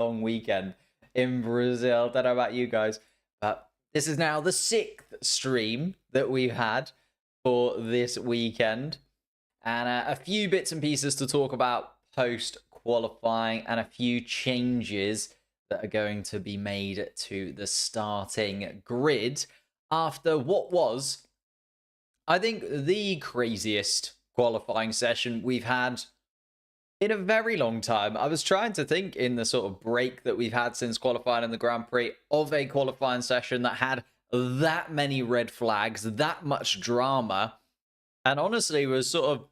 long weekend in Brazil. Don't know about you guys, but this is now the 6th stream that we've had for this weekend. And a few bits and pieces to talk about post qualifying and a few changes that are going to be made to the starting grid after what was, I think, the craziest qualifying session we've had in a very long time. I was trying to think in the sort of break that we've had since qualifying in the Grand Prix of a qualifying session that had that many red flags, that much drama, and honestly was sort of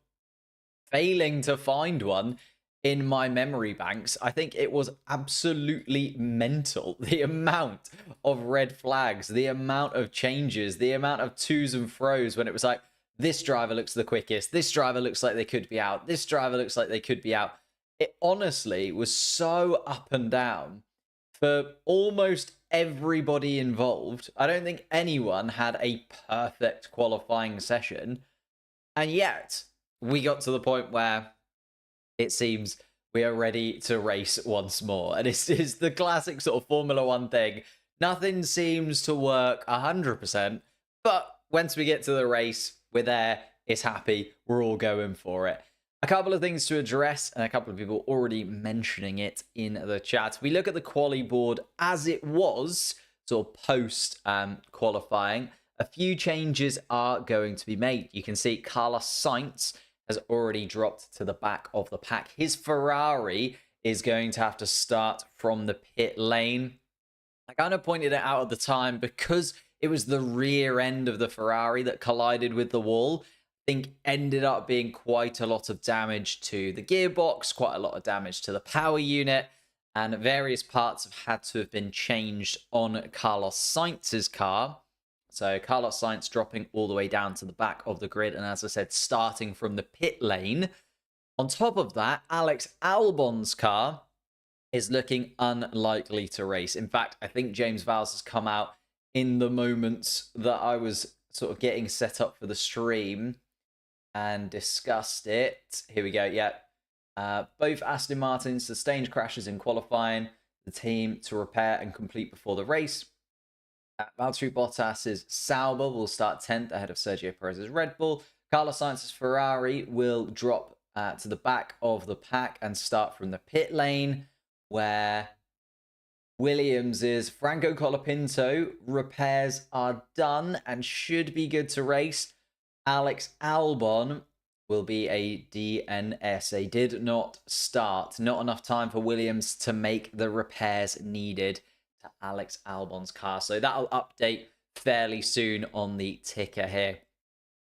failing to find one in my memory banks. I think it was absolutely mental. The amount of red flags, the amount of changes, the amount of twos and fros when it was like, this driver looks the quickest, this driver looks like they could be out, this driver looks like they could be out. It honestly was so up and down for almost everybody involved. I don't think anyone had a perfect qualifying session. And yet, we got to the point where it seems we are ready to race once more. And it's the classic sort of Formula One thing. Nothing seems to work 100%, but once we get to the race, we're there, it's happy, we're all going for it. A couple of things to address, and a couple of people already mentioning it in the chat. We look at the quali board as it was, sort of post qualifying. A few changes are going to be made. You can see Carlos Sainz has already dropped to the back of the pack. His Ferrari is going to have to start from the pit lane. I kind of pointed it out at the time because it was the rear end of the Ferrari that collided with the wall. I think ended up being quite a lot of damage to the gearbox, quite a lot of damage to the power unit, and various parts have had to have been changed on Carlos Sainz's car. So Carlos Sainz dropping all the way down to the back of the grid. And as I said, starting from the pit lane. On top of that, Alex Albon's car is looking unlikely to race. In fact, I think James Vowles has come out in the moments that I was sort of getting set up for the stream and discussed it. Here we go. Yeah. Both Aston Martin sustained crashes in qualifying. The team to repair and complete before the race. Valtteri Bottas's Sauber will start 10th ahead of Sergio Perez's Red Bull. Carlos Sainz's Ferrari will drop to the back of the pack and start from the pit lane, where Williams's Franco Colapinto repairs are done and should be good to race. Alex Albon will be a DNS. They did not start. Not enough time for Williams to make the repairs needed to Alex Albon's car. So that'll update fairly soon on the ticker here.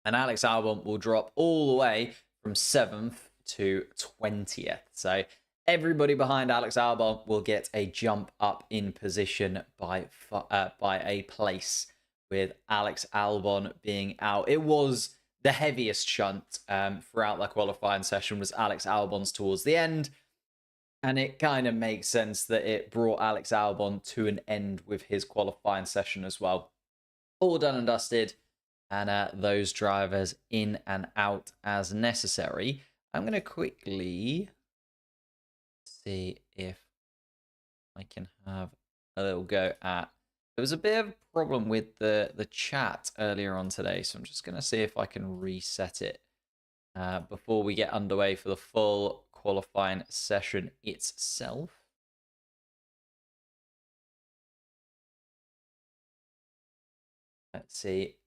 And Alex Albon will drop all the way from 7th to 20th. So everybody behind Alex Albon will get a jump up in position by a place, with Alex Albon being out. It was the heaviest shunt throughout the qualifying session was Alex Albon's towards the end. And it kind of makes sense that it brought Alex Albon to an end with his qualifying session as well. All done and dusted. And those drivers in and out as necessary. I'm going to quickly see if I can have a little go at... There was a bit of a problem with the chat earlier on today. So I'm just going to see if I can reset it before we get underway for the full qualifying session itself. Let's see.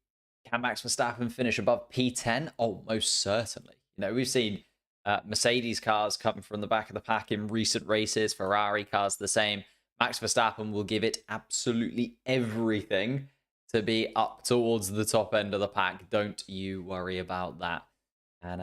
Can Max Verstappen finish above P10? Oh, most certainly. You know, we've seen Mercedes cars come from the back of the pack in recent races. Ferrari cars the same. Max Verstappen will give it absolutely everything to be up towards the top end of the pack. Don't you worry about that. And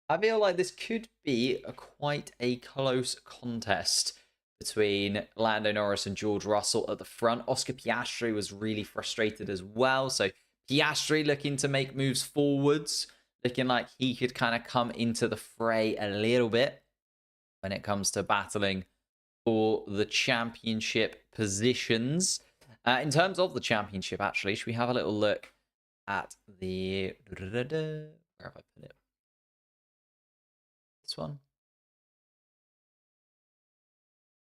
I feel like this could be quite a close contest between Lando Norris and George Russell at the front. Oscar Piastri was really frustrated as well. So Piastri looking to make moves forwards, looking like he could kind of come into the fray a little bit when it comes to battling for the championship positions. In terms of the championship, actually, should we have a little look at the... Where have I put it? This one?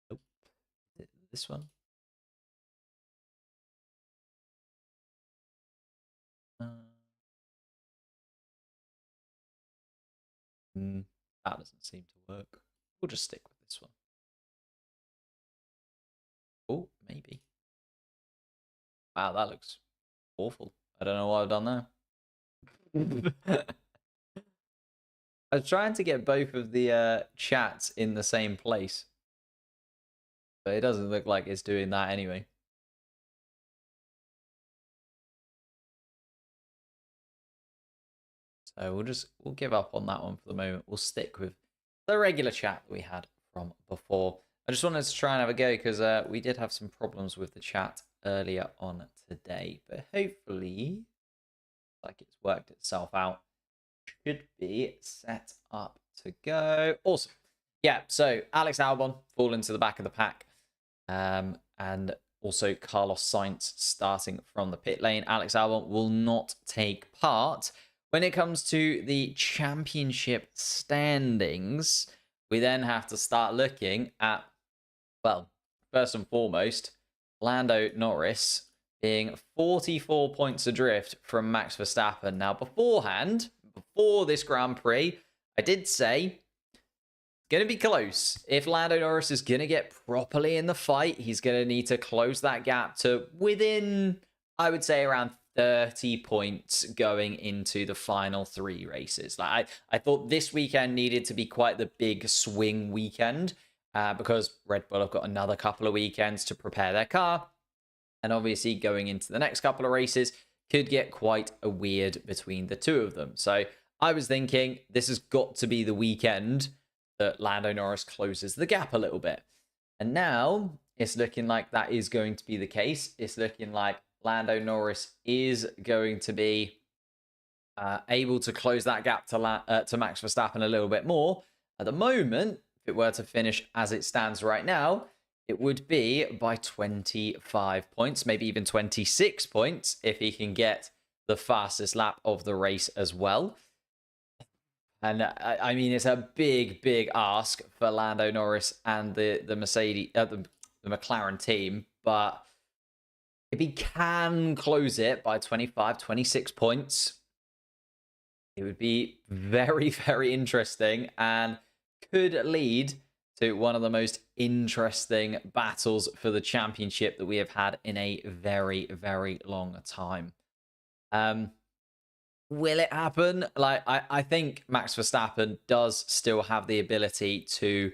Nope. this one. That doesn't seem to work. We'll just stick with this one. Oh, maybe. Wow, that looks awful. I don't know what I've done there. I was trying to get both of the chats in the same place, but it doesn't look like it's doing that anyway. So we'll give up on that one for the moment. We'll stick with the regular chat that we had from before. I just wanted to try and have a go because we did have some problems with the chat earlier on today, but hopefully, like it's worked itself out, should be set up to go. Awesome. Yeah, so Alex Albon falling to the back of the pack, and also Carlos Sainz starting from the pit lane. Alex Albon will not take part. When it comes to the championship standings, we then have to start looking at, well, first and foremost, Lando Norris being 44 points adrift from Max Verstappen. Now, beforehand, before this Grand Prix, I did say it's going to be close. If Lando Norris is going to get properly in the fight, he's going to need to close that gap to within, I would say, around 30 points going into the final 3 races. Like I thought this weekend needed to be quite the big swing weekend because Red Bull have got another couple of weekends to prepare their car. And obviously going into the next couple of races could get quite a weird between the two of them. So I was thinking this has got to be the weekend that Lando Norris closes the gap a little bit. And now it's looking like that is going to be the case. It's looking like Lando Norris is going to be able to close that gap to Max Verstappen a little bit more. At the moment, if it were to finish as it stands right now, it would be by 25 points, maybe even 26 points if he can get the fastest lap of the race as well. And I mean, it's a big, big ask for Lando Norris and the McLaren team, but if he can close it by 25, 26 points, it would be very, very interesting and could lead to one of the most interesting battles for the championship that we have had in a very, very long time. Will it happen? Like, I think Max Verstappen does still have the ability to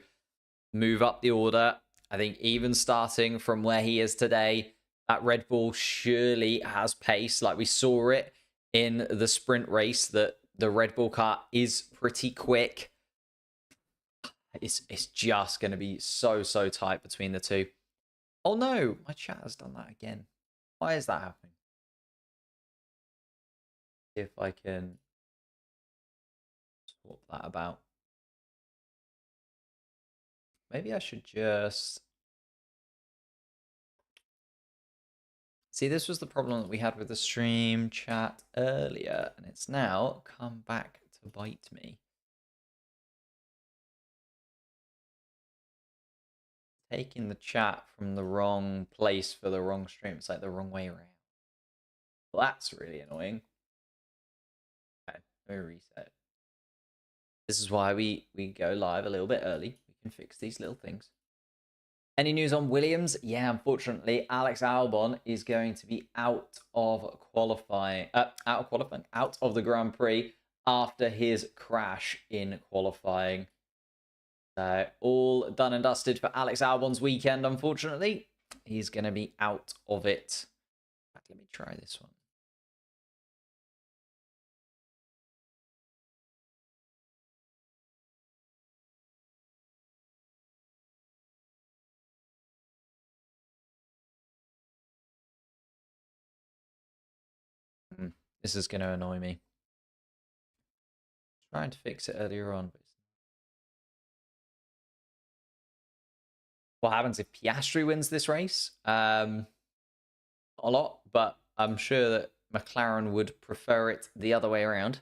move up the order. I think even starting from where he is today, that Red Bull surely has pace. Like we saw it in the sprint race that the Red Bull car is pretty quick. It's just going to be so tight between the two. Oh no, my chat has done that again. Why is that happening? If I can swap that about. Maybe I should just... See, this was the problem that we had with the stream chat earlier, and it's now come back to bite me. Taking the chat from the wrong place for the wrong stream. It's like the wrong way around. Well, that's really annoying. Okay, let me reset. This is why we go live a little bit early. We can fix these little things. Any news on Williams? Yeah, unfortunately, Alex Albon is going to be out of the Grand Prix after his crash in qualifying. So all done and dusted for Alex Albon's weekend, unfortunately. He's going to be out of it. Let me try this one. This is going to annoy me. Trying to fix it earlier on. But what happens if Piastri wins this race? A lot, but I'm sure that McLaren would prefer it the other way around.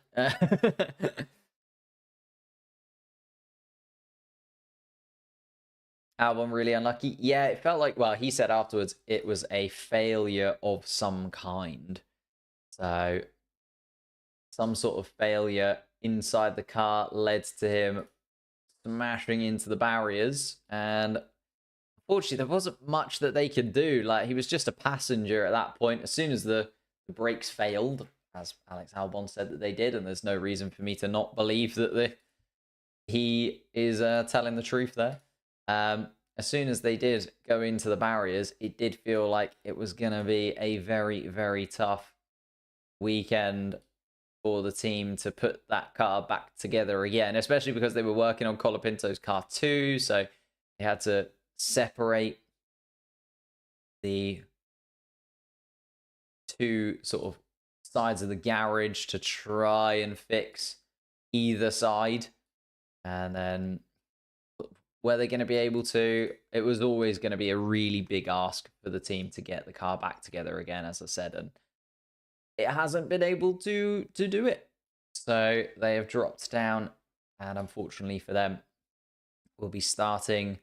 Albon really unlucky. Yeah, it felt like, well, he said afterwards it was a failure of some kind. So some sort of failure inside the car led to him smashing into the barriers. And unfortunately, there wasn't much that they could do. Like, he was just a passenger at that point. As soon as the brakes failed, as Alex Albon said that they did, and there's no reason for me to not believe that he is telling the truth there. As soon as they did go into the barriers, it did feel like it was going to be a very, very tough weekend for the team to put that car back together again, especially because they were working on Colapinto's car too, so they had to separate the two sort of sides of the garage to try and fix either side. And then were they going to be able to? It was always going to be a really big ask for the team to get the car back together again, as I said, and it hasn't been able to do it. So they have dropped down, and unfortunately for them, will be starting,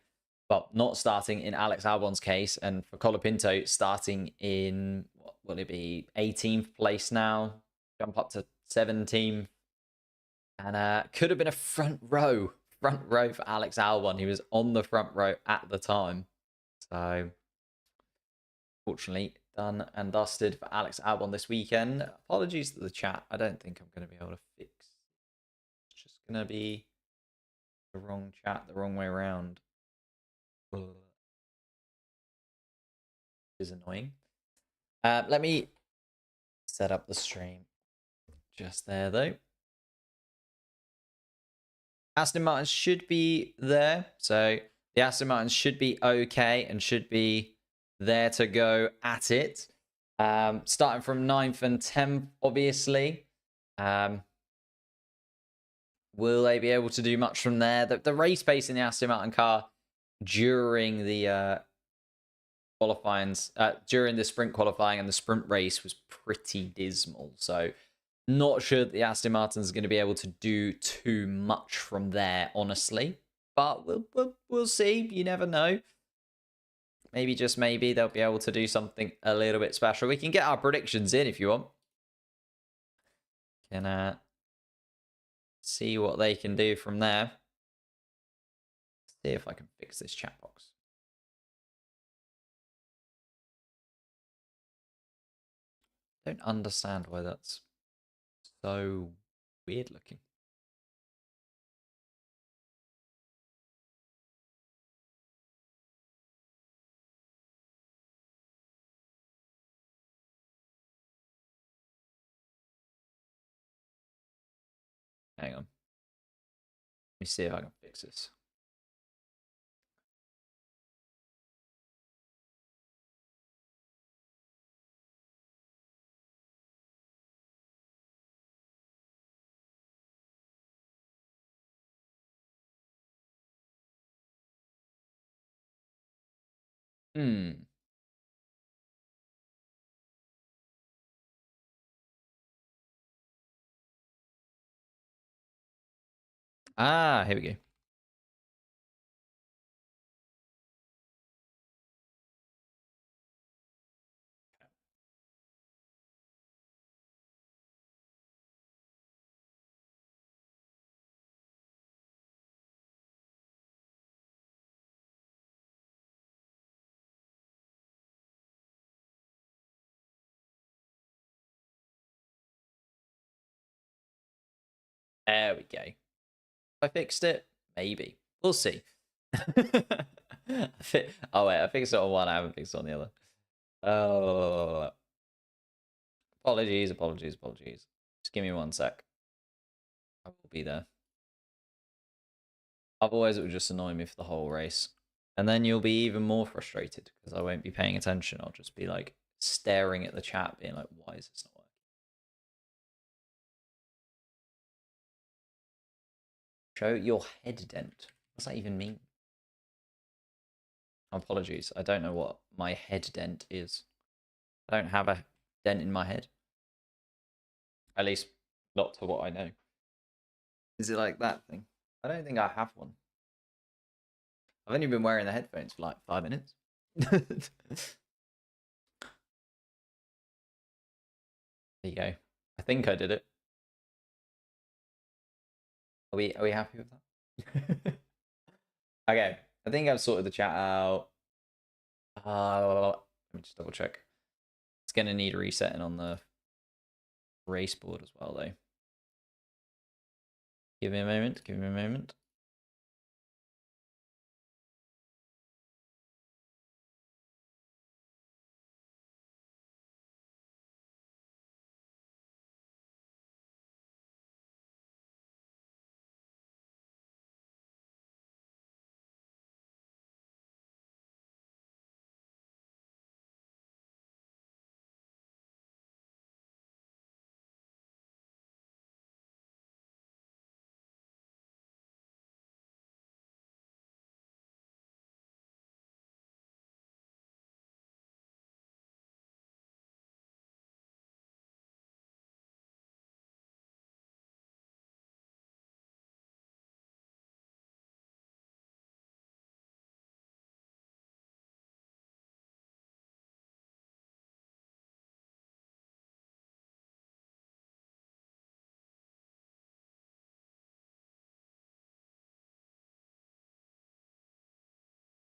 well, not starting in Alex Albon's case, and for Colapinto, starting in, what will it be, 18th place now, jump up to 17th, and could have been a front row for Alex Albon. He was on the front row at the time. So, fortunately, done and dusted for Alex Albon this weekend. Apologies to the chat. I don't think I'm going to be able to fix. It's just going to be the wrong chat, the wrong way around. Is annoying. Let me set up the stream just there, though. Aston Martin should be there. So the Aston Martin should be okay and should be there to go at it. Starting from 9th and 10th, obviously. Will they be able to do much from there? The race pace in the Aston Martin car during the during the sprint qualifying and the sprint race was pretty dismal. So not sure that the Aston Martins are going to be able to do too much from there, honestly. But we'll see. You never know. Maybe, just maybe, they'll be able to do something a little bit special. We can get our predictions in if you want. Can see what they can do from there. See if I can fix this chat box. Don't understand why that's so weird looking. Hang on. Let me see if I can fix this. Ah, here we go. There we go. I fixed it? Maybe. We'll see. Oh, wait. I fixed it on one. I haven't fixed it on the other. Oh. Apologies. Just give me 1 sec. I will be there. Otherwise, it would just annoy me for the whole race. And then you'll be even more frustrated because I won't be paying attention. I'll just be like staring at the chat, being like, why is this not working? Show your head dent. What does that even mean? Apologies. I don't know what my head dent is. I don't have a dent in my head. At least not to what I know. Is it like that thing? I don't think I have one. I've only been wearing the headphones for like 5 minutes. There you go. I think I did it. Are we happy with that? Okay. I think I've sorted the chat out. Let me just double check. It's gonna need resetting on the race board as well, though. Give me a moment. Give me a moment.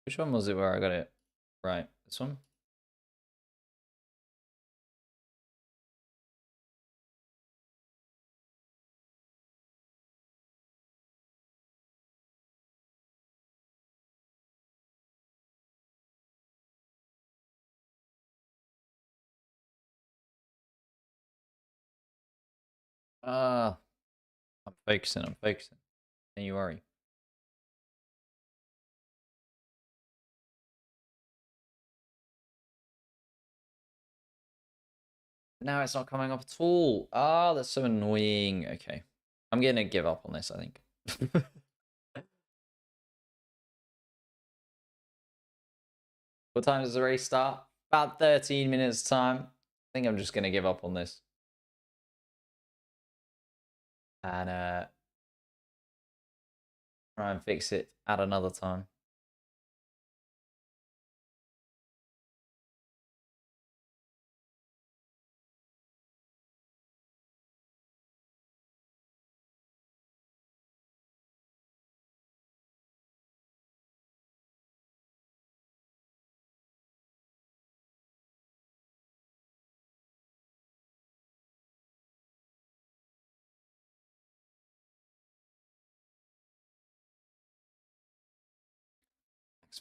Which one was it where I got it? Right, this one? Ah, I'm focusing, I'm focusing. Don't you worry. Now it's not coming up at all. Ah, that's so annoying. Okay. I'm gonna give up on this, I think. What time does the race start? About 13 minutes time. I think I'm just gonna give up on this. And try and fix it at another time.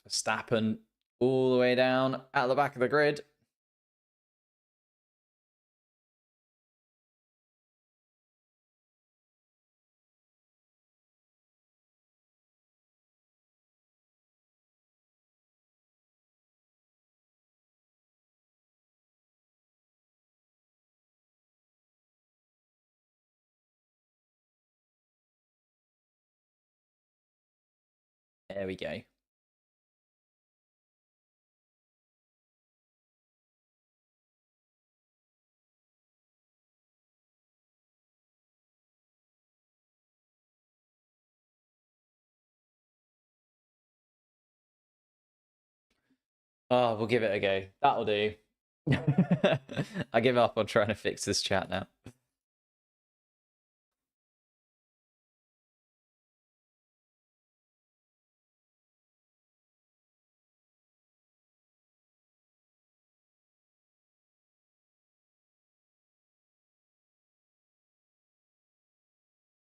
Verstappen all the way down at the back of the grid. There we go. Oh, we'll give it a go. That'll do. I give up on trying to fix this chat now.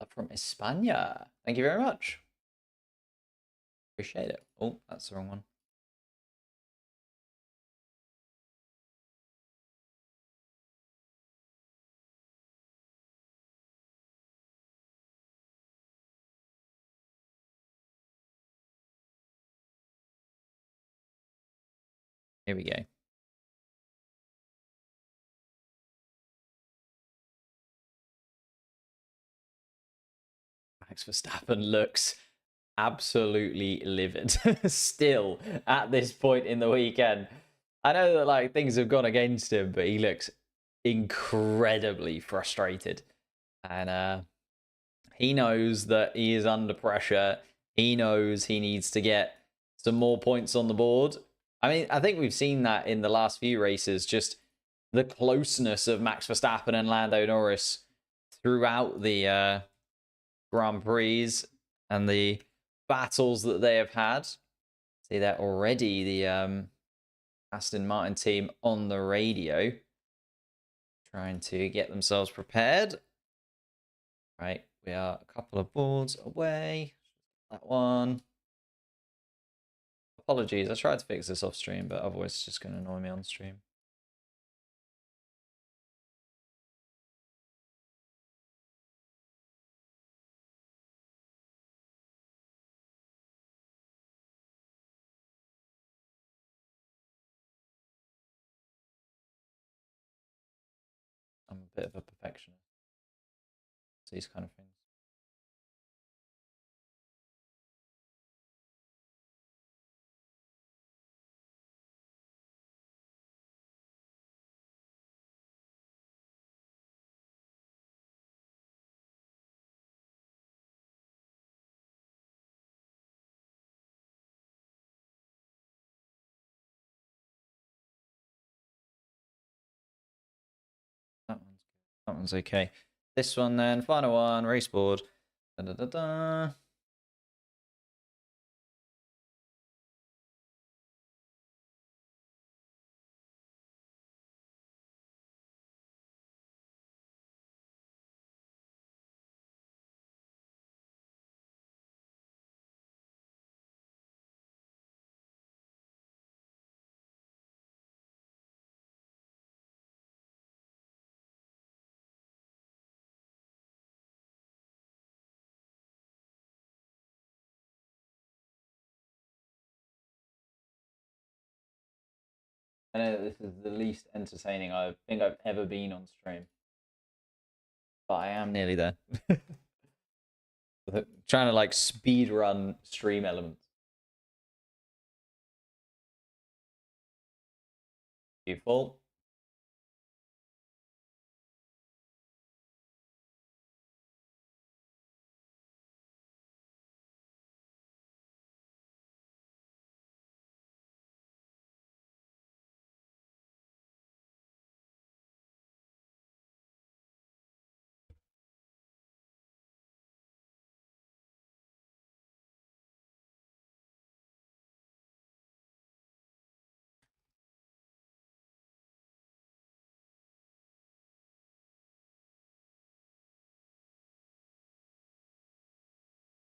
From España. Thank you very much. Appreciate it. Oh, that's the wrong one. Here we go. Max Verstappen looks absolutely livid still at this point in the weekend. I know that like things have gone against him, but he looks incredibly frustrated. And he knows that he is under pressure. He knows he needs to get some more points on the board. I mean, I think we've seen that in the last few races, just the closeness of Max Verstappen and Lando Norris throughout the Grand Prix and the battles that they have had. See that already, the Aston Martin team on the radio trying to get themselves prepared. Right, we are a couple of boards away. That one. Apologies, I tried to fix this off stream, but otherwise it's just going to annoy me on stream. I'm a bit of a perfectionist. These kind of things. That one's okay. This one then, final one, race board. Da, da, da, da. I know that this is the least entertaining I think I've ever been on stream. But I am nearly there. Trying to like speed run stream elements. Beautiful.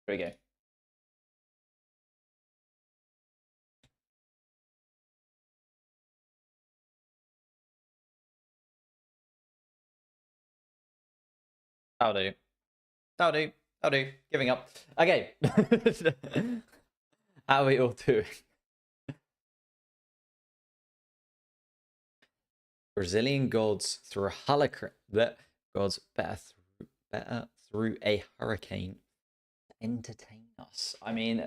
Here we go. Howdy. Howdy. Howdy. Giving up. Okay. How are we all doing? Brazilian gods through a hurricane. Gods better through a hurricane to entertain us. I mean,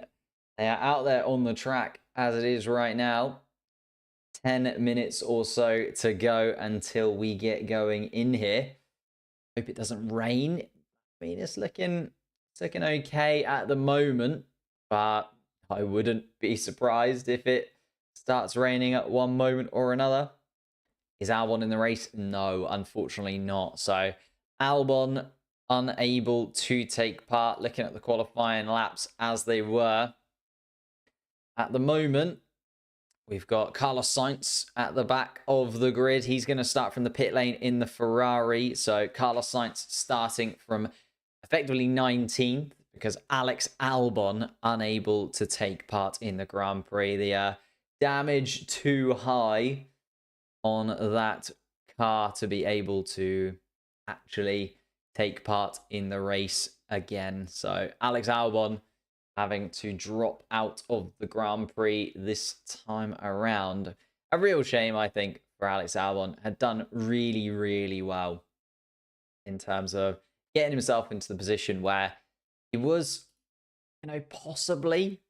they are out there on the track as it is right now. 10 minutes or so to go until we get going in here. Hope it doesn't rain. I mean, it's looking okay at the moment, but I wouldn't be surprised if it starts raining at one moment or another. Is Albon in the race? No, unfortunately not. So Albon unable to take part. Looking at the qualifying laps as they were. At the moment, we've got Carlos Sainz at the back of the grid. He's going to start from the pit lane in the Ferrari. So Carlos Sainz starting from effectively 19th because Alex Albon unable to take part in the Grand Prix. The damage too high on that car to be able to actually take part in the race again. So Alex Albon having to drop out of the Grand Prix this time around. A real shame, I think, for Alex Albon. Had done really, really well in terms of getting himself into the position where he was, possibly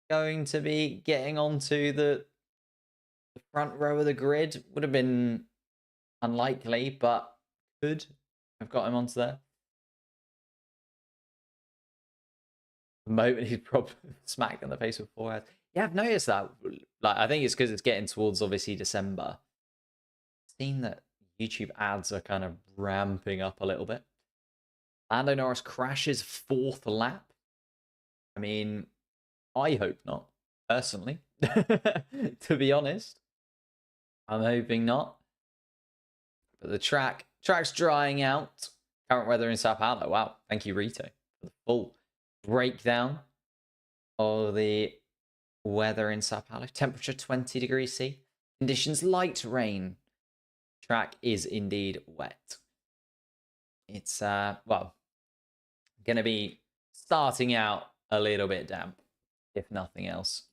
going to be getting onto the front row of the grid. Would have been unlikely, but could have got him onto there. The moment he's probably smacked in the face with forehead. Yeah, I've noticed that. Like, I think it's because it's getting towards obviously December. Seen that YouTube ads are kind of ramping up a little bit. Lando Norris crashes 4th lap. I mean, I hope not, personally. To be honest, I'm hoping not. But the track's drying out. Current weather in Sao Paulo. Wow, thank you, Rito, for the full breakdown of the weather in Sao Paulo. Temperature 20 degrees C. Conditions light rain. Track is indeed wet. It's well, gonna be starting out a little bit damp, if nothing else.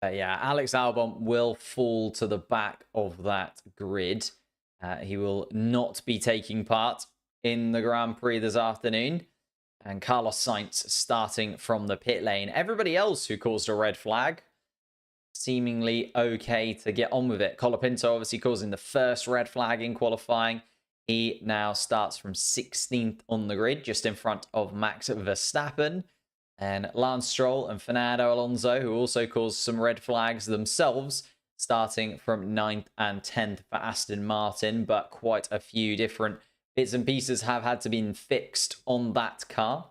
But yeah, Alex Albon will fall to the back of that grid. He will not be taking part in the Grand Prix this afternoon. And Carlos Sainz starting from the pit lane. Everybody else who caused a red flag, seemingly okay to get on with it. Colapinto obviously causing the first red flag in qualifying. He now starts from 16th on the grid, just in front of Max Verstappen. And Lance Stroll and Fernando Alonso, who also caused some red flags themselves, starting from 9th and 10th for Aston Martin. But quite a few different bits and pieces have had to be fixed on that car.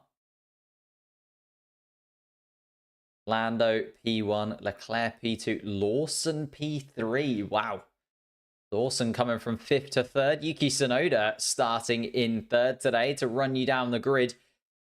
Lando P1, Leclerc P2, Lawson P3. Wow. Lawson coming from 5th to 3rd. Yuki Tsunoda starting in 3rd today to run you down the grid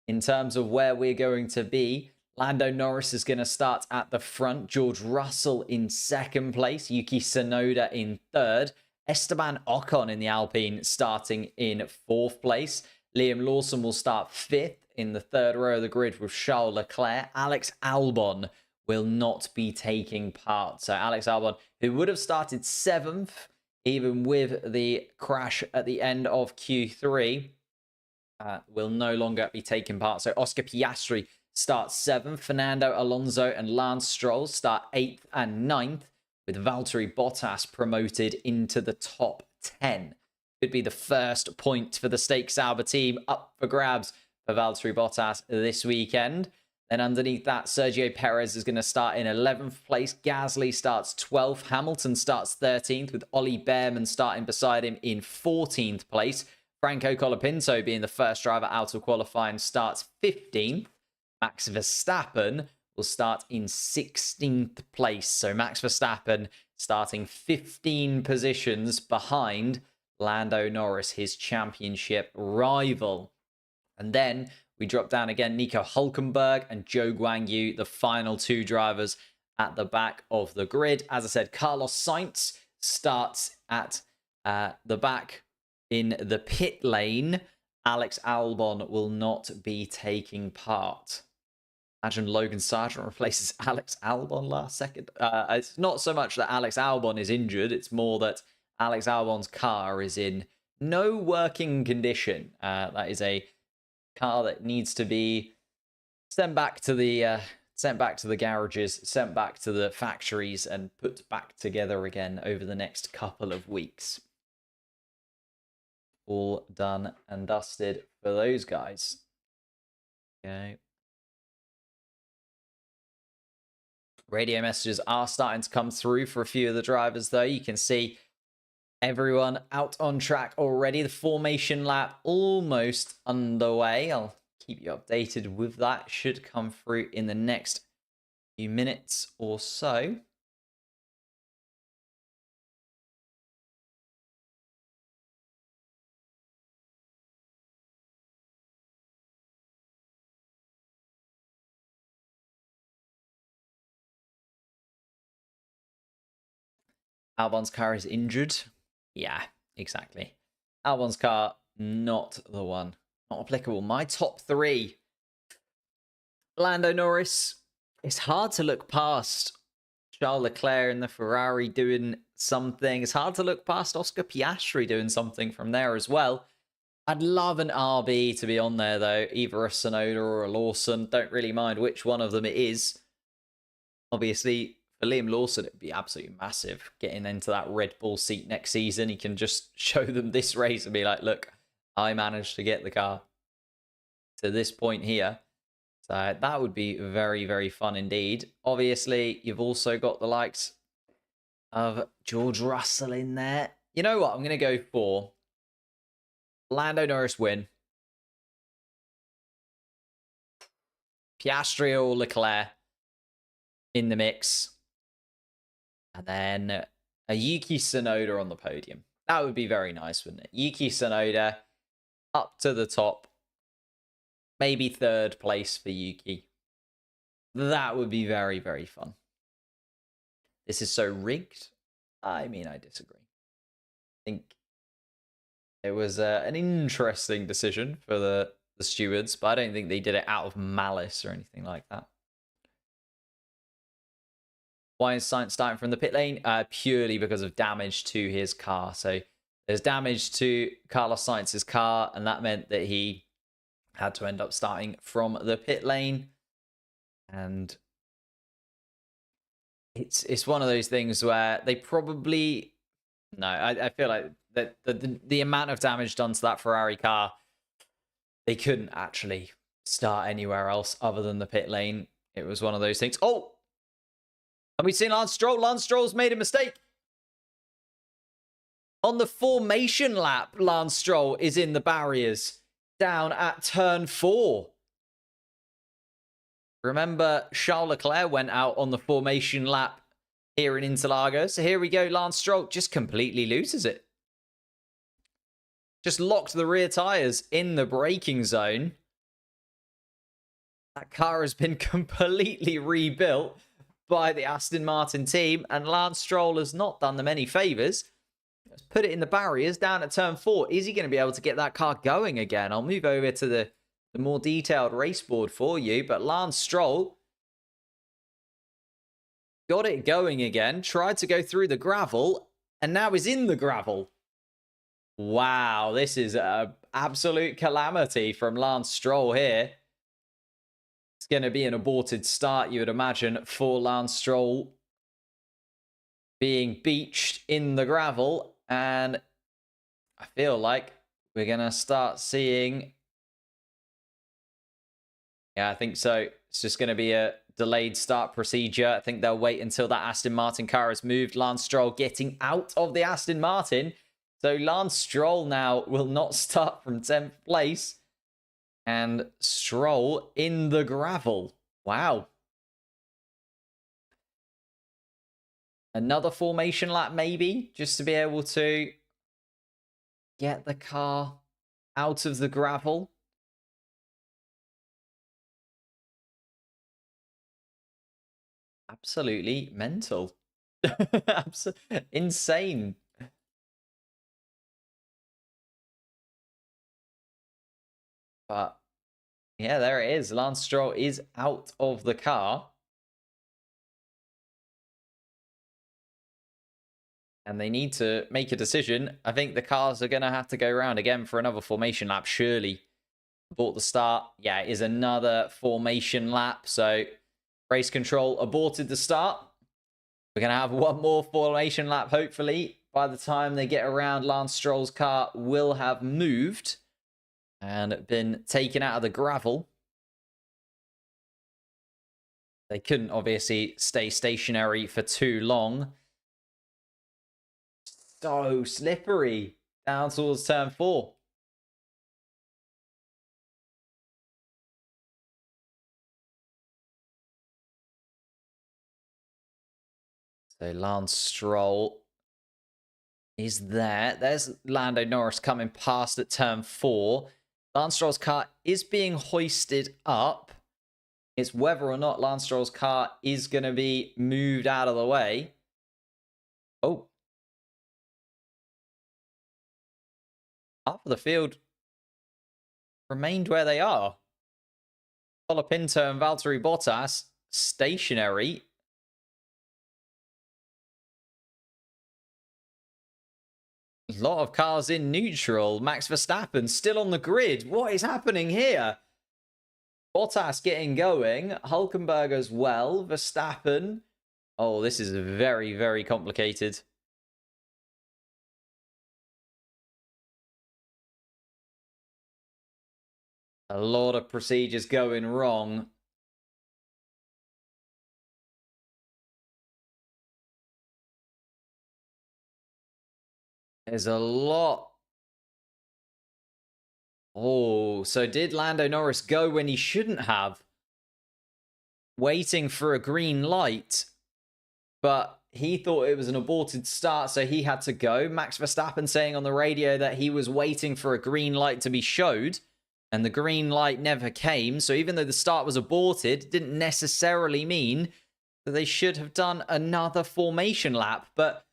in terms of where we're going to be. Lando Norris is going to start at the front. George Russell in 2nd place. Yuki Tsunoda in 3rd. Esteban Ocon in the Alpine starting in 4th place. Liam Lawson will start 5th in the 3rd row of the grid with Charles Leclerc. Alex Albon will not be taking part. So Alex Albon, who would have started 7th, even with the crash at the end of Q3, will no longer be taking part. So Oscar Piastri starts 7th. Fernando Alonso and Lance Stroll start 8th and 9th, with Valtteri Bottas promoted into the top 10. Could be the first point for the Stake Sauber team up for grabs for Valtteri Bottas this weekend. Then underneath that, Sergio Perez is going to start in 11th place. Gasly starts 12th. Hamilton starts 13th, with Ollie Behrman starting beside him in 14th place. Franco Colapinto, being the first driver out of qualifying, starts 15th. Max Verstappen will start in 16th place. So Max Verstappen starting 15 positions behind Lando Norris, his championship rival. And then we drop down again, Nico Hulkenberg and Zhou Guanyu, the final 2 drivers at the back of the grid. As I said, Carlos Sainz starts at the back in the pit lane. Alex Albon will not be taking part. Imagine Logan Sargent replaces Alex Albon last second. It's not so much that Alex Albon is injured. It's more that Alex Albon's car is in no working condition. That is a car that needs to be sent back to the garages, sent back to the factories, and put back together again over the next couple of weeks. All done and dusted for those guys. Okay. Radio messages are starting to come through for a few of the drivers, though. You can see everyone out on track already. The formation lap almost underway. I'll keep you updated with that. Should come through in the next few minutes or so. Albon's car is injured. Yeah, exactly. Albon's car, not the one. Not applicable. My top 3. Lando Norris. It's hard to look past Charles Leclerc in the Ferrari doing something. It's hard to look past Oscar Piastri doing something from there as well. I'd love an RB to be on there, though. Either a Tsunoda or a Lawson. Don't really mind which one of them it is. Obviously, for Liam Lawson, it'd be absolutely massive getting into that Red Bull seat next season. He can just show them this race and be like, look, I managed to get the car to this point here. So that would be very, very fun indeed. Obviously, you've also got the likes of George Russell in there. You know what? I'm going to go for Lando Norris win. Piastri or Leclerc in the mix. And then a Yuki Tsunoda on the podium. That would be very nice, wouldn't it? Yuki Tsunoda up to the top. Maybe third place for Yuki. That would be very, very fun. This is so rigged. I mean, I disagree. I think it was an interesting decision for the stewards, but I don't think they did it out of malice or anything like that. Why is Sainz starting from the pit lane? Purely because of damage to his car. So there's damage to Carlos Sainz's car, and that meant that he had to end up starting from the pit lane. And it's one of those things where they probably... No, I feel like that the amount of damage done to that Ferrari car, they couldn't actually start anywhere else other than the pit lane. It was one of those things. Oh! Have we seen Lance Stroll? Lance Stroll's made a mistake. On the formation lap, Lance Stroll is in the barriers down at turn 4. Remember, Charles Leclerc went out on the formation lap here in Interlagos. So here we go. Lance Stroll just completely loses it. Just locked the rear tyres in the braking zone. That car has been completely rebuilt by the Aston Martin team, and Lance Stroll has not done them any favours. Let's put it in the barriers down at turn 4. Is he going to be able to get that car going again? I'll move over to the more detailed race board for you, but Lance Stroll got it going again, tried to go through the gravel, and now is in the gravel. Wow, this is an absolute calamity from Lance Stroll here. It's going to be an aborted start, you would imagine, for Lance Stroll being beached in the gravel. And I feel like we're going to start seeing... Yeah, I think so. It's just going to be a delayed start procedure. I think they'll wait until that Aston Martin car has moved. Lance Stroll getting out of the Aston Martin. So Lance Stroll now will not start from 10th place. And Stroll in the gravel. Wow. Another formation lap maybe, just to be able to get the car out of the gravel. Absolutely mental. Insane. But yeah, there it is. Lance Stroll is out of the car. And they need to make a decision. I think the cars are going to have to go around again for another formation lap, surely. Abort the start. Yeah, it is another formation lap. So race control aborted the start. We're going to have one more formation lap, hopefully. By the time they get around, Lance Stroll's car will have moved and been taken out of the gravel. They couldn't obviously stay stationary for too long. So slippery down towards turn 4. So Lance Stroll is there. There's Lando Norris coming past at turn 4. Lance Stroll's car is being hoisted up. It's whether or not Lance Stroll's car is going to be moved out of the way. Oh. Half of the field remained where they are. Colapinto and Valtteri Bottas stationary. A lot of cars in neutral. Max Verstappen still on the grid. What is happening here? Bottas getting going. Hulkenberg as well. Verstappen. Oh, this is very, very complicated. A lot of procedures going wrong. There's a lot. Oh, so did Lando Norris go when he shouldn't have? Waiting for a green light, but he thought it was an aborted start, so he had to go. Max Verstappen saying on the radio that he was waiting for a green light to be showed, and the green light never came. So even though the start was aborted, it didn't necessarily mean that they should have done another formation lap, but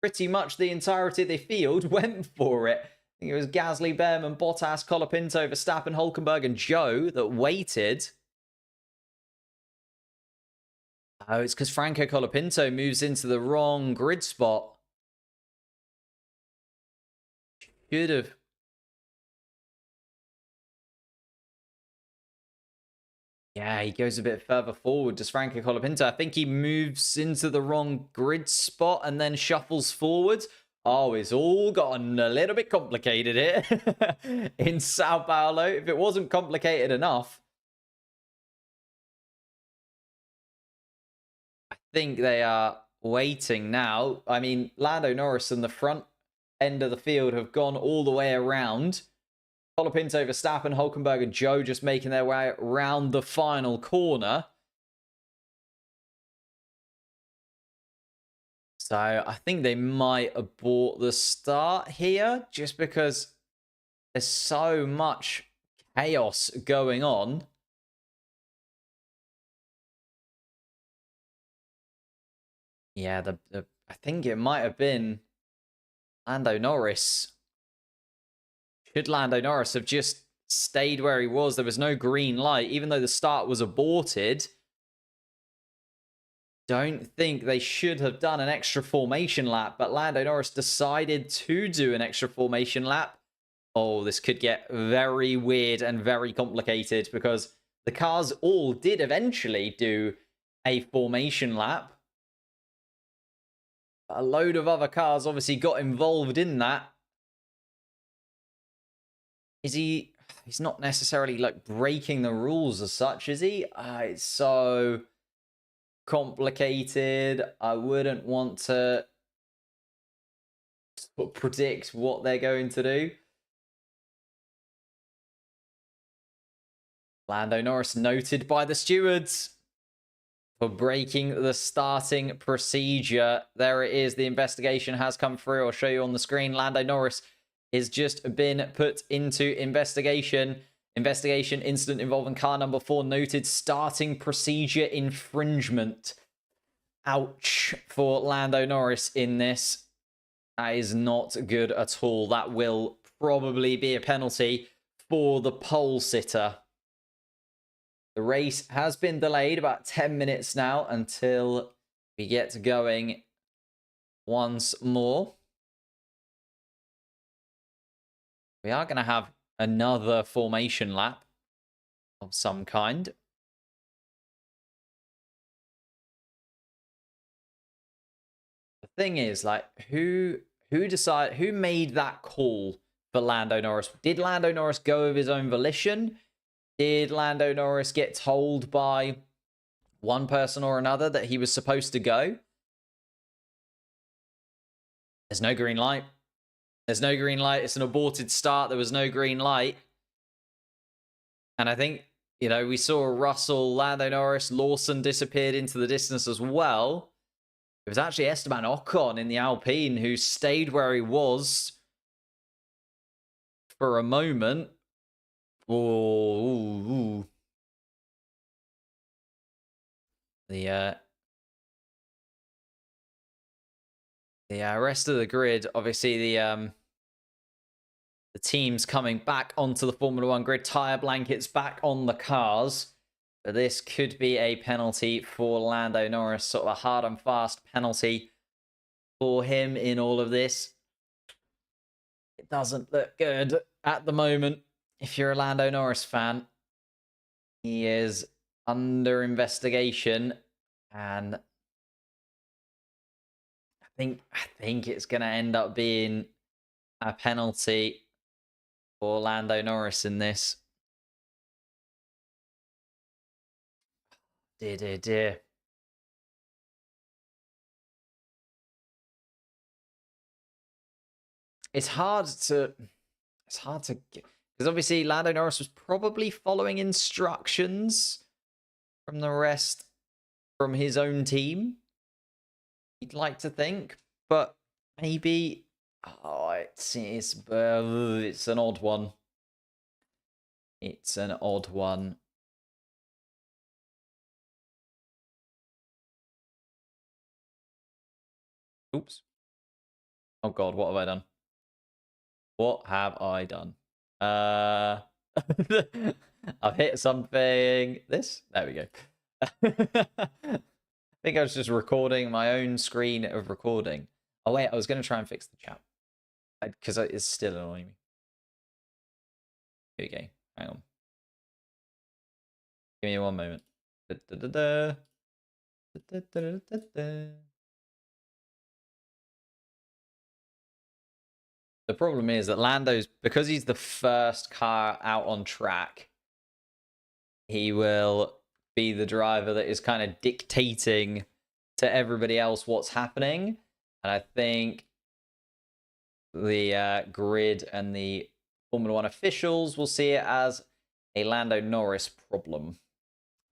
pretty much the entirety of the field went for it. I think it was Gasly, Behrman, Bottas, Colapinto, Verstappen, Hulkenberg, and Joe that waited. Oh, it's because Franco Colapinto moves into the wrong grid spot. Should have. Yeah, he goes a bit further forward. Does Franco Colapinto? I think he moves into the wrong grid spot and then shuffles forward. Oh, it's all gotten a little bit complicated here in Sao Paulo. If it wasn't complicated enough, I think they are waiting now. I mean, Lando Norris and the front end of the field have gone all the way around. Colapinto, Verstappen, Hulkenberg, and Joe just making their way around the final corner. So I think they might abort the start here just because there's so much chaos going on. Yeah, I think it might have been Lando Norris. Should Lando Norris have just stayed where he was? There was no green light, even though the start was aborted. Don't think they should have done an extra formation lap, but Lando Norris decided to do an extra formation lap. Oh, this could get very weird and very complicated because the cars all did eventually do a formation lap. A load of other cars obviously got involved in that. Is he... He's not necessarily like breaking the rules as such, is he? It's so complicated. I wouldn't want to predict what they're going to do. Lando Norris noted by the stewards for breaking the starting procedure. There it is. The investigation has come through. I'll show you on the screen. Lando Norris has just been put into investigation. Investigation incident involving car number 4 noted starting procedure infringement. Ouch for Lando Norris in this. That is not good at all. That will probably be a penalty for the pole sitter. The race has been delayed about 10 minutes now until we get going once more. We are going to have another formation lap of some kind. The thing is, like, who made that call for Lando Norris? Did Lando Norris go of his own volition? Did Lando Norris get told by one person or another that he was supposed to go? There's no green light. There's no green light. It's an aborted start. There was no green light. And I think, you know, we saw Russell, Lando Norris, Lawson disappeared into the distance as well. It was actually Esteban Ocon in the Alpine who stayed where he was for a moment. Ooh. The rest of the grid, obviously the teams coming back onto the Formula 1 grid, tyre blankets back on the cars. But this could be a penalty for Lando Norris, sort of a hard and fast penalty for him in all of this. It doesn't look good at the moment. If you're a Lando Norris fan, he is under investigation, and I think it's going to end up being a penalty for Lando Norris in this. Dear. it's hard to because obviously Lando Norris was probably following instructions from the rest from his own team. You'd like to think, but maybe it's an odd one. It's an odd one. Oops. Oh god, what have I done? What have I done? I've hit something. This? There we go. I think I was just recording my own screen of recording. Oh wait, I was going to try and fix the chat because it's still annoying me. Here we go. Hang on. Give me one moment. The problem is that Lando's, because he's the first car out on track, he will be the driver that is kind of dictating to everybody else what's happening. And I think the grid and the Formula One officials will see it as a Lando Norris problem.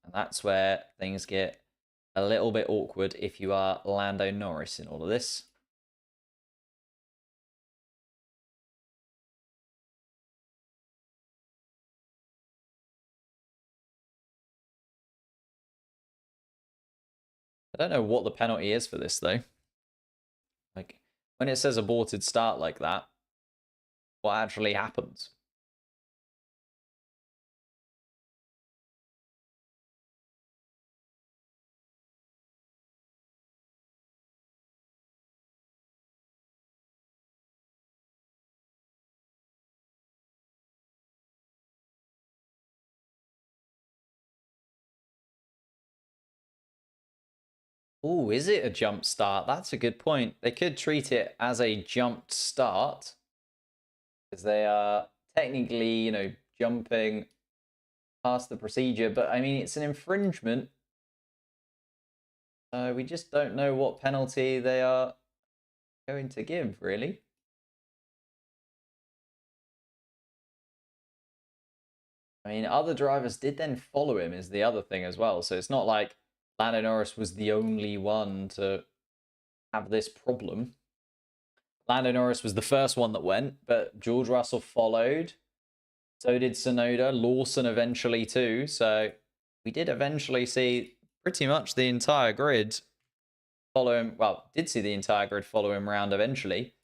And that's where things get a little bit awkward if you are Lando Norris in all of this. I don't know what the penalty is for this, though. Like, when it says aborted start like that, what actually happens? Oh, is it a jump start? That's a good point. They could treat it as a jumped start because they are technically, jumping past the procedure. But I mean, it's an infringement. So we just don't know what penalty they are going to give, really. I mean, other drivers did then follow him is the other thing as well. So it's not like Lando Norris was the only one to have this problem. Lando Norris was the first one that went, but George Russell followed. So did Tsunoda, Lawson eventually too. So we did eventually see pretty much the entire grid follow him. Well, did see the entire grid follow him around eventually.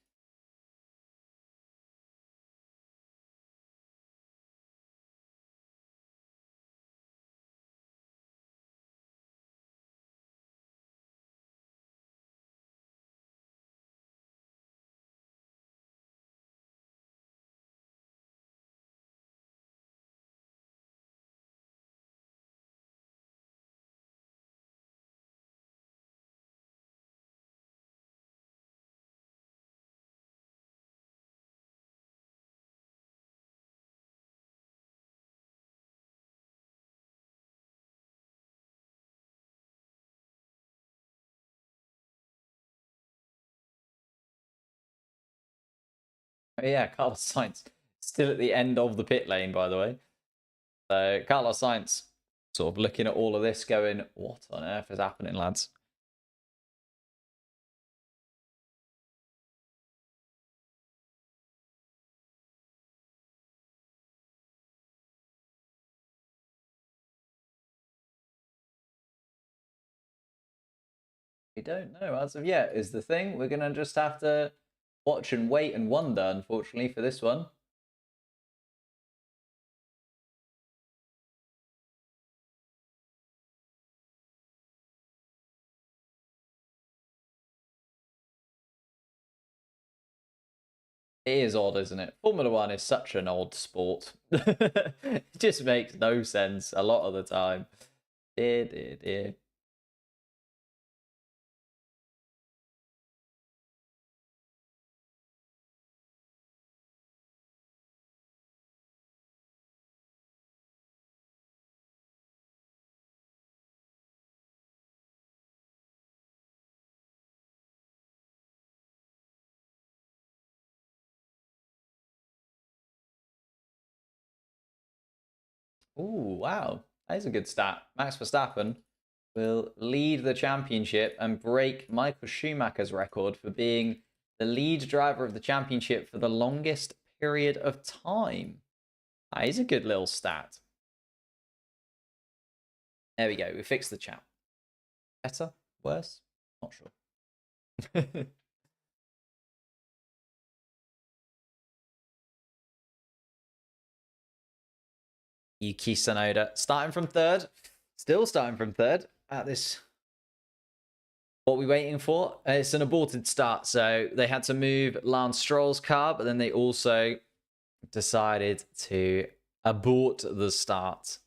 Oh, yeah, Carlos Sainz still at the end of the pit lane, by the way. So Carlos Sainz sort of looking at all of this going, what on earth is happening, lads? We don't know as of yet is the thing. We're going to just have to watch and wait and wonder, unfortunately, for this one. It is odd, isn't it? Formula One is such an odd sport. It just makes no sense a lot of the time. Dear. Ooh, wow. That is a good stat. Max Verstappen will lead the championship and break Michael Schumacher's record for being the lead driver of the championship for the longest period of time. That is a good little stat. There we go. We fixed the chat. Better? Worse? Not sure. Yuki Tsunoda starting from third. Still starting from third at this. What are we waiting for? It's an aborted start. So they had to move Lance Stroll's car, but then they also decided to abort the start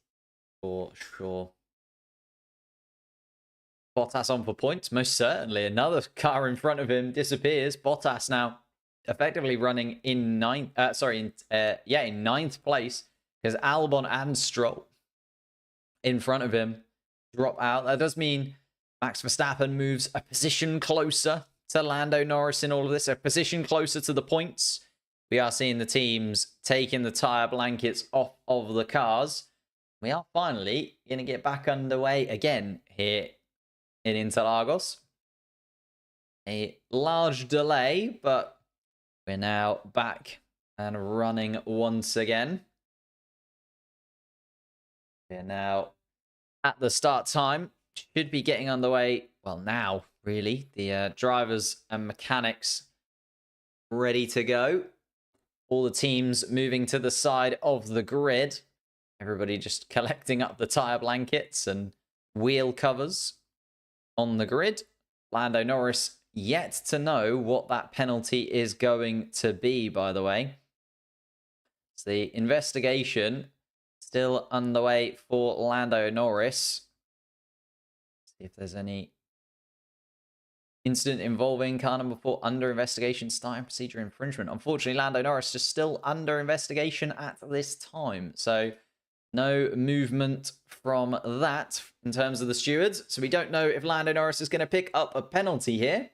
for sure. Bottas on for points, most certainly. Another car in front of him disappears. Bottas now effectively running in ninth. In ninth place because Albon and Stroll in front of him drop out. That does mean Max Verstappen moves a position closer to Lando Norris in all of this, a position closer to the points. We are seeing the teams taking the tyre blankets off of the cars. We are finally going to get back underway again here in Interlagos. A large delay, but we're now back and running once again. We're now at the start time. Should be getting underway, well, now, really. The drivers and mechanics ready to go. All the teams moving to the side of the grid. Everybody just collecting up the tyre blankets and wheel covers on the grid. Lando Norris yet to know what that penalty is going to be, by the way. It's the investigation still underway for Lando Norris. See if there's any incident involving car number 4 under investigation, starting procedure infringement. Unfortunately, Lando Norris just still under investigation at this time. So no movement from that in terms of the stewards. So we don't know if Lando Norris is going to pick up a penalty here.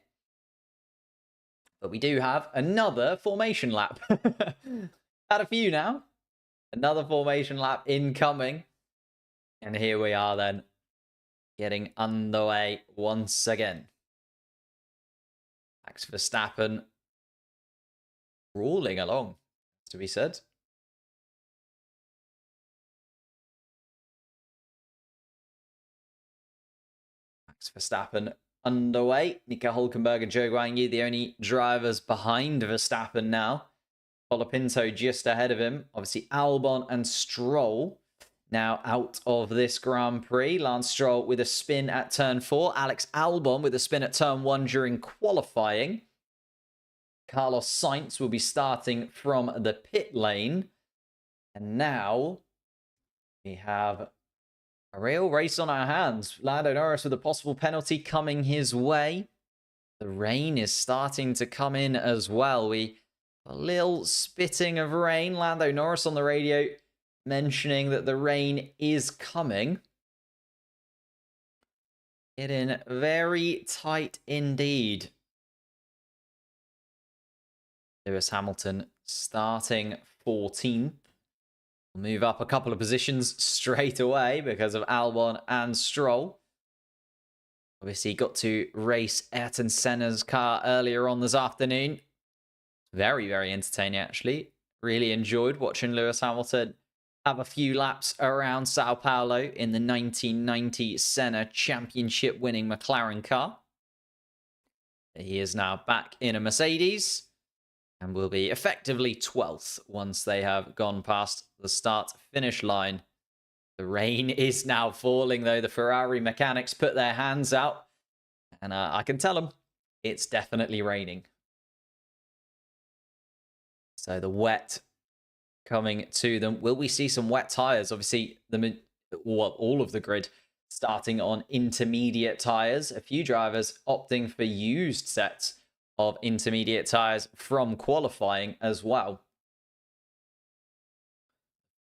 But we do have another formation lap. Had a few now. Another formation lap incoming. And here we are then, getting underway once again. Max Verstappen crawling along, to be said. Max Verstappen underway. Nico Hülkenberg and Zhou Guanyu, the only drivers behind Verstappen now. Colapinto just ahead of him. Obviously, Albon and Stroll now out of this Grand Prix. Lance Stroll with a spin at turn 4. Alex Albon with a spin at turn 1 during qualifying. Carlos Sainz will be starting from the pit lane. And now we have a real race on our hands. Lando Norris with a possible penalty coming his way. The rain is starting to come in as well. A little spitting of rain. Lando Norris on the radio mentioning that the rain is coming. Getting very tight indeed. Lewis Hamilton starting 14th. We'll move up a couple of positions straight away because of Albon and Stroll. Obviously got to race Ayrton Senna's car earlier on this afternoon. Very, very entertaining, actually. Really enjoyed watching Lewis Hamilton have a few laps around Sao Paulo in the 1990 Senna championship winning McLaren car. He is now back in a Mercedes and will be effectively 12th once they have gone past the start-finish line. The rain is now falling, though. The Ferrari mechanics put their hands out, and I can tell them it's definitely raining. So the wet coming to them. Will we see some wet tyres? Obviously, all of the grid starting on intermediate tyres. A few drivers opting for used sets of intermediate tyres from qualifying as well.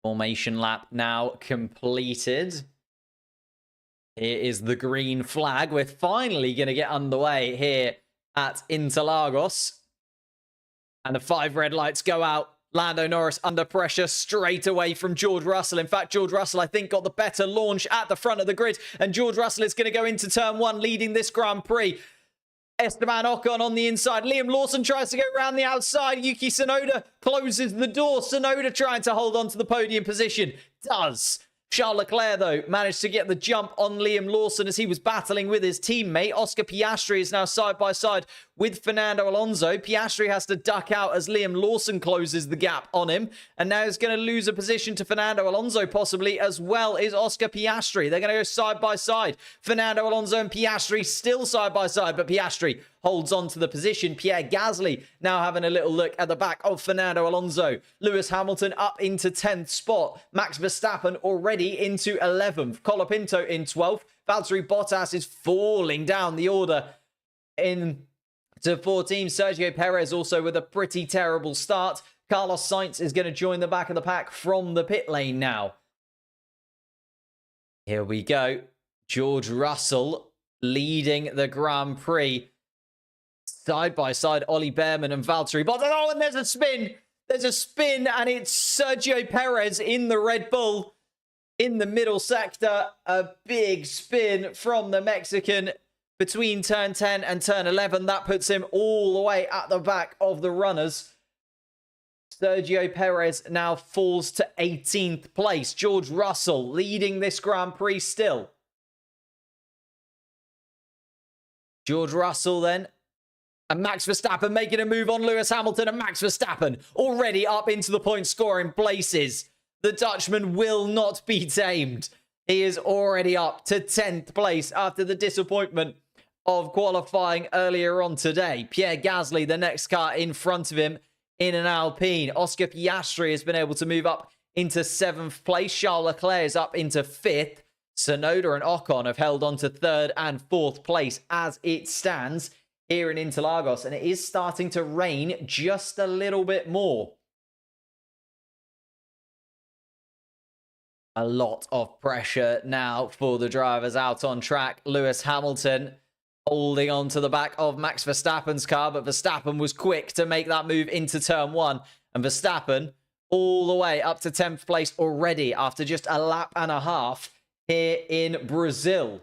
Formation lap now completed. Here is the green flag. We're finally going to get underway here at Interlagos. And the 5 red lights go out Lando Norris under pressure straight away from George Russell. In fact, George Russell, I think, got the better launch at the front of the grid. And George Russell is going to go into turn 1, leading this Grand Prix. Esteban Ocon on the inside. Liam Lawson tries to go around the outside. Yuki Tsunoda closes the door. Tsunoda trying to hold on to the podium position. Does. Charles Leclerc, though, managed to get the jump on Liam Lawson as he was battling with his teammate. Oscar Piastri is now side by side with Fernando Alonso. Piastri has to duck out as Liam Lawson closes the gap on him. And now he's going to lose a position to Fernando Alonso, possibly, as well as Oscar Piastri. They're going to go side by side. Fernando Alonso and Piastri still side by side, but Piastri holds on to the position. Pierre Gasly now having a little look at the back of Fernando Alonso. Lewis Hamilton up into 10th spot. Max Verstappen already into 11th. Colapinto in 12th. Valtteri Bottas is falling down the order in to 14th. Sergio Perez also with a pretty terrible start. Carlos Sainz is going to join the back of the pack from the pit lane now. Here we go. George Russell leading the Grand Prix. Side by side, Ollie Behrman and Valtteri Bottas. Oh, and there's a spin. There's a spin, and it's Sergio Perez in the Red Bull in the middle sector. A big spin from the Mexican between turn 10 and turn 11. That puts him all the way at the back of the runners. Sergio Perez now falls to 18th place. George Russell leading this Grand Prix still. George Russell then. And Max Verstappen making a move on Lewis Hamilton, and Max Verstappen already up into the point scoring places. The Dutchman will not be tamed. He is already up to 10th place after the disappointment of qualifying earlier on today. Pierre Gasly, the next car in front of him in an Alpine. Oscar Piastri has been able to move up into 7th place. Charles Leclerc is up into 5th. Tsunoda and Ocon have held on to 3rd and 4th place as it stands here in Interlagos, and it is starting to rain just a little bit more. A lot of pressure now for the drivers out on track. Lewis Hamilton holding on to the back of Max Verstappen's car, but Verstappen was quick to make that move into turn 1, and Verstappen all the way up to 10th place already after just a lap and a half here in Brazil.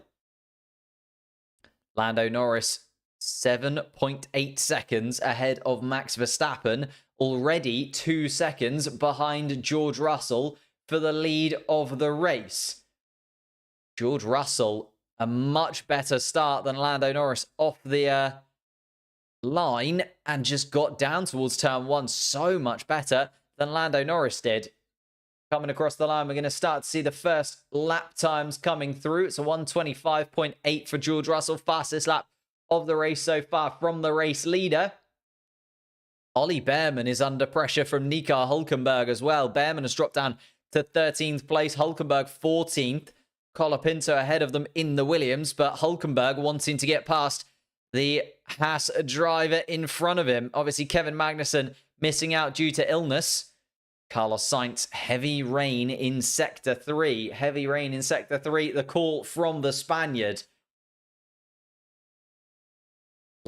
Lando Norris 7.8 seconds ahead of Max Verstappen, already 2 seconds behind George Russell for the lead of the race. George Russell, a much better start than Lando Norris off the line and just got down towards turn 1 so much better than Lando Norris did. Coming across the line, we're going to start to see the first lap times coming through. It's a 125.8 for George Russell, fastest lap of the race so far from the race leader. Ollie Behrman is under pressure from Nico Hülkenberg as well. Behrman has dropped down to 13th place. Hülkenberg 14th. Colapinto ahead of them in the Williams, but Hülkenberg wanting to get past the Haas driver in front of him. Obviously, Kevin Magnussen missing out due to illness. Carlos Sainz, heavy rain in Sector 3. Heavy rain in Sector 3. The call from the Spaniard.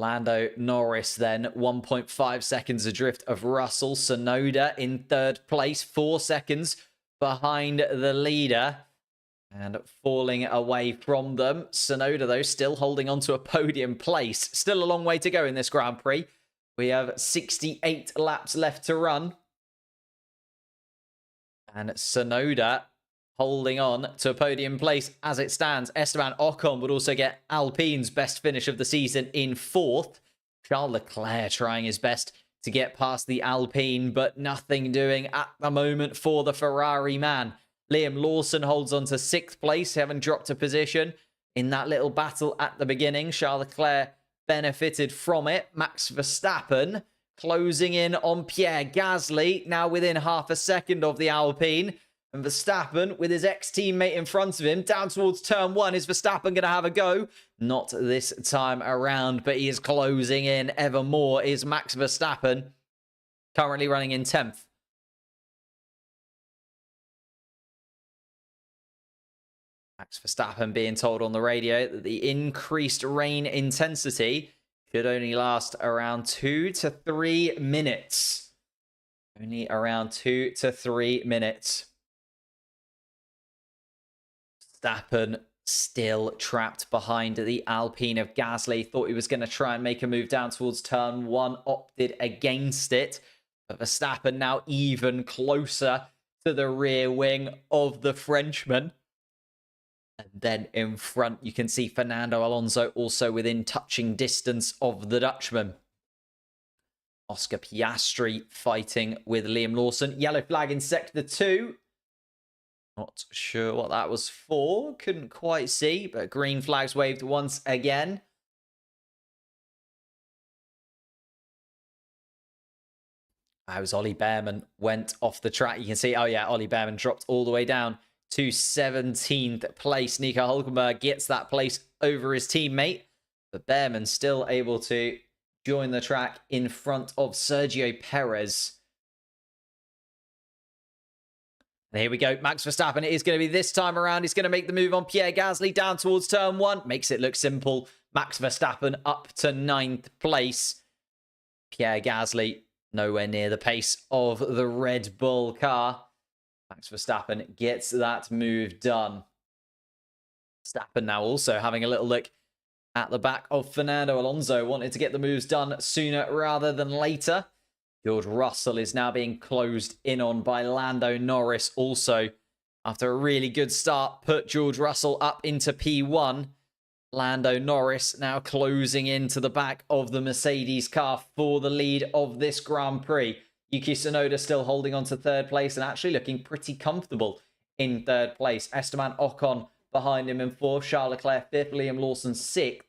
Lando Norris then 1.5 seconds adrift of Russell. Tsunoda in 3rd place, 4 seconds behind the leader and falling away from them. Tsunoda, though, still holding on to a podium place. Still a long way to go in this Grand Prix. We have 68 laps left to run. And Tsunoda holding on to a podium place as it stands. Esteban Ocon would also get Alpine's best finish of the season in 4th. Charles Leclerc trying his best to get past the Alpine, but nothing doing at the moment for the Ferrari man. Liam Lawson holds on to 6th place, having dropped a position in that little battle at the beginning. Charles Leclerc benefited from it. Max Verstappen closing in on Pierre Gasly, now within half a second of the Alpine. And Verstappen, with his ex-teammate in front of him, down towards turn 1. Is Verstappen going to have a go? Not this time around, but he is closing in ever more. Is Max Verstappen, currently running in 10th. Max Verstappen being told on the radio that the increased rain intensity should only last around 2 to 3 minutes. Only around 2 to 3 minutes. Verstappen still trapped behind the Alpine of Gasly. Thought he was going to try and make a move down towards turn 1. Opted against it. But Verstappen now even closer to the rear wing of the Frenchman. And then in front, you can see Fernando Alonso also within touching distance of the Dutchman. Oscar Piastri fighting with Liam Lawson. Yellow flag in sector 2. Not sure what that was for. Couldn't quite see, but green flags waved once again. As Ollie Behrman went off the track. You can see, oh yeah, Ollie Behrman dropped all the way down to 17th place. Nico Hulkenberg gets that place over his teammate. But Behrman still able to join the track in front of Sergio Perez. And here we go. Max Verstappen, it is going to be this time around. He's going to make the move on Pierre Gasly down towards turn 1. Makes it look simple. Max Verstappen up to 9th place. Pierre Gasly nowhere near the pace of the Red Bull car. Max Verstappen gets that move done. Verstappen now also having a little look at the back of Fernando Alonso. Wanted to get the moves done sooner rather than later. George Russell is now being closed in on by Lando Norris. Also, after a really good start, put George Russell up into P1. Lando Norris now closing into the back of the Mercedes car for the lead of this Grand Prix. Yuki Tsunoda still holding on to 3rd place and actually looking pretty comfortable in 3rd place. Esteban Ocon behind him in 4th. Charles Leclerc 5th. Liam Lawson 6th.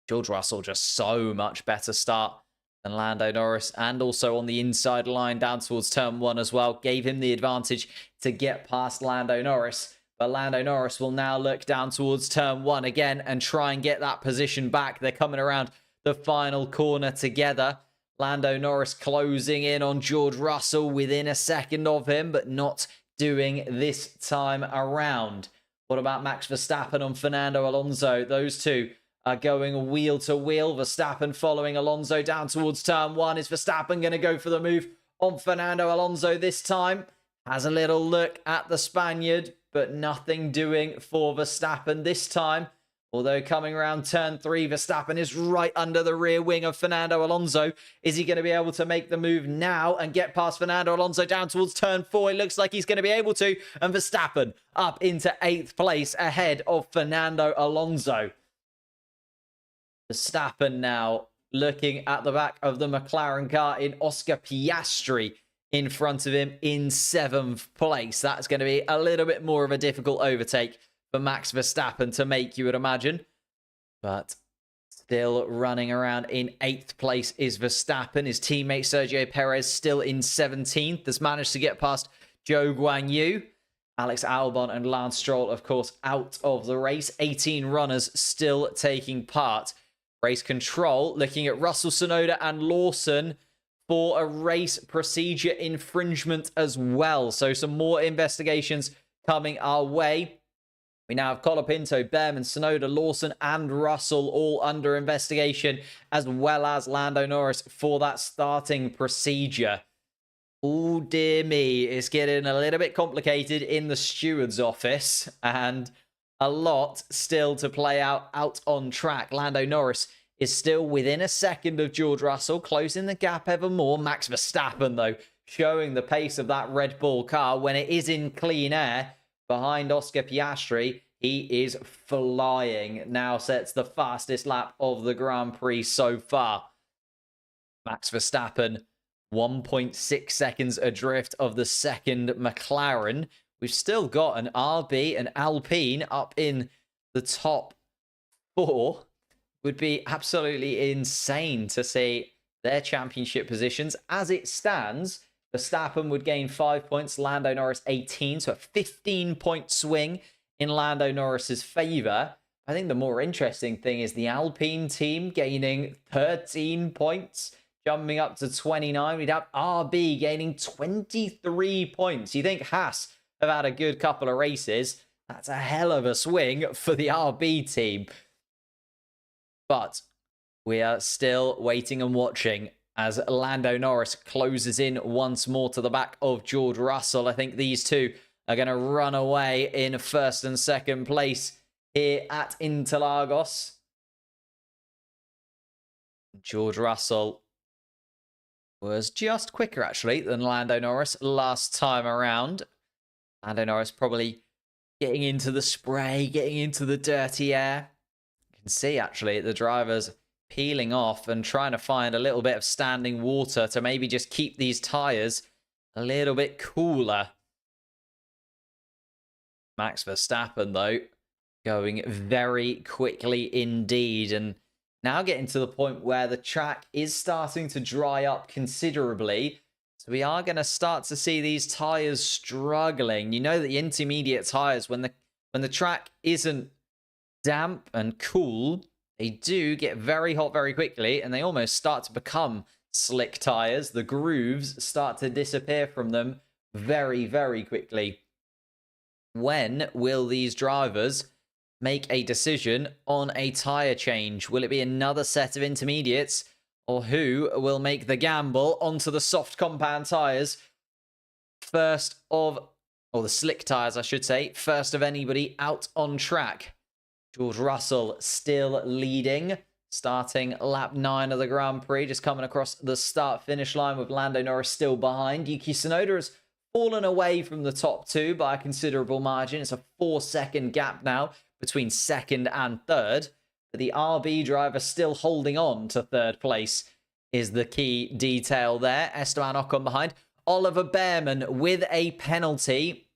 George Russell just so much better start than Lando Norris, and also on the inside line down towards turn 1 as well. Gave him the advantage to get past Lando Norris. But Lando Norris will now look down towards turn 1 again and try and get that position back. They're coming around the final corner together. Lando Norris closing in on George Russell within a second of him, but not doing this time around. What about Max Verstappen on Fernando Alonso? Those two are going wheel to wheel. Verstappen following Alonso down towards turn 1. Is Verstappen going to go for the move on Fernando Alonso this time? Has a little look at the Spaniard, but nothing doing for Verstappen this time. Although coming around turn 3, Verstappen is right under the rear wing of Fernando Alonso. Is he going to be able to make the move now and get past Fernando Alonso down towards turn 4? It looks like he's going to be able to. And Verstappen up into 8th place ahead of Fernando Alonso. Verstappen now looking at the back of the McLaren car in Oscar Piastri in front of him in 7th place. That's going to be a little bit more of a difficult overtake for Max Verstappen to make, you would imagine. But still running around in 8th place is Verstappen. His teammate Sergio Perez still in 17th. Has managed to get past Zhou Guanyu. Alex Albon and Lance Stroll, of course, out of the race. 18 runners still taking part. Race control, looking at Russell, Tsunoda and Lawson for a race procedure infringement as well. So some more investigations coming our way. We now have Colapinto, Behrman, Tsunoda, Lawson and Russell all under investigation, as well as Lando Norris for that starting procedure. Oh dear me, it's getting a little bit complicated in the steward's office, and a lot still to play out on track. Lando Norris is still within a second of George Russell, closing the gap ever more. Max Verstappen, though, showing the pace of that Red Bull car when it is in clean air behind Oscar Piastri. He is flying. Now sets the fastest lap of the Grand Prix so far. Max Verstappen, 1.6 seconds adrift of the second McLaren. We've still got an RB and Alpine up in the top 4. Would be absolutely insane to see their championship positions. As it stands, Verstappen would gain 5 points, Lando Norris 18, so a 15-point swing in Lando Norris's favour. I think the more interesting thing is the Alpine team gaining 13 points, jumping up to 29. We'd have RB gaining 23 points. You think Haas have had a good couple of races. That's a hell of a swing for the RB team. But we are still waiting and watching as Lando Norris closes in once more to the back of George Russell. I think these two are going to run away in first and second place here at Interlagos. George Russell was just quicker, actually, than Lando Norris last time around. Lando Norris probably getting into the spray, getting into the dirty air. You can see, actually, the drivers peeling off and trying to find a little bit of standing water to maybe just keep these tyres a little bit cooler. Max Verstappen, though, going very quickly indeed, and now getting to the point where the track is starting to dry up considerably. So we are going to start to see these tyres struggling. You know that the intermediate tyres, when the track isn't damp and cool, they do get very hot very quickly, and they almost start to become slick tyres. The grooves start to disappear from them very, very quickly. When will these drivers make a decision on a tyre change? Will it be another set of intermediates, or who will make the gamble onto the soft compound tyres or the slick tyres, I should say, first of anybody out on track? George Russell still leading, starting lap 9 of the Grand Prix, just coming across the start-finish line with Lando Norris still behind. Yuki Tsunoda has fallen away from the top two by a considerable margin. It's a 4-second gap now between second and third. But the RB driver still holding on to third place is the key detail there. Esteban Ocon behind. Oliver Bearman with a penalty.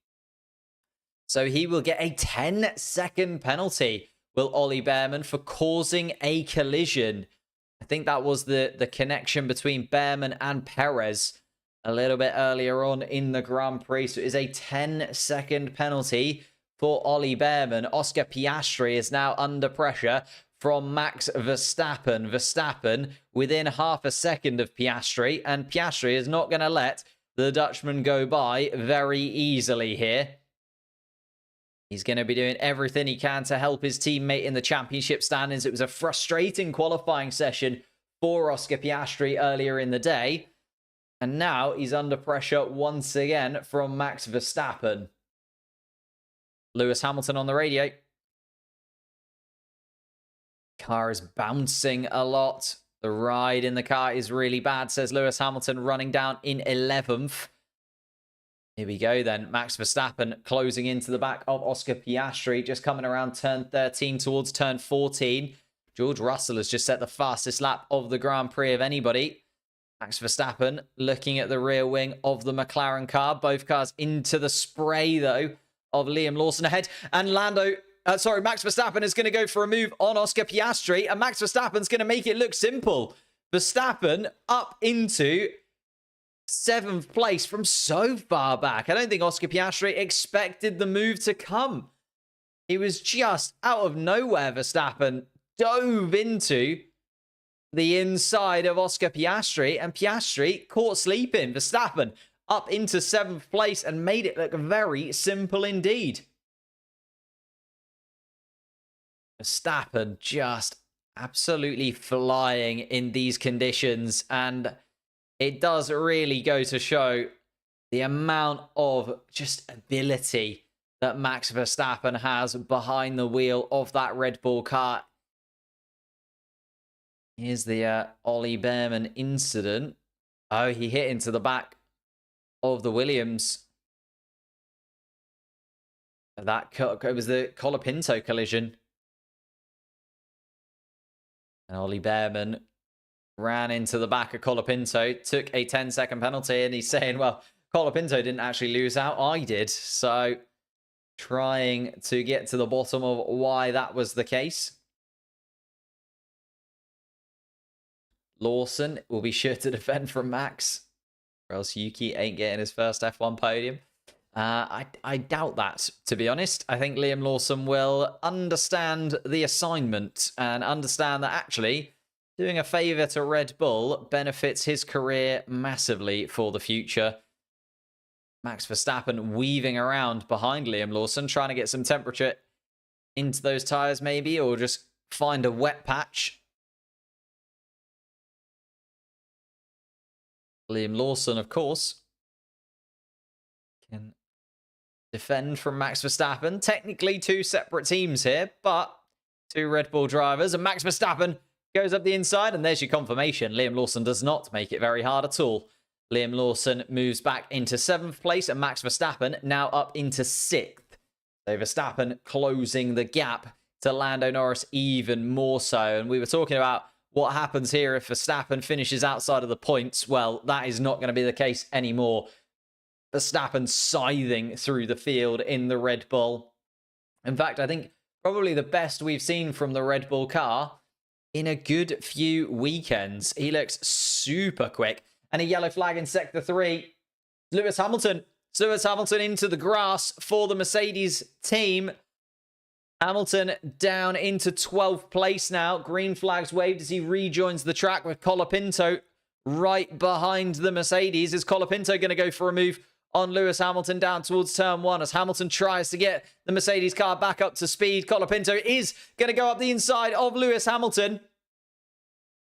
So he will get a 10-second penalty, will Ollie Bearman, for causing a collision. I think that was the connection between Bearman and Perez a little bit earlier on in the Grand Prix. So it is a 10-second penalty for Ollie Bearman. Oscar Piastri is now under pressure from Max Verstappen. Verstappen within half a second of Piastri, and Piastri is not going to let the Dutchman go by very easily here. He's going to be doing everything he can to help his teammate in the championship standings. It was a frustrating qualifying session for Oscar Piastri earlier in the day, and now he's under pressure once again from Max Verstappen. Lewis Hamilton on the radio. Car is bouncing a lot. The ride in the car is really bad, says Lewis Hamilton, running down in 11th. Here we go then. Max Verstappen closing into the back of Oscar Piastri, just coming around turn 13 towards turn 14. George Russell has just set the fastest lap of the Grand Prix of anybody. Max Verstappen looking at the rear wing of the McLaren car. Both cars into the spray, though, of Liam Lawson ahead. And Max Verstappen is going to go for a move on Oscar Piastri, and Max Verstappen's going to make it look simple. Verstappen up into 7th place from so far back. I don't think Oscar Piastri expected the move to come. He was just out of nowhere. Verstappen dove into the inside of Oscar Piastri, and Piastri caught sleeping. Verstappen up into 7th place and made it look very simple indeed. Verstappen just absolutely flying in these conditions, and it does really go to show the amount of just ability that Max Verstappen has behind the wheel of that Red Bull car. Here's the Ollie Bearman incident. Oh, he hit into the back of the Williams. It was the Colapinto collision. And Ollie Bearman ran into the back of Colapinto, took a 10-second penalty, and he's saying, well, Colapinto didn't actually lose out, I did. So trying to get to the bottom of why that was the case. Lawson will be sure to defend from Max, or else Yuki ain't getting his first F1 podium. I doubt that, to be honest. I think Liam Lawson will understand the assignment and understand that actually doing a favour to Red Bull benefits his career massively for the future. Max Verstappen weaving around behind Liam Lawson, trying to get some temperature into those tyres maybe, or just find a wet patch. Liam Lawson, of course, can defend from Max Verstappen. Technically two separate teams here, but two Red Bull drivers. And Max Verstappen goes up the inside, and there's your confirmation. Liam Lawson does not make it very hard at all. Liam Lawson moves back into 7th place, and Max Verstappen now up into 6th. So Verstappen closing the gap to Lando Norris even more so. And we were talking about what happens here if Verstappen finishes outside of the points. Well, that is not going to be the case anymore. Verstappen scything through the field in the Red Bull. In fact, I think probably the best we've seen from the Red Bull car in a good few weekends. He looks super quick. And a yellow flag in Sector 3. Lewis Hamilton. Lewis Hamilton into the grass for the Mercedes team. Hamilton down into 12th place now. Green flags waved as he rejoins the track with Colapinto right behind the Mercedes. Is Colapinto going to go for a move on Lewis Hamilton down towards turn 1 as Hamilton tries to get the Mercedes car back up to speed? Colapinto is going to go up the inside of Lewis Hamilton.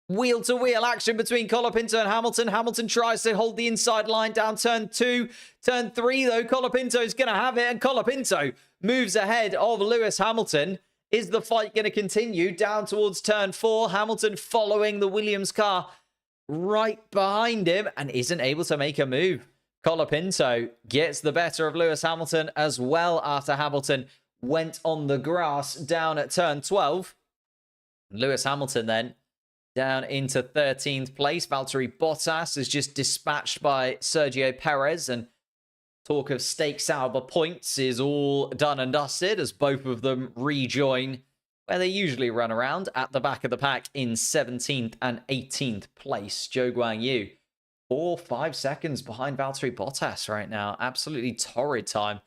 Wheel-to-wheel action between Colapinto and Hamilton. Hamilton tries to hold the inside line down turn 2. Turn 3, though, Colapinto's going to have it, and Colapinto moves ahead of Lewis Hamilton. Is the fight going to continue down towards turn 4? Hamilton following the Williams car right behind him and isn't able to make a move. Colapinto gets the better of Lewis Hamilton as well after Hamilton went on the grass down at turn 12. Lewis Hamilton then down into 13th place. Valtteri Bottas is just dispatched by Sergio Perez, and talk of Stake Sauber points is all done and dusted as both of them rejoin where they usually run around at the back of the pack in 17th and 18th place. Zhou Guanyu 4-5 seconds behind Valtteri Bottas right now. Absolutely torrid time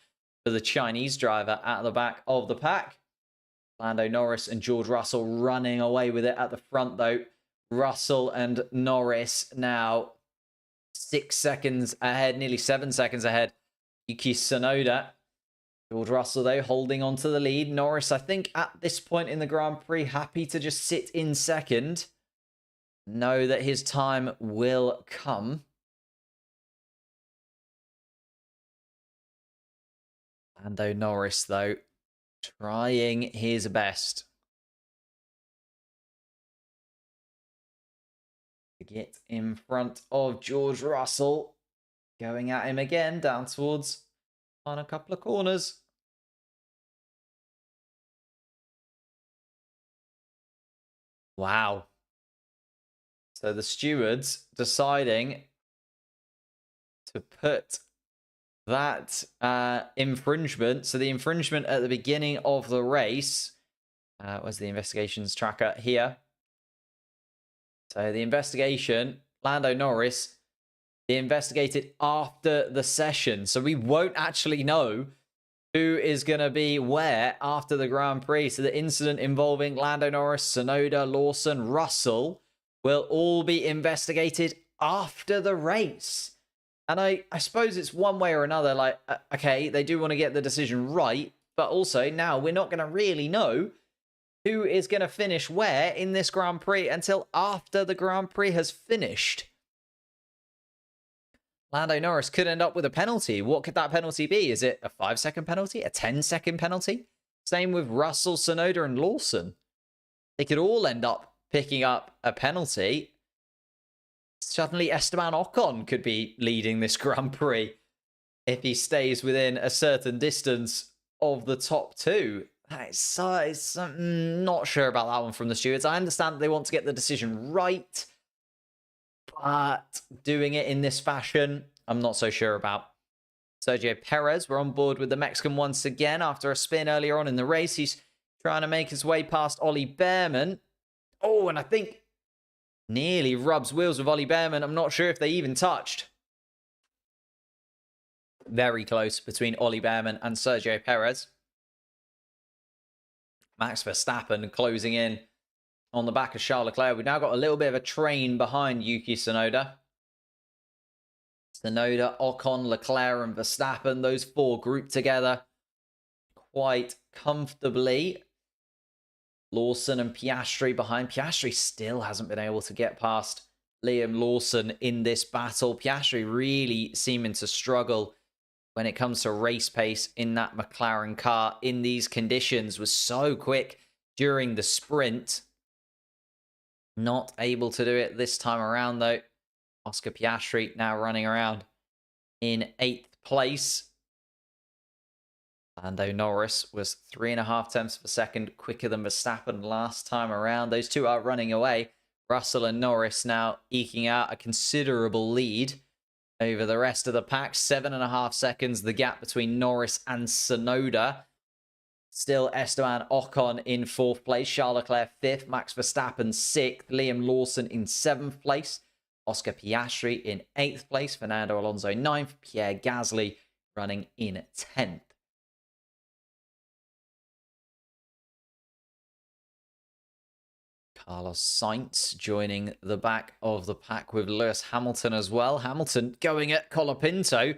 for the Chinese driver at the back of the pack. Lando Norris and George Russell running away with it at the front, though. Russell and Norris now 6 seconds ahead, nearly 7 seconds ahead. Yuki Tsunoda. George Russell, though, holding on to the lead. Norris, I think, at this point in the Grand Prix, happy to just sit in second. Know that his time will come. Lando Norris, though, trying his best to get in front of George Russell. Going at him again down towards on a couple of corners. Wow. So the stewards deciding to put that infringement. So the infringement at the beginning of the race was the investigations tracker here. So the investigation, Lando Norris, they investigated after the session. So we won't actually know who is going to be where after the Grand Prix. So the incident involving Lando Norris, Tsunoda, Lawson, Russell will all be investigated after the race. And I suppose it's one way or another, like, okay, they do want to get the decision right, but also now we're not going to really know who is going to finish where in this Grand Prix until after the Grand Prix has finished. Lando Norris could end up with a penalty. What could that penalty be? Is it a 5-second penalty? A 10-second penalty? Same with Russell, Tsunoda, and Lawson. They could all end up picking up a penalty. Suddenly, Esteban Ocon could be leading this Grand Prix if he stays within a certain distance of the top two. It's not sure about that one from the stewards. I understand that they want to get the decision right, but doing it in this fashion, I'm not so sure about. Sergio Perez, we're on board with the Mexican once again after a spin earlier on in the race. He's trying to make his way past Ollie Behrman. Oh, and I think nearly rubs wheels with Ollie Behrman. I'm not sure if they even touched. Very close between Ollie Behrman and Sergio Perez. Max Verstappen closing in on the back of Charles Leclerc. We've now got a little bit of a train behind Yuki Tsunoda. Tsunoda, Ocon, Leclerc, and Verstappen. Those four grouped together quite comfortably. Lawson and Piastri behind. Piastri still hasn't been able to get past Liam Lawson in this battle. Piastri really seeming to struggle when it comes to race pace in that McLaren car in these conditions. Was so quick during the sprint. Not able to do it this time around, though. Oscar Piastri now running around in 8th place. Lando Norris was 3.5 tenths per second quicker than Verstappen last time around. Those two are running away. Russell and Norris now eking out a considerable lead over the rest of the pack. 7.5 seconds, the gap between Norris and Tsunoda. Still Esteban Ocon in 4th place. Charles Leclerc 5th. Max Verstappen 6th. Liam Lawson in 7th place. Oscar Piastri in 8th place. Fernando Alonso 9th. Pierre Gasly running in 10th. Carlos Sainz joining the back of the pack with Lewis Hamilton as well. Hamilton going at Colapinto.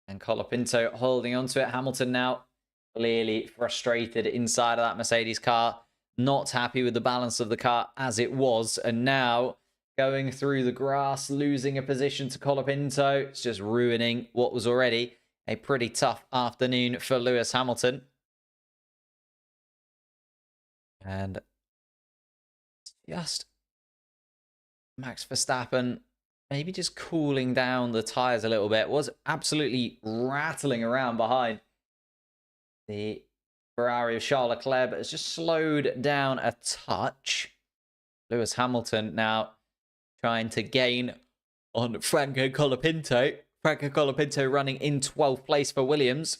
And Colapinto holding on to it. Hamilton now clearly frustrated inside of that Mercedes car. Not happy with the balance of the car as it was. And now going through the grass, losing a position to Colapinto. It's just ruining what was already a pretty tough afternoon for Lewis Hamilton. And just Max Verstappen maybe just cooling down the tyres a little bit. Was absolutely rattling around behind the Ferrari of Charles Leclerc, but has just slowed down a touch. Lewis Hamilton now trying to gain on Franco Colapinto. Franco Colapinto running in 12th place for Williams.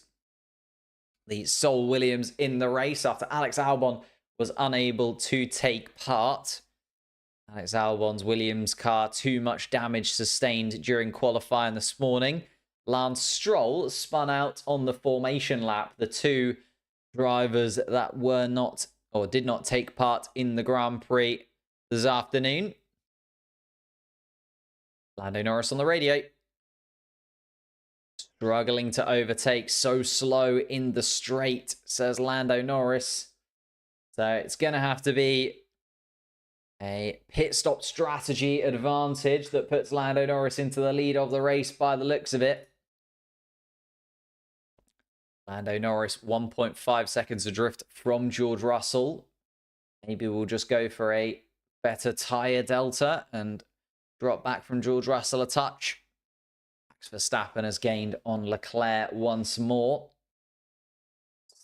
The sole Williams in the race after Alex Albon was unable to take part. Alex Albon's Williams car, too much damage sustained during qualifying this morning. Lance Stroll spun out on the formation lap. The two drivers that were not or did not take part in the Grand Prix this afternoon. Lando Norris on the radio. Struggling to overtake, so slow in the straight, says Lando Norris. So it's going to have to be a pit stop strategy advantage that puts Lando Norris into the lead of the race by the looks of it. Lando Norris 1.5 seconds adrift from George Russell. Maybe we'll just go for a better tyre delta and drop back from George Russell a touch. Max Verstappen has gained on Leclerc once more.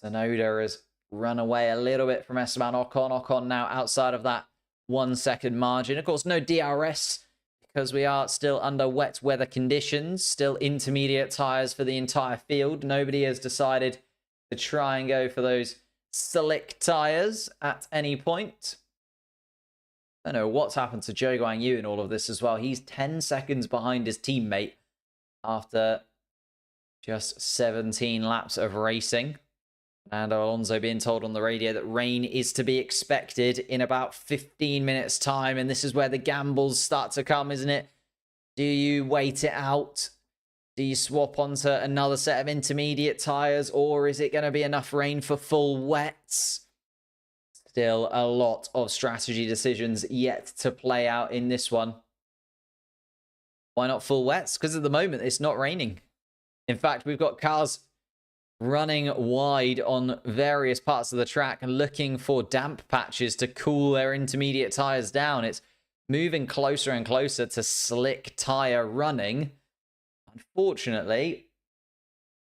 Tsunoda has run away a little bit from Esteban Ocon. Ocon now outside of that 1 second margin. Of course, no DRS because we are still under wet weather conditions. Still intermediate tyres for the entire field. Nobody has decided to try and go for those slick tyres at any point. I don't know what's happened to Zhou Guanyu in all of this as well. He's 10 seconds behind his teammate after just 17 laps of racing. And Alonso being told on the radio that rain is to be expected in about 15 minutes time. And this is where the gambles start to come, isn't it? Do you wait it out? Do you swap onto another set of intermediate tyres? Or is it going to be enough rain for full wets? Still a lot of strategy decisions yet to play out in this one. Why not full wets? Because at the moment it's not raining. In fact, we've got cars running wide on various parts of the track and looking for damp patches to cool their intermediate tyres down. It's moving closer and closer to slick tyre running. Unfortunately,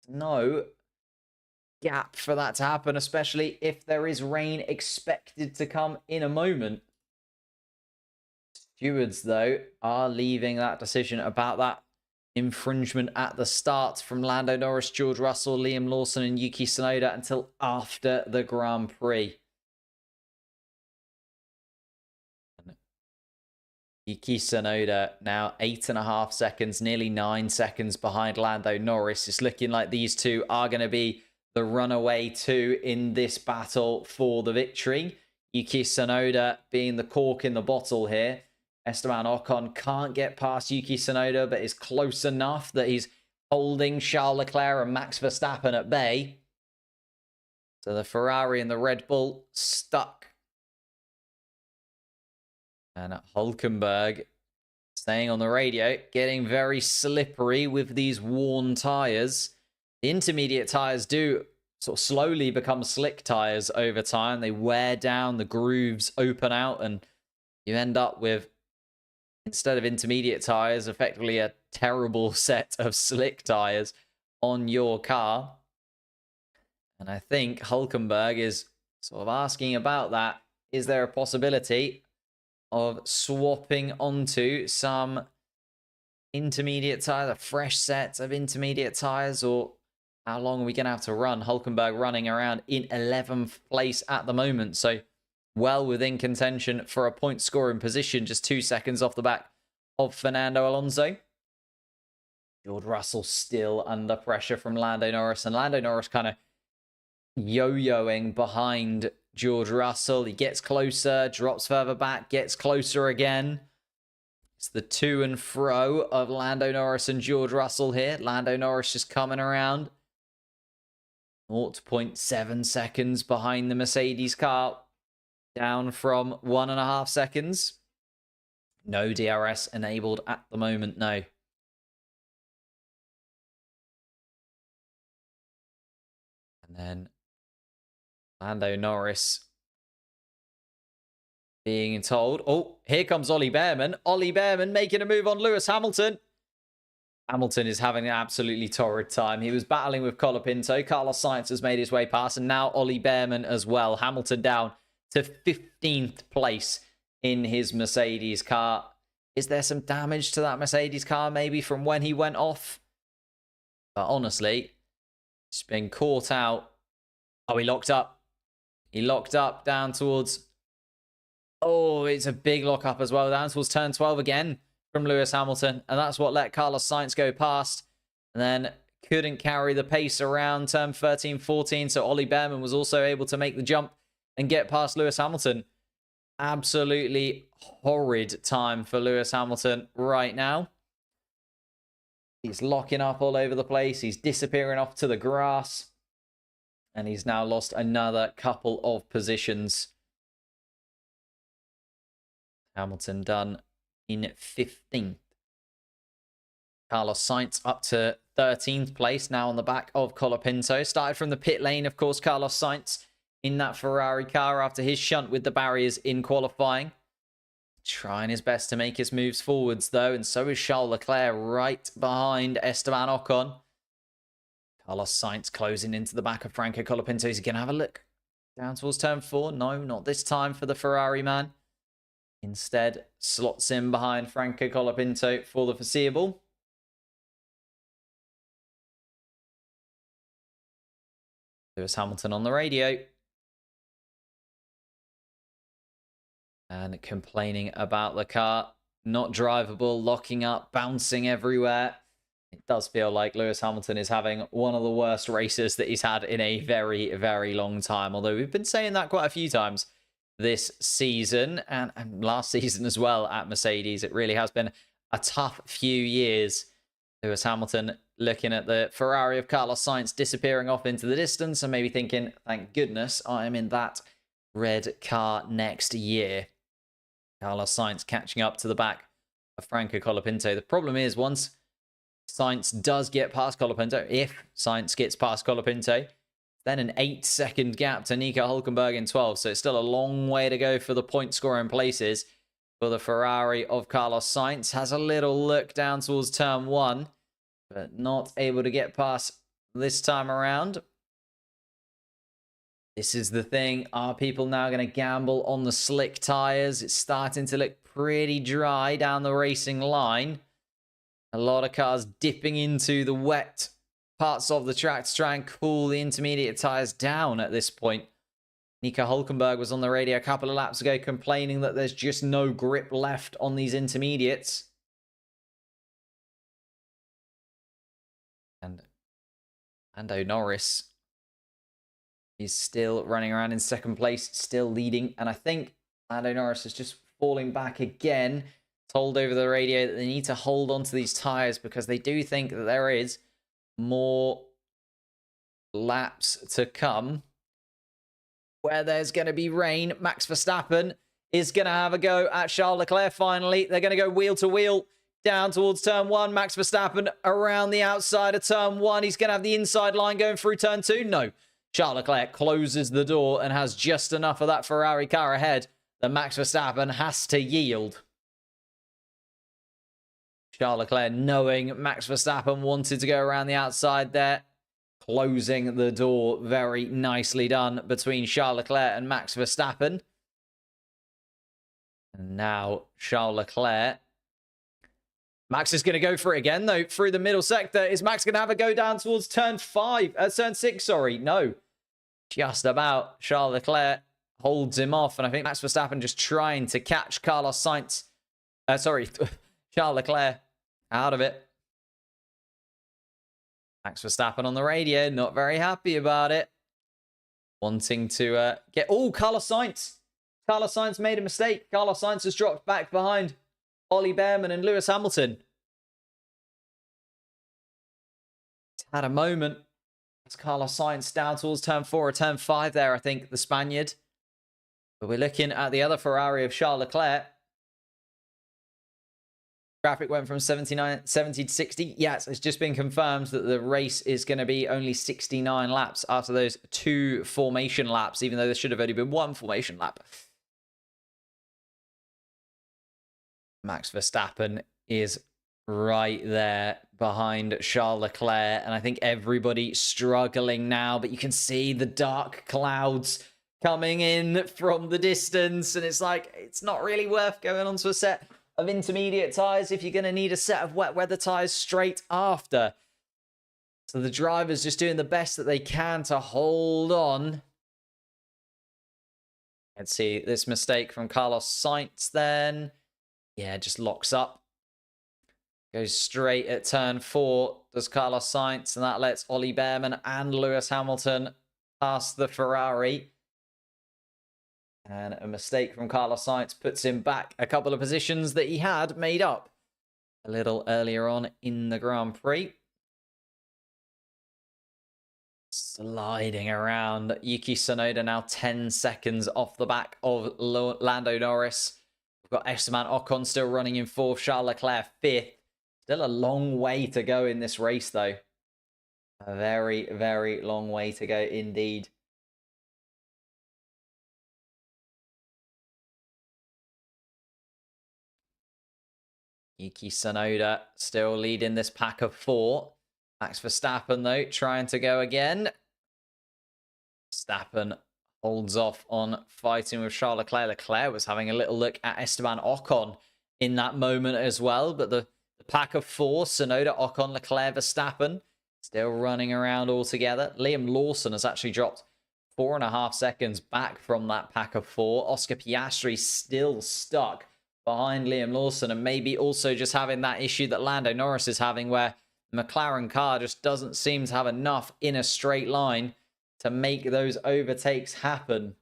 no gap for that to happen, especially if there is rain expected to come in a moment. Stewards, though, are leaving that decision about that infringement at the start from Lando Norris, George Russell, Liam Lawson and Yuki Tsunoda until after the Grand Prix. Yuki Tsunoda now 8.5 seconds, nearly 9 seconds behind Lando Norris. It's looking like these two are going to be the runaway two in this battle for the victory. Yuki Tsunoda being the cork in the bottle here. Esteban Ocon can't get past Yuki Tsunoda, but is close enough that he's holding Charles Leclerc and Max Verstappen at bay. So the Ferrari and the Red Bull stuck. And Hulkenberg saying on the radio, getting very slippery with these worn tyres. The intermediate tyres do sort of slowly become slick tyres over time. They wear down, the grooves open out, and you end up with, instead of intermediate tyres, effectively a terrible set of slick tyres on your car. And I think Hulkenberg is sort of asking about that. Is there a possibility of swapping onto some intermediate tyres, a fresh set of intermediate tyres, or how long are we going to have to run? Hulkenberg running around in 11th place at the moment, so well within contention for a point scoring position, just 2 seconds off the back of Fernando Alonso. George Russell still under pressure from Lando Norris, and Lando Norris kind of yo-yoing behind George Russell. He gets closer, drops further back, gets closer again. It's the to and fro of Lando Norris and George Russell here. Lando Norris just coming around. 0.7 seconds behind the Mercedes car. Down from 1.5 seconds. No DRS enabled at the moment, no. And then Lando Norris being told, oh, here comes Ollie Behrman. Ollie Behrman making a move on Lewis Hamilton. Hamilton is having an absolutely torrid time. He was battling with Colapinto. Carlos Sainz has made his way past, and now Ollie Behrman as well. Hamilton down to 15th place in his Mercedes car. Is there some damage to that Mercedes car maybe from when he went off? But honestly, it's been caught out. Oh, he locked up. He locked up down towards... Oh, it's a big lock up as well. Down towards turn 12 again from Lewis Hamilton. And that's what let Carlos Sainz go past. And then couldn't carry the pace around turn 13, 14. So Ollie Behrman was also able to make the jump and get past Lewis Hamilton. Absolutely horrid time for Lewis Hamilton right now. He's locking up all over the place. He's disappearing off to the grass. And he's now lost another couple of positions. Hamilton done in 15th. Carlos Sainz up to 13th place, now on the back of Colapinto. Started from the pit lane, of course, Carlos Sainz in that Ferrari car after his shunt with the barriers in qualifying. Trying his best to make his moves forwards, though, and so is Charles Leclerc right behind Esteban Ocon. Carlos Sainz closing into the back of Franco Colapinto. He's going to have a look down towards turn 4. No, not this time for the Ferrari man. Instead, slots in behind Franco Colapinto for the foreseeable. Lewis Hamilton on the radio. And complaining about the car. Not drivable, locking up, bouncing everywhere. It does feel like Lewis Hamilton is having one of the worst races that he's had in a very, very long time. Although we've been saying that quite a few times this season and last season as well at Mercedes. It really has been a tough few years. Lewis Hamilton looking at the Ferrari of Carlos Sainz disappearing off into the distance and maybe thinking, thank goodness I am in that red car next year. Carlos Sainz catching up to the back of Franco Colapinto. The problem is once Sainz does get past Colapinto, if Sainz gets past Colapinto, then an 8-second gap to Nico Hulkenberg in 12. So it's still a long way to go for the point scoring places for the Ferrari of Carlos Sainz. Has a little look down towards turn 1, but not able to get past this time around. This is the thing. Are people now going to gamble on the slick tyres? It's starting to look pretty dry down the racing line. A lot of cars dipping into the wet parts of the track to try and cool the intermediate tyres down at this point. Nico Hulkenberg was on the radio a couple of laps ago complaining that there's just no grip left on these intermediates. And Lando Norris is still running around in second place, still leading. And I think Lando Norris is just falling back again. Told over the radio that they need to hold on to these tyres because they do think that there is more laps to come where there's going to be rain. Max Verstappen is going to have a go at Charles Leclerc finally. They're going to go wheel to wheel down towards turn 1. Max Verstappen around the outside of turn 1. He's going to have the inside line going through turn 2. No. Charles Leclerc closes the door and has just enough of that Ferrari car ahead that Max Verstappen has to yield. Charles Leclerc, knowing Max Verstappen wanted to go around the outside there, closing the door. Very nicely done between Charles Leclerc and Max Verstappen. And now Charles Leclerc. Max is going to go for it again, though, through the middle sector. Is Max going to have a go down towards turn 6, sorry? No. Just about. Charles Leclerc holds him off, and I think Max Verstappen just trying to catch Carlos Sainz. Charles Leclerc out of it. Max Verstappen on the radio, not very happy about it. Wanting to get... Oh, Carlos Sainz. Carlos Sainz made a mistake. Carlos Sainz has dropped back behind Ollie Behrman and Lewis Hamilton. He's had a moment. It's Carlos Sainz down towards turn 4 or turn 5 there, I think, the Spaniard. But we're looking at the other Ferrari of Charles Leclerc. Traffic went from 70 to 60. Yes, it's just been confirmed that the race is going to be only 69 laps after those 2 formation laps, even though there should have only been 1 formation lap. Max Verstappen is right there behind Charles Leclerc, and I think everybody struggling now, but you can see the dark clouds coming in from the distance, and it's like, it's not really worth going onto a set of intermediate tyres if you're going to need a set of wet weather tyres straight after. So the drivers just doing the best that they can to hold on. Let's see, this mistake from Carlos Sainz then. Yeah, just locks up. Goes straight at turn 4, does Carlos Sainz, and that lets Ollie Behrman and Lewis Hamilton pass the Ferrari. And a mistake from Carlos Sainz puts him back a couple of positions that he had made up a little earlier on in the Grand Prix. Sliding around. Yuki Tsunoda now 10 seconds off the back of Lando Norris. We've got Esteban Ocon still running in 4th, Charles Leclerc 5th. Still a long way to go in this race, though. A very, very long way to go indeed. Yuki Tsunoda still leading this pack of 4. Max Verstappen, though, trying to go again. Verstappen holds off on fighting with Charles Leclerc. Leclerc was having a little look at Esteban Ocon in that moment as well. But the pack of 4, Tsunoda, Ocon, Leclerc, Verstappen, still running around all together. Liam Lawson has actually dropped 4.5 seconds back from that pack of 4. Oscar Piastri still stuck behind Liam Lawson, and maybe also just having that issue that Lando Norris is having, where the McLaren car just doesn't seem to have enough in a straight line to make those overtakes happen.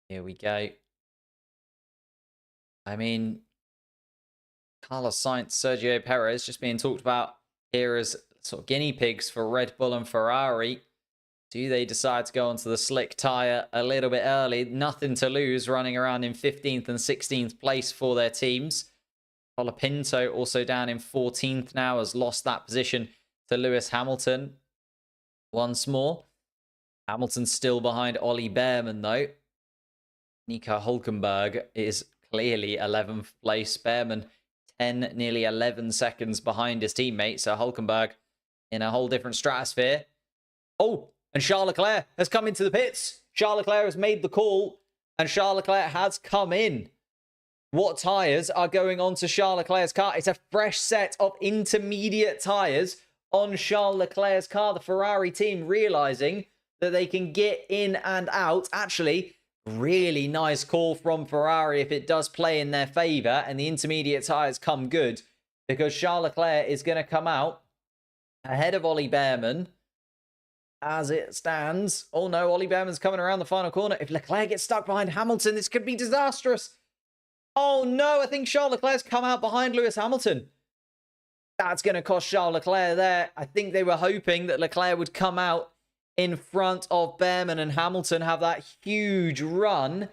Here we go. I mean, Carlos Sainz, Sergio Perez just being talked about here as sort of guinea pigs for Red Bull and Ferrari. Do they decide to go onto the slick tyre a little bit early? Nothing to lose, running around in 15th and 16th place for their teams. Colapinto also down in 14th now, has lost that position to Lewis Hamilton once more. Hamilton still behind Ollie Behrman, though. Nico Hülkenberg is clearly 11th place. Behrman 10, nearly 11 seconds behind his teammate. So Hülkenberg in a whole different stratosphere. Oh! And Charles Leclerc has come into the pits. Charles Leclerc has made the call, and Charles Leclerc has come in. What tyres are going on to Charles Leclerc's car? It's a fresh set of intermediate tyres on Charles Leclerc's car. The Ferrari team realising that they can get in and out. Actually, really nice call from Ferrari if it does play in their favour and the intermediate tyres come good, because Charles Leclerc is going to come out ahead of Ollie Behrman. As it stands, oh no, Ollie Behrman's coming around the final corner. If Leclerc gets stuck behind Hamilton, this could be disastrous. Oh no, I think Charles Leclerc's come out behind Lewis Hamilton. That's going to cost Charles Leclerc there. I think they were hoping that Leclerc would come out in front of Behrman and Hamilton, have that huge run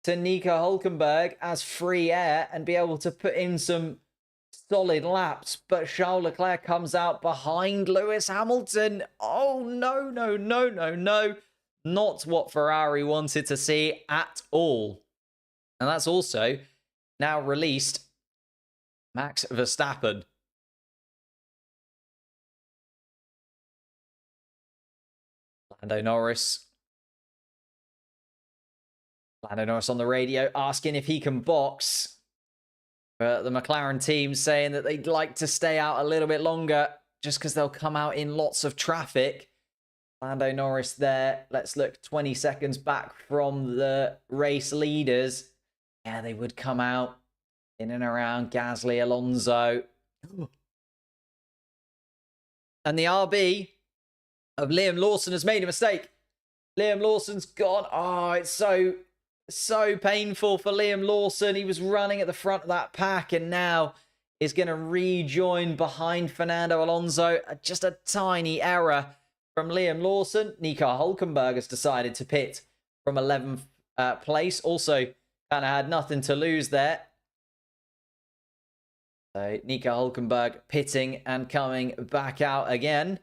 to Nico Hülkenberg as free air and be able to put in some solid laps. But Charles Leclerc comes out behind Lewis Hamilton. Oh, no, no, no, no, no. Not what Ferrari wanted to see at all. And that's also now released Max Verstappen. Lando Norris on the radio asking if he can box. But the McLaren team saying that they'd like to stay out a little bit longer just because they'll come out in lots of traffic. Lando Norris there. Let's look 20 seconds back from the race leaders. Yeah, they would come out in and around Gasly, Alonso. And the RB of Liam Lawson has made a mistake. Liam Lawson's gone. Oh, it's so painful for Liam Lawson. He was running at the front of that pack and now is going to rejoin behind Fernando Alonso. Just a tiny error from Liam Lawson. Nico Hülkenberg has decided to pit from 11th place. Also kind of had nothing to lose there. So Nico Hülkenberg pitting and coming back out again.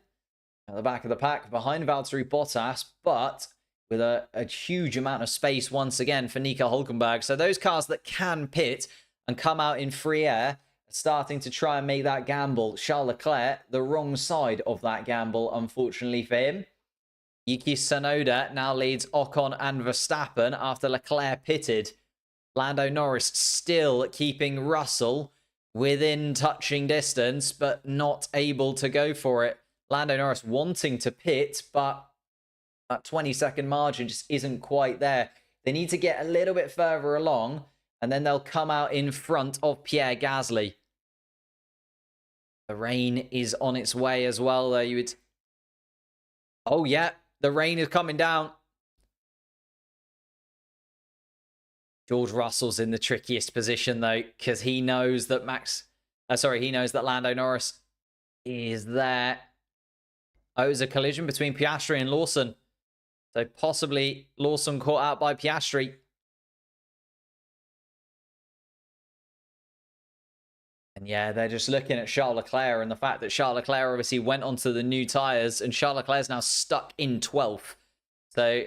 At the back of the pack behind Valtteri Bottas, but with a huge amount of space once again for Nico Hülkenberg. So those cars that can pit and come out in free air are starting to try and make that gamble. Charles Leclerc, the wrong side of that gamble, unfortunately for him. Yuki Tsunoda now leads Ocon and Verstappen after Leclerc pitted. Lando Norris still keeping Russell within touching distance, but not able to go for it. Lando Norris wanting to pit, but that 20-second margin just isn't quite there. They need to get a little bit further along, and then they'll come out in front of Pierre Gasly. The rain is on its way as well, though. Oh, yeah, the rain is coming down. George Russell's in the trickiest position, though, because he knows that he knows that Lando Norris is there. Oh, it was a collision between Piastri and Lawson. So possibly Lawson caught out by Piastri. And yeah, they're just looking at Charles Leclerc and the fact that Charles Leclerc obviously went onto the new tyres and Charles Leclerc's now stuck in 12th. So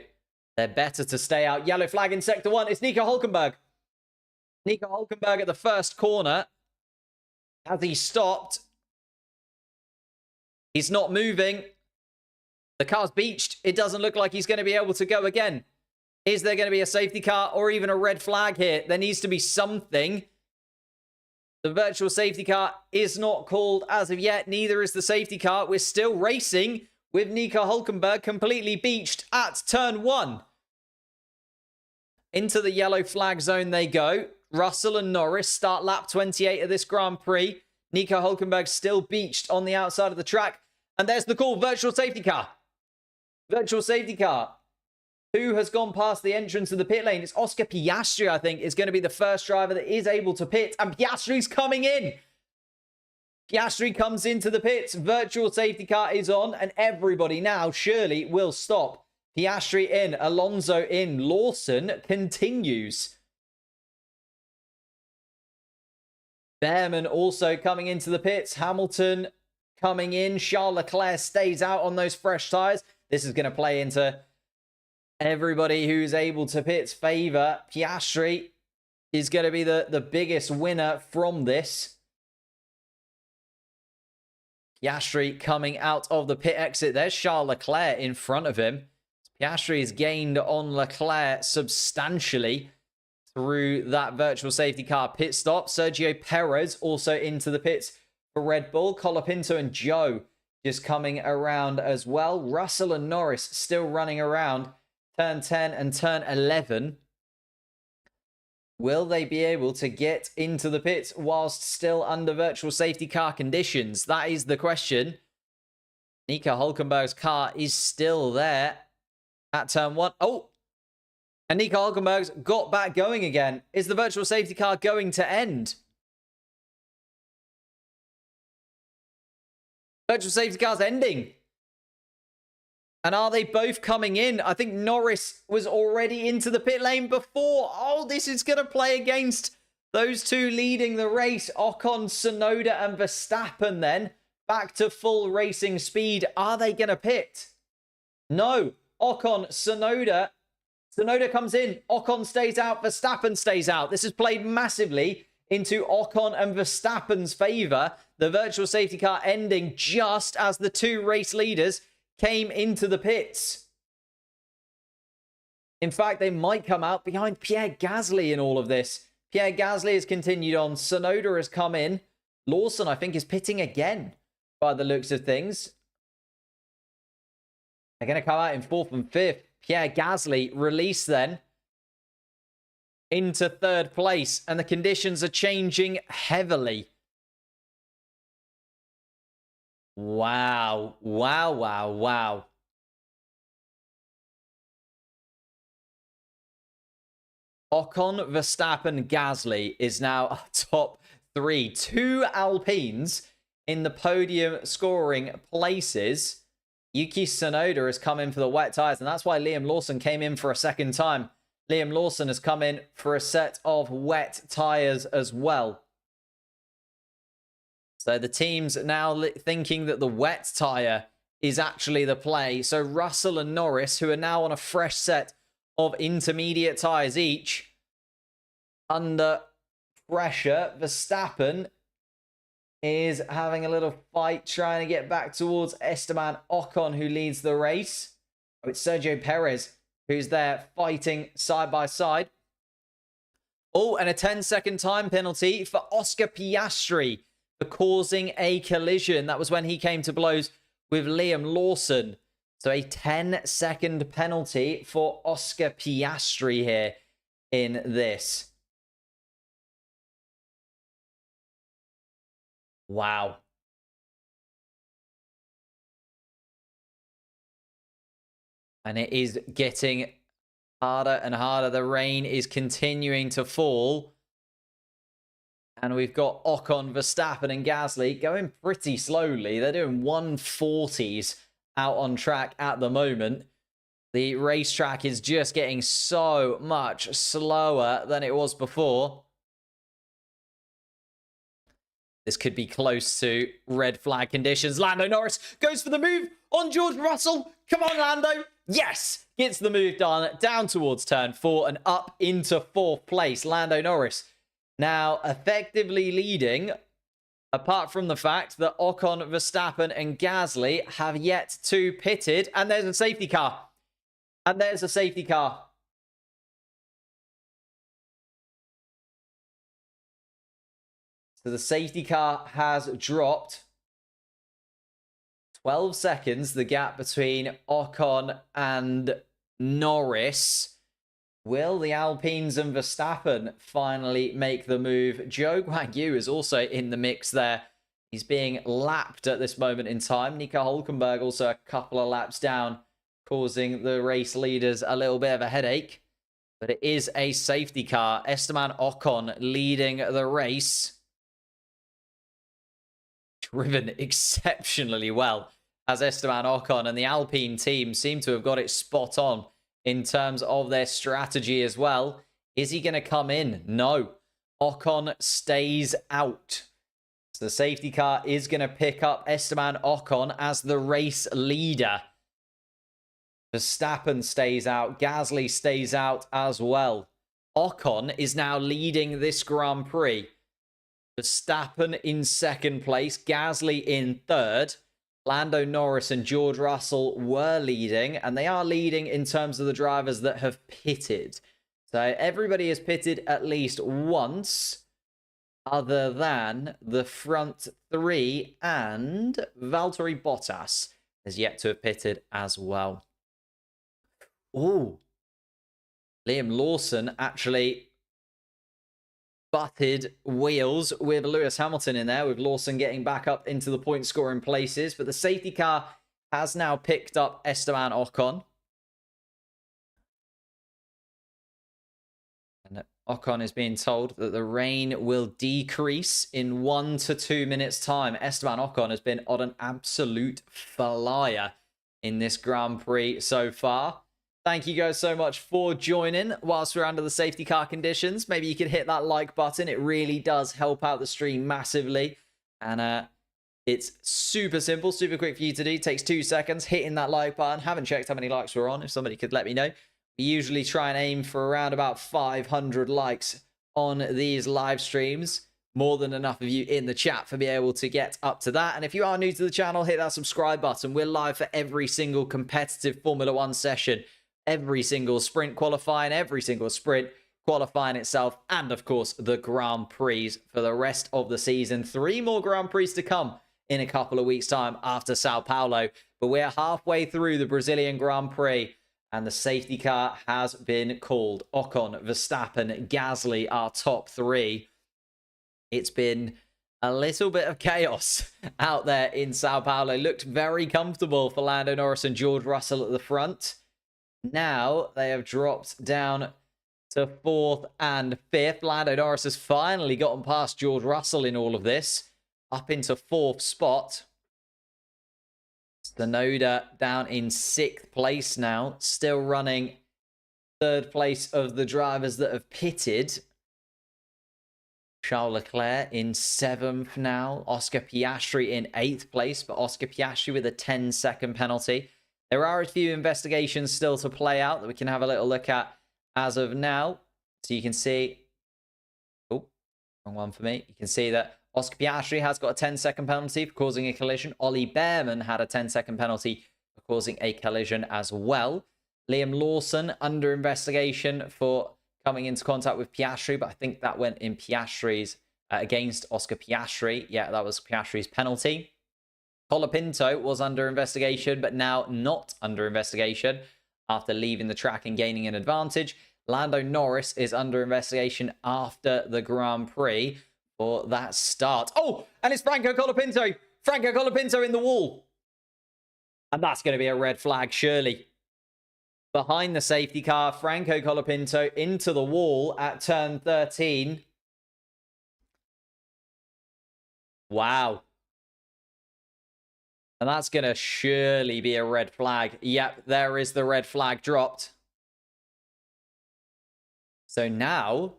they're better to stay out. Yellow flag in sector 1. It's Nico Hülkenberg. Nico Hülkenberg at the first corner. Has he stopped? He's not moving. The car's beached. It doesn't look like he's going to be able to go again. Is there going to be a safety car or even a red flag here? There needs to be something. The virtual safety car is not called as of yet. Neither is the safety car. We're still racing with Nico Hülkenberg completely beached at turn 1. Into the yellow flag zone they go. Russell and Norris start lap 28 of this Grand Prix. Nico Hülkenberg still beached on the outside of the track. And there's the call. Virtual safety car. Virtual safety car. Who has gone past the entrance of the pit lane? It's Oscar Piastri, I think, is going to be the first driver that is able to pit. And Piastri's coming in. Piastri comes into the pits. Virtual safety car is on. And everybody now surely will stop. Piastri in. Alonso in. Lawson continues. Behrman also coming into the pits. Hamilton coming in. Charles Leclerc stays out on those fresh tyres. This is going to play into everybody who's able to pit's favour. Piastri is going to be the biggest winner from this. Piastri coming out of the pit exit. There's Charles Leclerc in front of him. Piastri has gained on Leclerc substantially through that virtual safety car pit stop. Sergio Perez also into the pits for Red Bull. Colapinto and Joe just coming around as well. Russell and Norris still running around turn 10 and turn 11. Will they be able to get into the pits whilst still under virtual safety car conditions? That is the question. Nico Hülkenberg's car is still there at turn 1. Oh! And Nico Hülkenberg's got back going again. Is the virtual safety car going to end? Virtual safety car's ending. And are they both coming in? I think Norris was already into the pit lane before. Oh, this is going to play against those two leading the race. Ocon, Tsunoda, and Verstappen then. Back to full racing speed. Are they going to pit? No. Ocon, Tsunoda. Tsunoda comes in. Ocon stays out. Verstappen stays out. This has played massively into Ocon and Verstappen's favour. The virtual safety car ending just as the two race leaders came into the pits. In fact, they might come out behind Pierre Gasly in all of this. Pierre Gasly has continued on. Tsunoda has come in. Lawson, I think, is pitting again by the looks of things. They're going to come out in 4th and 5th. Pierre Gasly released then into 3rd place. And the conditions are changing heavily. Wow. Wow, wow, wow. Ocon, Verstappen, Gasly is now top 3. 2 Alpines in the podium scoring places. Yuki Tsunoda has come in for the wet tyres, and that's why Liam Lawson came in for a second time. Liam Lawson has come in for a set of wet tyres as well. So the team's now thinking that the wet tyre is actually the play. So Russell and Norris, who are now on a fresh set of intermediate tyres each, under pressure. Verstappen is having a little fight, trying to get back towards Esteban Ocon, who leads the race. Oh, it's Sergio Perez, who's there fighting side by side. Oh, and a 10-second time penalty for Oscar Piastri for causing a collision. That was when he came to blows with Liam Lawson. So a 10-second penalty for Oscar Piastri here in this. Wow. And it is getting harder and harder. The rain is continuing to fall. And we've got Ocon, Verstappen, and Gasly going pretty slowly. They're doing 140s out on track at the moment. The racetrack is just getting so much slower than it was before. This could be close to red flag conditions. Lando Norris goes for the move on George Russell. Come on, Lando. Yes, gets the move done down towards turn 4 and up into 4th place. Lando Norris now effectively leading, apart from the fact that Ocon, Verstappen, and Gasly have yet to pitted. And there's a safety car. And there's a safety car. So the safety car has dropped 12 seconds, the gap between Ocon and Norris. Will the Alpines and Verstappen finally make the move? Joe Guan Yu is also in the mix there. He's being lapped at this moment in time. Nico Hülkenberg also a couple of laps down, causing the race leaders a little bit of a headache. But it is a safety car. Esteban Ocon leading the race. Driven exceptionally well as Esteban Ocon, and the Alpine team seem to have got it spot on in terms of their strategy as well. Is he going to come in? No. Ocon stays out. So the safety car is going to pick up Esteban Ocon as the race leader. Verstappen stays out. Gasly stays out as well. Ocon is now leading this Grand Prix. Verstappen in 2nd place, Gasly in 3rd. Lando Norris and George Russell were leading, and they are leading in terms of the drivers that have pitted. So everybody has pitted at least once, other than the front 3, and Valtteri Bottas has yet to have pitted as well. Ooh. Liam Lawson actually butted wheels with Lewis Hamilton in there, with Lawson getting back up into the point scoring places. But the safety car has now picked up Esteban Ocon. And Ocon is being told that the rain will decrease in 1 to 2 minutes' time. Esteban Ocon has been on an absolute flyer in this Grand Prix so far. Thank you guys so much for joining whilst we're under the safety car conditions. Maybe you could hit that like button. It really does help out the stream massively. And it's super simple, super quick for you to do. It takes 2 seconds, hitting that like button. Haven't checked how many likes we're on. If somebody could let me know. We usually try and aim for around about 500 likes on these live streams. More than enough of you in the chat for being able to get up to that. And if you are new to the channel, hit that subscribe button. We're live for every single competitive Formula 1 session. Every single sprint qualifying, every single sprint qualifying itself. And of course, the Grand Prix for the rest of the season. 3 more Grand Prix to come in a couple of weeks' time after Sao Paulo. But we're halfway through the Brazilian Grand Prix. And the safety car has been called. Ocon, Verstappen, Gasly, our top 3. It's been a little bit of chaos out there in Sao Paulo. Looked very comfortable for Lando Norris and George Russell at the front. Now they have dropped down to 4th and 5th. Lando Norris has finally gotten past George Russell in all of this. Up into 4th spot. Tsunoda down in 6th place now. Still running 3rd place of the drivers that have pitted. Charles Leclerc in 7th now. Oscar Piastri in 8th place, but Oscar Piastri with a 10-second penalty. There are a few investigations still to play out that we can have a little look at as of now. So you can see... Oh, wrong one for me. You can see that Oscar Piastri has got a 10-second penalty for causing a collision. Ollie Behrman had a 10-second penalty for causing a collision as well. Liam Lawson under investigation for coming into contact with Piastri, but I think that went in Piastri's against Oscar Piastri. Yeah, that was Piastri's penalty. Colapinto was under investigation, but now not under investigation after leaving the track and gaining an advantage. Lando Norris is under investigation after the Grand Prix for that start. Oh, and it's Franco Colapinto. Franco Colapinto in the wall. And that's going to be a red flag, surely. Behind the safety car, Franco Colapinto into the wall at turn 13. Wow. And that's going to surely be a red flag. Yep, there is the red flag dropped. So now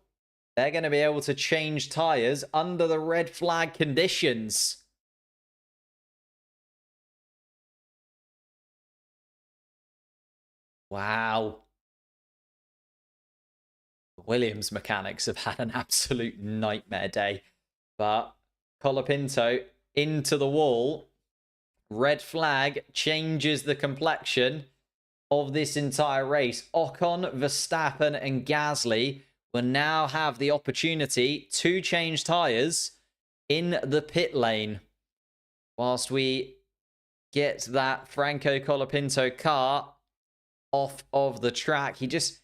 they're going to be able to change tyres under the red flag conditions. Wow. The Williams mechanics have had an absolute nightmare day. But Colapinto into the wall. Red flag changes the complexion of this entire race. Ocon, Verstappen and Gasly will now have the opportunity to change tyres in the pit lane. Whilst we get that Franco Colapinto car off of the track. He just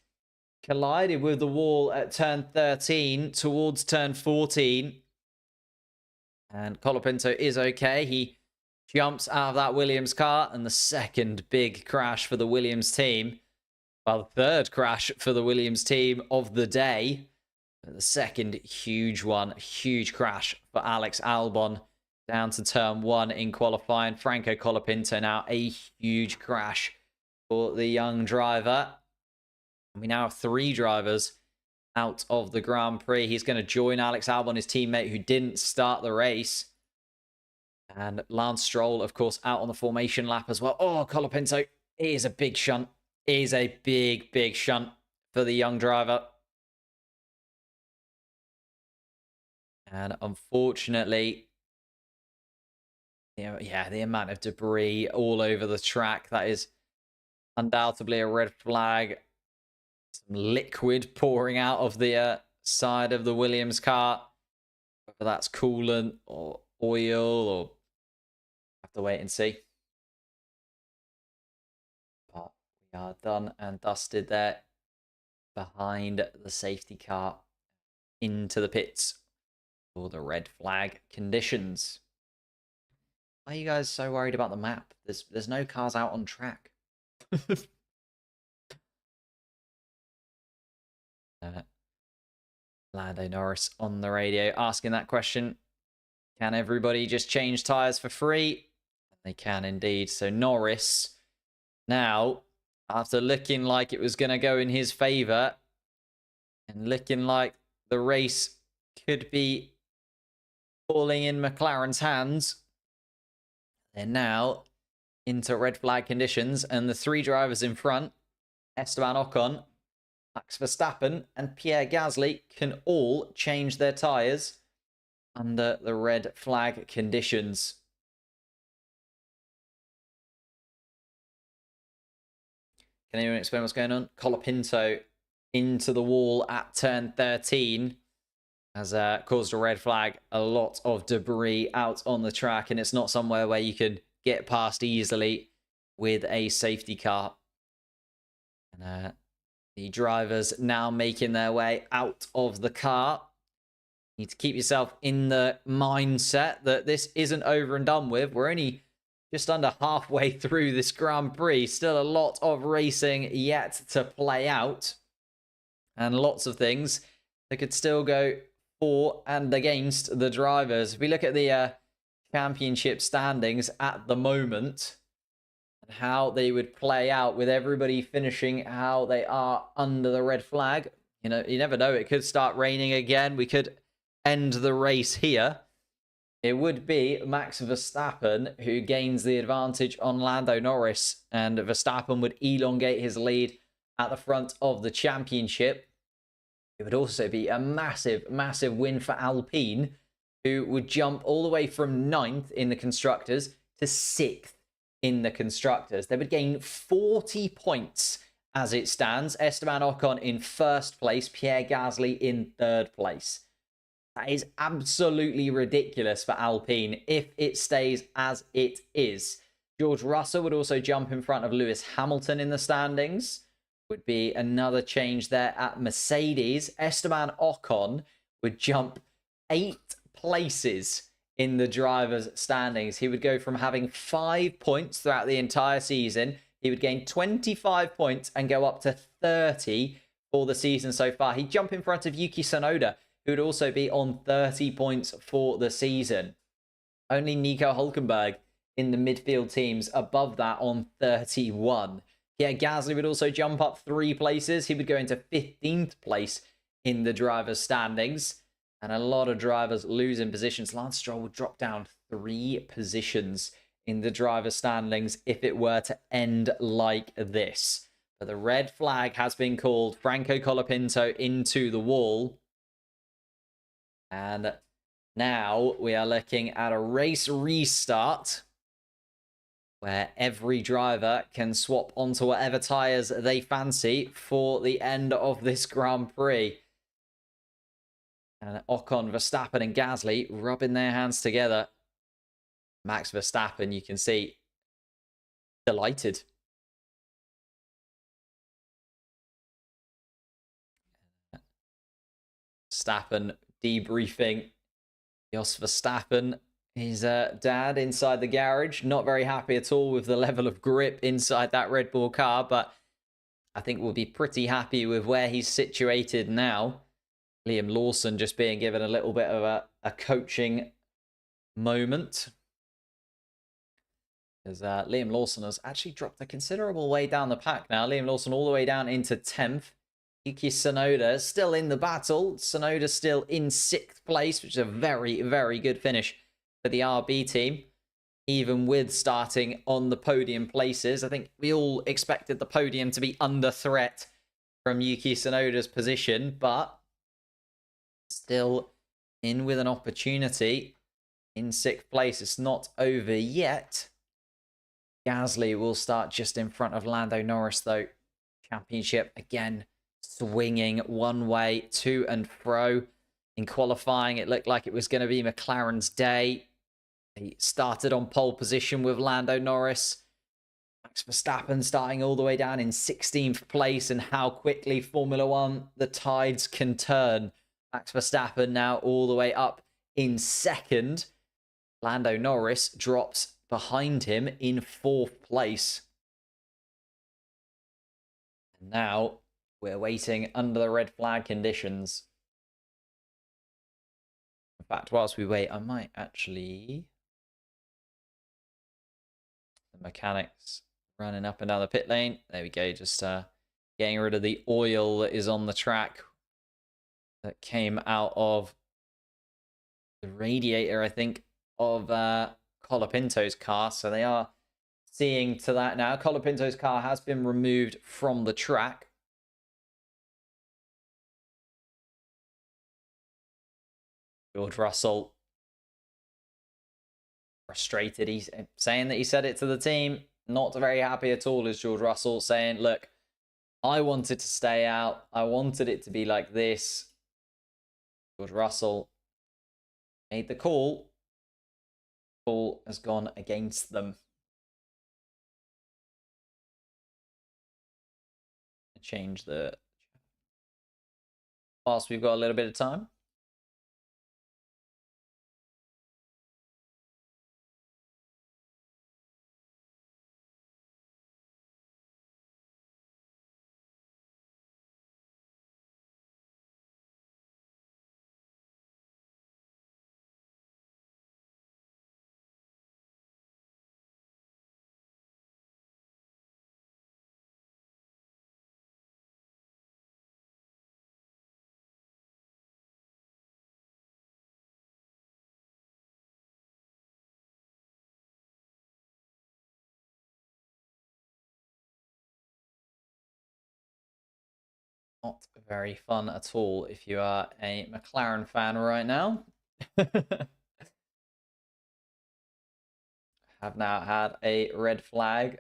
collided with the wall at turn 13 towards turn 14. And Colapinto is okay. He jumps out of that Williams car, and the second big crash for the Williams team. Well, the third crash for the Williams team of the day. But the second huge one, huge crash for Alex Albon down to turn 1 in qualifying. Franco Colapinto now a huge crash for the young driver. And we now have 3 drivers out of the Grand Prix. He's going to join Alex Albon, his teammate who didn't start the race. And Lance Stroll, of course, out on the formation lap as well. Oh, Colapinto, it is a big shunt. It is a big, big shunt for the young driver. And unfortunately, yeah, the amount of debris all over the track, that is undoubtedly a red flag. Some liquid pouring out of the side of the Williams car. Whether that's coolant or oil, or have to wait and see. But we are done and dusted there behind the safety car into the pits for the red flag conditions. Why are you guys so worried about the map? There's no cars out on track. Lando Norris on the radio asking that question. Can everybody just change tyres for free? They can indeed. So Norris, now, after looking like it was going to go in his favour, and looking like the race could be falling in McLaren's hands, they're now into red flag conditions, and the three drivers in front, Esteban Ocon, Max Verstappen, and Pierre Gasly, can all change their tyres under the red flag conditions. Can anyone explain what's going on? Colapinto into the wall at turn 13 has caused a red flag. A lot of debris out on the track, and it's not somewhere where you could get past easily with a safety car. And the drivers now making their way out of the car. You need to keep yourself in the mindset that this isn't over and done with. We're only just under halfway through this Grand Prix. Still a lot of racing yet to play out. And lots of things that could still go for and against the drivers. If we look at the championship standings at the moment, and how they would play out with everybody finishing how they are under the red flag, you know, you never know. It could start raining again. We could end the race here. It would be Max Verstappen who gains the advantage on Lando Norris, and Verstappen would elongate his lead at the front of the championship. It would also be a massive, massive win for Alpine, who would jump all the way from 9th in the Constructors to 6th in the Constructors. They would gain 40 points as it stands. Esteban Ocon in 1st place, Pierre Gasly in 3rd place. That is absolutely ridiculous for Alpine if it stays as it is. George Russell would also jump in front of Lewis Hamilton in the standings. Would be another change there at Mercedes. Esteban Ocon would jump 8 places in the drivers' standings. He would go from having 5 points throughout the entire season. He would gain 25 points and go up to 30 for the season so far. He'd jump in front of Yuki Tsunoda, who would also be on 30 points for the season. Only Nico Hülkenberg in the midfield teams above that on 31. Pierre Gasly would also jump up 3 places. He would go into 15th place in the drivers' standings. And a lot of drivers losing positions. Lance Stroll would drop down 3 positions in the drivers' standings if it were to end like this. But the red flag has been called. Franco Colapinto into the wall. And now we are looking at a race restart, where every driver can swap onto whatever tyres they fancy for the end of this Grand Prix. And Ocon, Verstappen and Gasly rubbing their hands together. Max Verstappen, you can see, delighted. Verstappen debriefing Jos Verstappen, his dad, inside the garage. Not very happy at all with the level of grip inside that Red Bull car, but I think we'll be pretty happy with where he's situated now. Liam Lawson just being given a little bit of a coaching moment, because Liam Lawson has actually dropped a considerable way down the pack now. Liam Lawson all the way down into 10th. Yuki Tsunoda still in the battle. Tsunoda still in 6th place, which is a very, very good finish for the RB team, even with starting on the podium places. I think we all expected the podium to be under threat from Yuki Tsunoda's position, but still in with an opportunity in 6th place. It's not over yet. Gasly will start just in front of Lando Norris, though. Championship again swinging one way to and fro. In qualifying, it looked like it was going to be McLaren's day. He started on pole position with Lando Norris. Max Verstappen starting all the way down in 16th place, and how quickly Formula One, the tides can turn. Max Verstappen now all the way up in 2nd. Lando Norris drops behind him in 4th place. And now we're waiting under the red flag conditions. fact, whilst we wait, I might actually... The mechanics running up and down the pit lane. There we go, just getting rid of the oil that is on the track that came out of the radiator, I think, of Colapinto's car. So they are seeing to that now. Colapinto's car has been removed from the track. George Russell frustrated. He's saying that he said it to the team. Not very happy at all is George Russell, saying, look, I wanted to stay out. I wanted it to be like this. George Russell made the call. Call has gone against them. Change the... Whilst we've got a little bit of time. Not very fun at all if you are a McLaren fan right now. Have now had a red flag.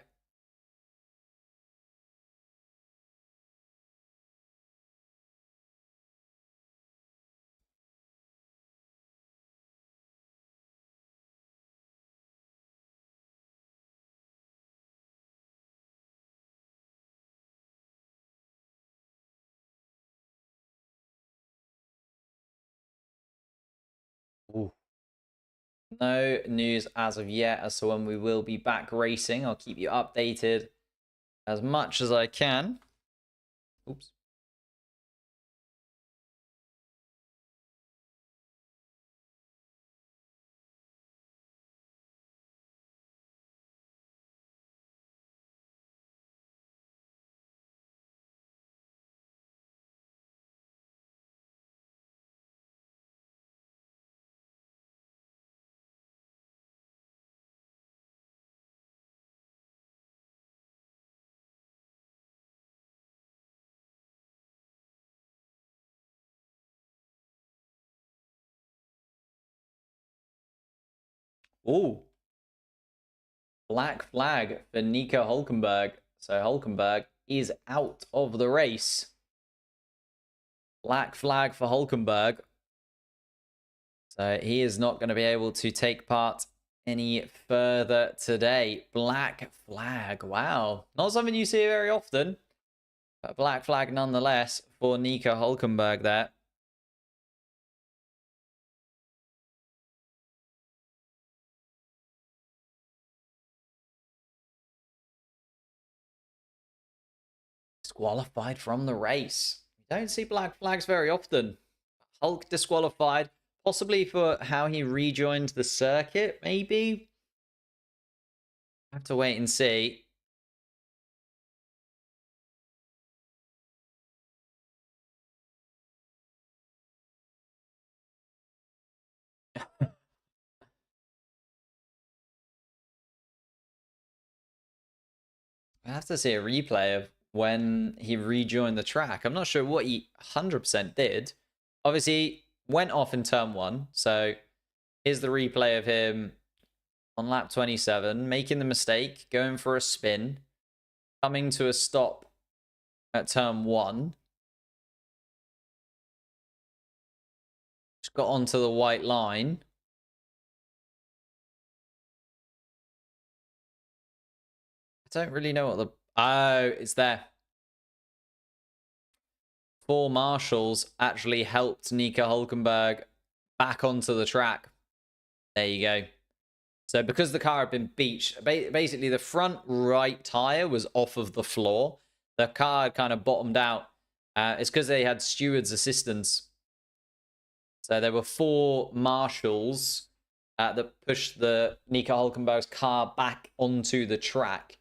Ooh. No news as of yet as to when we will be back racing. I'll keep you updated as much as I can. Oops. Ooh. Black flag for Nico Hülkenberg. So Hülkenberg is out of the race. Black flag for Hülkenberg. So he is not going to be able to take part any further today. Black flag. Wow. Not something you see very often. But black flag nonetheless for Nico Hülkenberg there. Disqualified from the race. You don't see black flags very often. Hulk disqualified. Possibly for how he rejoined the circuit, maybe? I have to wait and see. I have to see a replay of when he rejoined the track. I'm not sure what he 100% did. Obviously, went off in turn 1. So here's the replay of him on lap 27, making the mistake, going for a spin, coming to a stop at turn 1. Just got onto the white line. I don't really know what the... Oh, it's there. 4 marshals actually helped Nico Hülkenberg back onto the track. There you go. So because the car had been beached, basically the front right tire was off of the floor. The car had kind of bottomed out. It's because they had Steward's assistance So there were 4 marshals that pushed the Nico Hulkenberg's car back onto the track.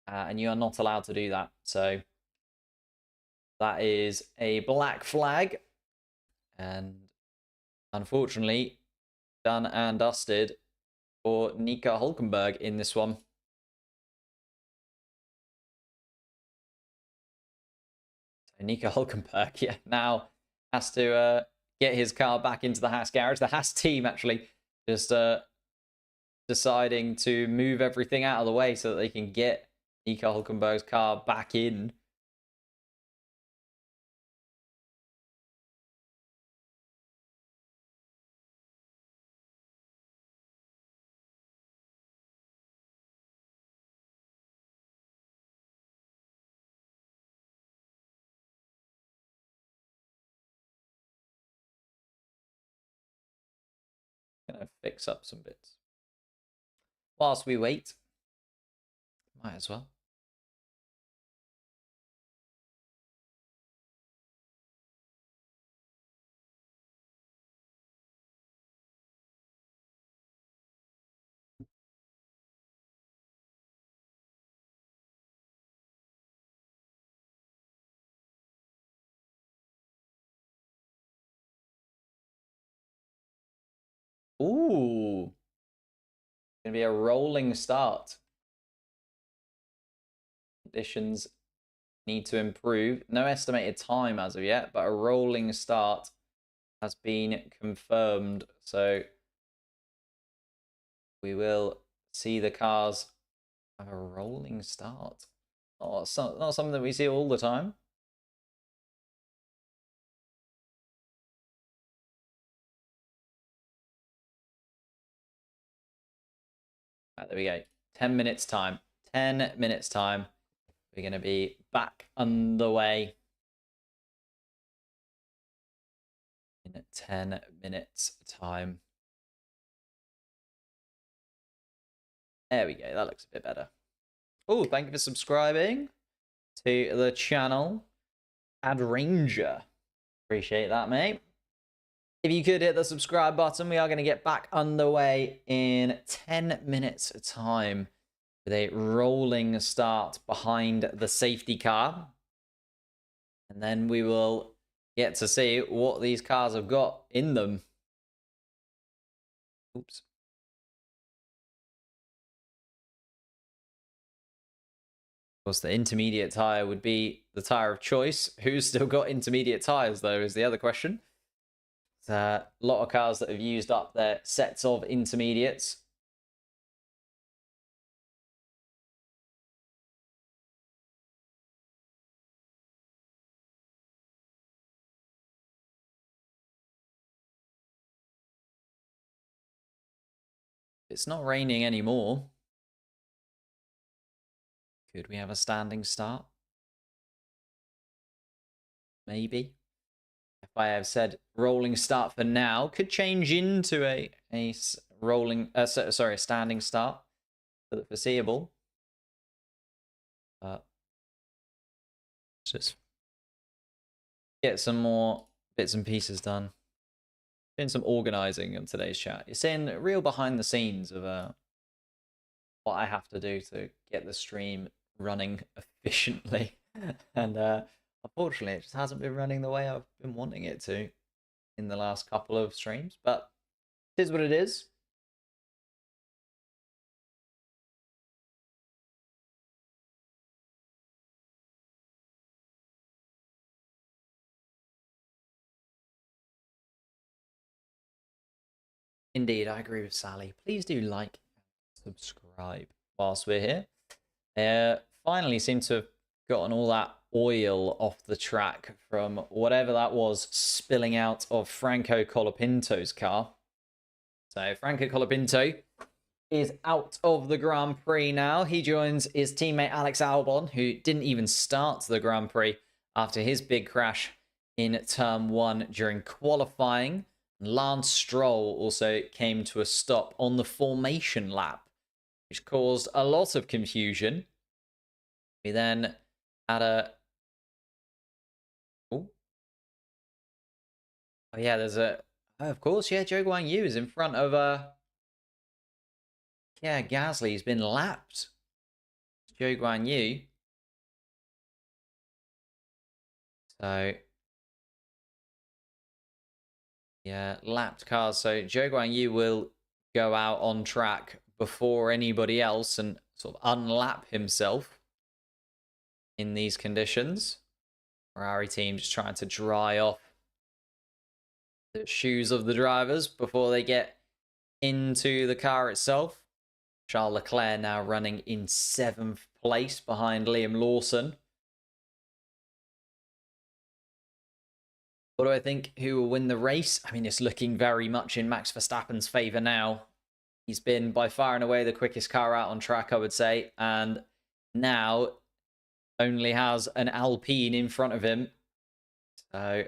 And you are not allowed to do that. So that is a black flag. And unfortunately, done and dusted for Nico Hulkenberg in this one. So Nico Hulkenberg, yeah, now has to get his car back into the Haas garage. The Haas team actually just deciding to move everything out of the way so that they can get Nico Hulkenberg's car back in. Gonna fix up some bits. Whilst we wait, might as well. Ooh. Gonna be a rolling start. Conditions need to improve. No estimated time as of yet, but a rolling start has been confirmed. So we will see the cars have a rolling start. Not something that we see all the time. Right, there we go. 10 minutes time. 10 minutes time. We're going to be back underway in 10 minutes time. There we go. That looks a bit better. Oh, thank you for subscribing to the channel. Ad Ranger. Appreciate that, mate. If you could hit the subscribe button, we are going to get back underway in 10 minutes time with a rolling start behind the safety car. And then we will get to see what these cars have got in them. Oops. Of course, the intermediate tire would be the tire of choice. Who's still got intermediate tires, though, is the other question. A lot of cars that have used up their sets of intermediates. It's not raining anymore. Could we have a standing start? Maybe. If I have said rolling start for now, could change into a rolling, sorry, a standing start for the foreseeable. Just get some more bits and pieces done. Doing some organizing in today's chat. You're seeing real behind the scenes of what I have to do to get the stream running efficiently. And unfortunately, it just hasn't been running the way I've been wanting it to in the last couple of streams. But it is what it is. Indeed, I agree with Sally. Please do like and subscribe whilst we're here. Finally seem to have gotten all that oil off the track from whatever that was spilling out of Franco Colapinto's car. So Franco Colapinto is out of the Grand Prix now. He joins his teammate Alex Albon, who didn't even start the Grand Prix after his big crash in Turn 1 during qualifying. Lance Stroll also came to a stop on the formation lap, which caused a lot of confusion. We then had a... Oh, yeah, there's a... of course, yeah, Zhou Guanyu is in front of yeah, Gasly's been lapped. Zhou Guanyu. So yeah, lapped cars. So Zhou Guanyu will go out on track before anybody else and sort of unlap himself in these conditions. Ferrari team just trying to dry off the shoes of the drivers before they get into the car itself. Charles Leclerc now running in 7th place behind Liam Lawson. What do I think? Who will win the race? I mean, it's looking very much in Max Verstappen's favour now. He's been by far and away the quickest car out on track, I would say. And now only has an Alpine in front of him. So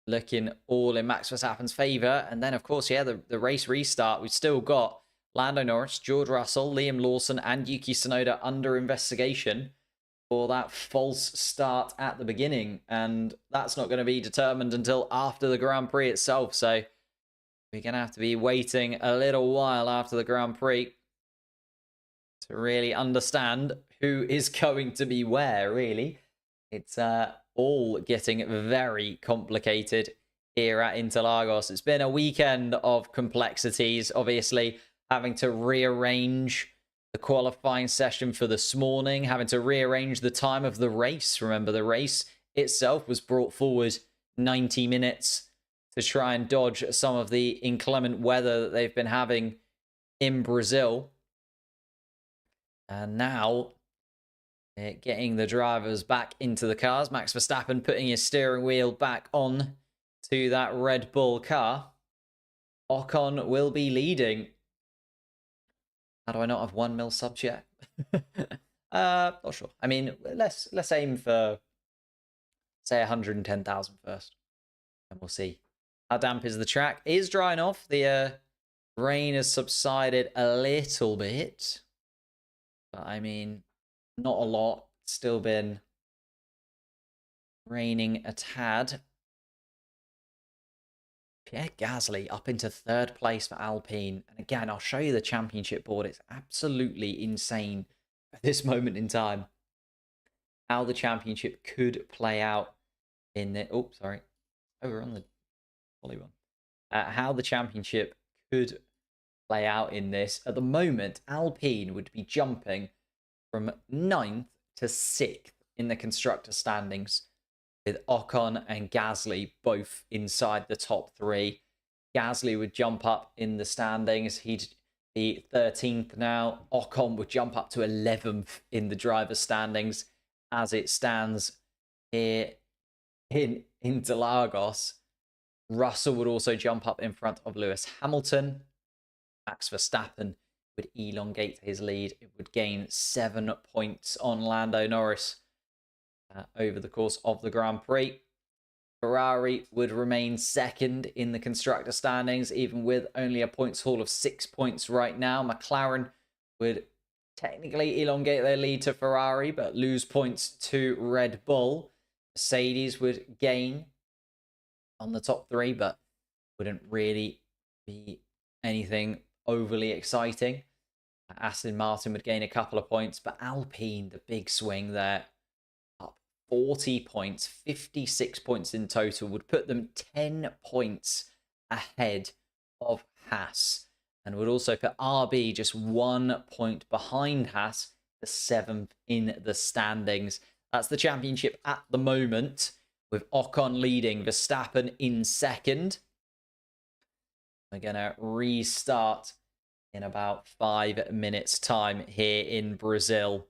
looking all in Max Verstappen's favour. And then, of course, yeah, the race restart. We've still got Lando Norris, George Russell, Liam Lawson, and Yuki Tsunoda under investigation for that false start at the beginning. And that's not going to be determined until after the Grand Prix itself. So we're going to have to be waiting a little while after the Grand Prix to really understand who is going to be where, really. It's all getting very complicated here at Interlagos. It's been a weekend of complexities, obviously, having to rearrange the qualifying session for this morning, having to rearrange the time of the race. Remember, the race itself was brought forward 90 minutes to try and dodge some of the inclement weather that they've been having in Brazil. And now, getting the drivers back into the cars. Max Verstappen putting his steering wheel back on to that Red Bull car. Ocon will be leading. How do I not have 1 mil subs yet? Not sure. I mean, let's aim for, say, 110,000 first. And we'll see. How damp is the track? It is drying off. The rain has subsided a little bit. But, I mean, not a lot. Still been raining a tad. Pierre Gasly up into 3rd place for Alpine. And again, I'll show you the championship board. It's absolutely insane at this moment in time how the championship could play out in the... Oh, sorry. Oh, we're on the polygon. How the championship could play out in this. At the moment, Alpine would be jumping from 9th to 6th in the constructor standings, with Ocon and Gasly both inside the top 3. Gasly would jump up in the standings. He'd be 13th now. Ocon would jump up to 11th in the driver's standings as it stands here in Interlagos. Russell would also jump up in front of Lewis Hamilton. Max Verstappen would elongate his lead. It would gain 7 points on Lando Norris over the course of the Grand Prix. Ferrari would remain 2nd in the constructor standings, even with only a points haul of 6 points right now. McLaren would technically elongate their lead to Ferrari, but lose points to Red Bull. Mercedes would gain on the top 3, but wouldn't really be anything overly exciting. Aston Martin would gain a couple of points, but Alpine, the big swing there, up 40 points, 56 points in total, would put them 10 points ahead of Haas, and would also put RB just 1 point behind Haas, the 7th in the standings. That's the championship at the moment, with Ocon leading, Verstappen in 2nd. We're going to restart in about 5 minutes' time here in Brazil.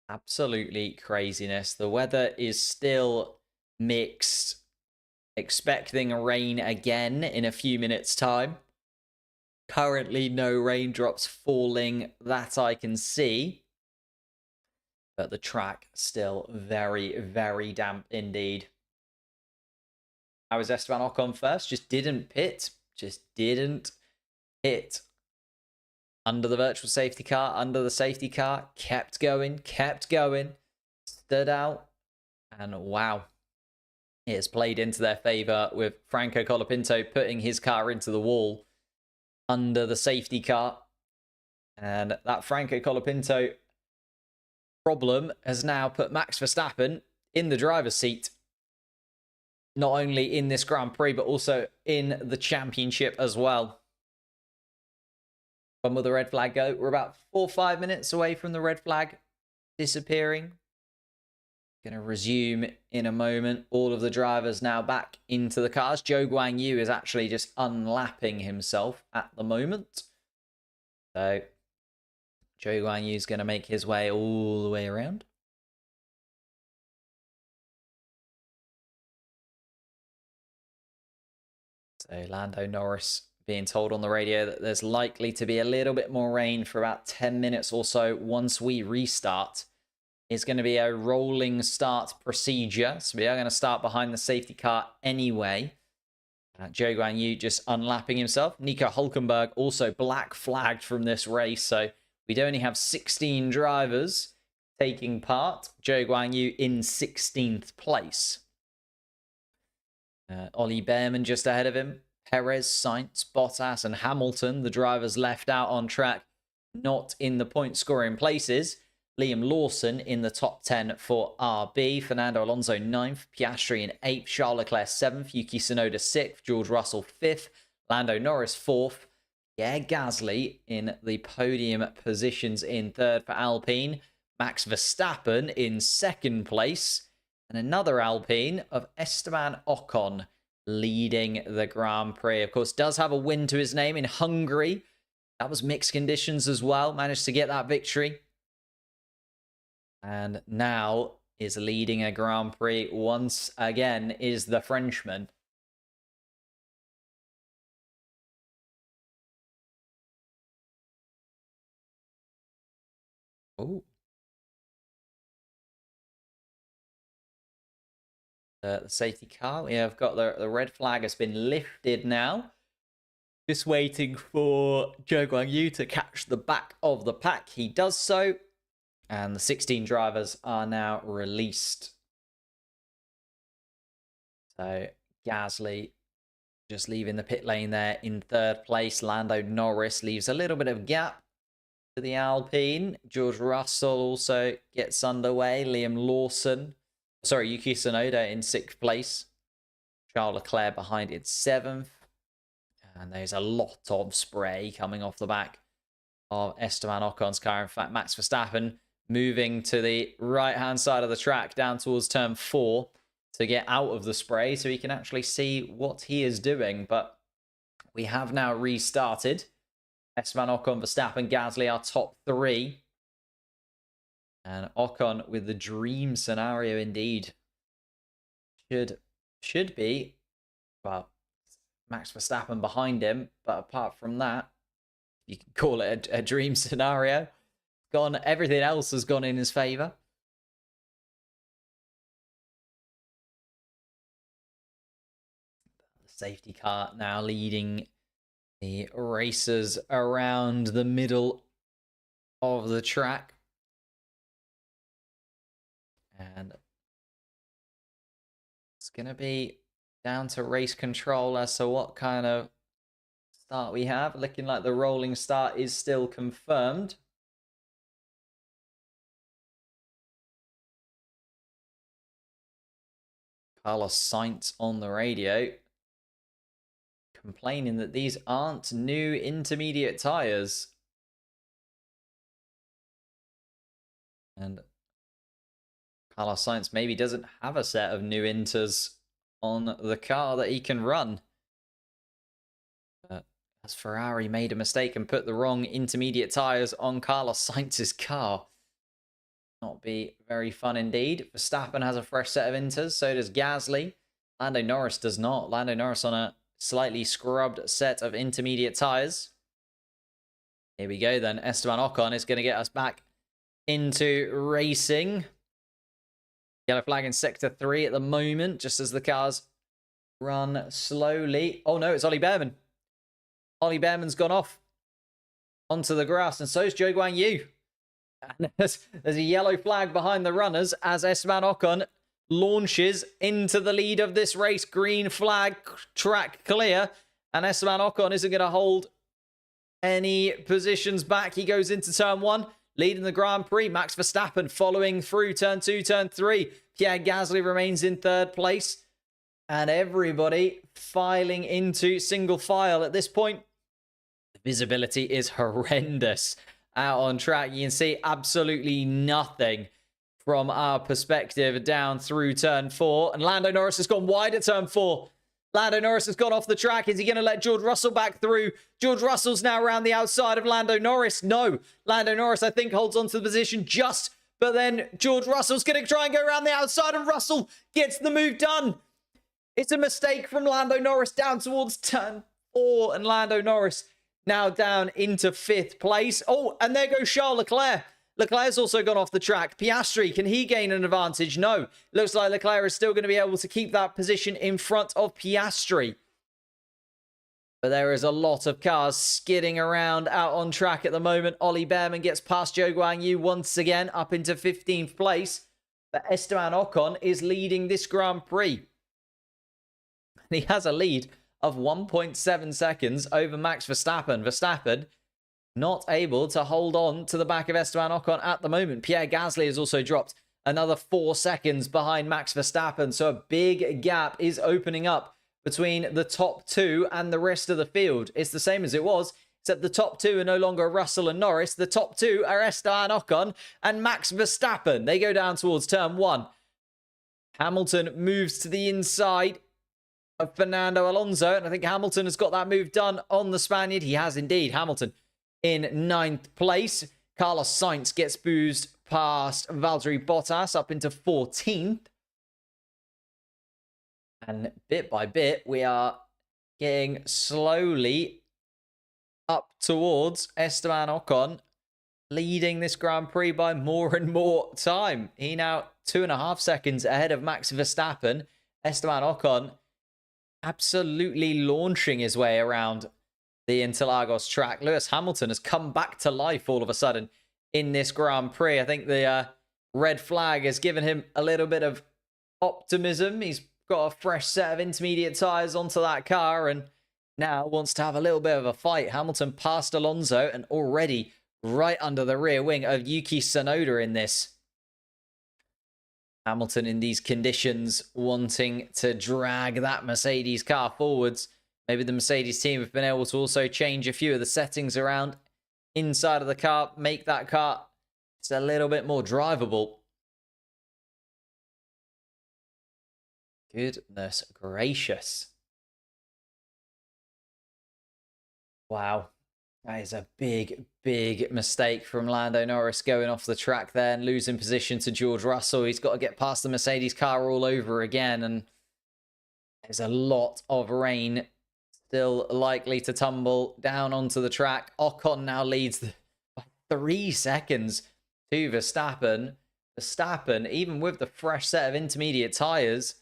Absolutely craziness. The weather is still mixed. Expecting rain again in a few minutes' time. Currently no raindrops falling that I can see. But the track still very, very damp indeed. How was Esteban Ocon first? Just didn't pit. Under the virtual safety car, under the safety car, kept going, stood out, and wow. It has played into their favour with Franco Colapinto putting his car into the wall under the safety car. And that Franco Colapinto problem has now put Max Verstappen in the driver's seat. Not only in this Grand Prix, but also in the championship as well. When will the red flag go? We're about 4 or 5 minutes away from the red flag disappearing. Going to resume in a moment. All of the drivers now back into the cars. Zhou Guanyu is actually just unlapping himself at the moment. So Zhou Guanyu is going to make his way all the way around. So Lando Norris being told on the radio that there's likely to be a little bit more rain for about 10 minutes or so once we restart. It's going to be a rolling start procedure. So we are going to start behind the safety car anyway. Zhou Guanyu just unlapping himself. Nico Hülkenberg also black flagged from this race. So we'd only have 16 drivers taking part. Zhou Guanyu in 16th place. Ollie Behrman just ahead of him. Perez, Sainz, Bottas and Hamilton, the drivers left out on track, not in the point scoring places. Liam Lawson in the top 10 for RB. Fernando Alonso 9th. Piastri in 8th. Charles Leclerc 7th. Yuki Tsunoda 6th. George Russell 5th. Lando Norris 4th. Pierre Gasly in the podium positions in 3rd for Alpine. Max Verstappen in 2nd place. And another Alpine of Esteban Ocon leading the Grand Prix. Of course, does have a win to his name in Hungary. That was mixed conditions as well. Managed to get that victory. And now is leading a Grand Prix once again is the Frenchman. Oh. The safety car. We have got the red flag has been lifted now. Just waiting for Zhou Guanyu to catch the back of the pack. He does so. And the 16 drivers are now released. So Gasly just leaving the pit lane there in 3rd place. Lando Norris leaves a little bit of gap to the Alpine. George Russell also gets underway. Liam Lawson. Sorry, Yuki Tsunoda in 6th place. Charles Leclerc behind in 7th. And there's a lot of spray coming off the back of Esteban Ocon's car. In fact, Max Verstappen moving to the right-hand side of the track down towards turn 4 to get out of the spray so he can actually see what he is doing. But we have now restarted. Esteban Ocon, Verstappen, Gasly are top 3. And Ocon with the dream scenario indeed. Should be, well, Max Verstappen behind him. But apart from that, you can call it a dream scenario. Everything else has gone in his favour. The safety car now leading the racers around the middle of the track. And it's going to be down to race control as to what kind of start we have. Looking like the rolling start is still confirmed. Carlos Sainz on the radio complaining that these aren't new intermediate tyres. And Carlos Sainz maybe doesn't have a set of new inters on the car that he can run. But as Ferrari made a mistake and put the wrong intermediate tyres on Carlos Sainz's car. Not be very fun indeed. Verstappen has a fresh set of inters, so does Gasly. Lando Norris does not. Lando Norris on a slightly scrubbed set of intermediate tyres. Here we go then. Esteban Ocon is going to get us back into racing. Yellow flag in sector 3 at the moment, just as the cars run slowly. Oh no, it's Ollie Behrman. Ollie Behrman's gone off onto the grass, and so's Zhou Guanyu. And there's a yellow flag behind the runners as Esteban Ocon launches into the lead of this race. Green flag, track clear. And Esteban Ocon isn't going to hold any positions back. He goes into turn 1, leading the Grand Prix. Max Verstappen following through turn 2, turn 3. Pierre Gasly remains in 3rd place. And everybody filing into single file at this point. The visibility is horrendous out on track. You can see absolutely nothing from our perspective down through turn 4. And Lando Norris has gone wide at turn 4. Lando Norris has gone off the track. Is he going to let George Russell back through? George Russell's now around the outside of Lando Norris. No. Lando Norris, I think, holds on to the position just. But then George Russell's going to try and go around the outside, and Russell gets the move done. It's a mistake from Lando Norris down towards turn 4. And Lando Norris now down into 5th place. Oh, and there goes Charles Leclerc. Leclerc's also gone off the track. Piastri, can he gain an advantage? No. Looks like Leclerc is still going to be able to keep that position in front of Piastri. But there is a lot of cars skidding around out on track at the moment. Ollie Behrman gets past Zhou Guanyu once again up into 15th place. But Esteban Ocon is leading this Grand Prix. And he has a lead of 1.7 seconds over Max Verstappen. Verstappen not able to hold on to the back of Esteban Ocon at the moment. Pierre Gasly has also dropped another 4 seconds behind Max Verstappen. So a big gap is opening up between the top 2 and the rest of the field. It's the same as it was, except the top 2 are no longer Russell and Norris. The top 2 are Esteban Ocon and Max Verstappen. They go down towards turn 1. Hamilton moves to the inside of Fernando Alonso. And I think Hamilton has got that move done on the Spaniard. He has indeed. Hamilton in 9th place. Carlos Sainz gets boozed past Valtteri Bottas up into 14th. And bit by bit, we are getting slowly up towards Esteban Ocon, leading this Grand Prix by more and more time. He now 2.5 seconds ahead of Max Verstappen. Esteban Ocon absolutely launching his way around the Interlagos track. Lewis Hamilton has come back to life all of a sudden in this Grand Prix. I think the red flag has given him a little bit of optimism. He's got a fresh set of intermediate tyres onto that car and now wants to have a little bit of a fight. Hamilton passed Alonso and already right under the rear wing of Yuki Tsunoda in this. Hamilton in these conditions wanting to drag that Mercedes car forwards. Maybe the Mercedes team have been able to also change a few of the settings around inside of the car, make that car just a little bit more drivable. Goodness gracious. Wow. That is a big, big mistake from Lando Norris going off the track there and losing position to George Russell. He's got to get past the Mercedes car all over again. And there's a lot of rain still likely to tumble down onto the track. Ocon now leads by 3 seconds to Verstappen. Verstappen, even with the fresh set of intermediate tyres,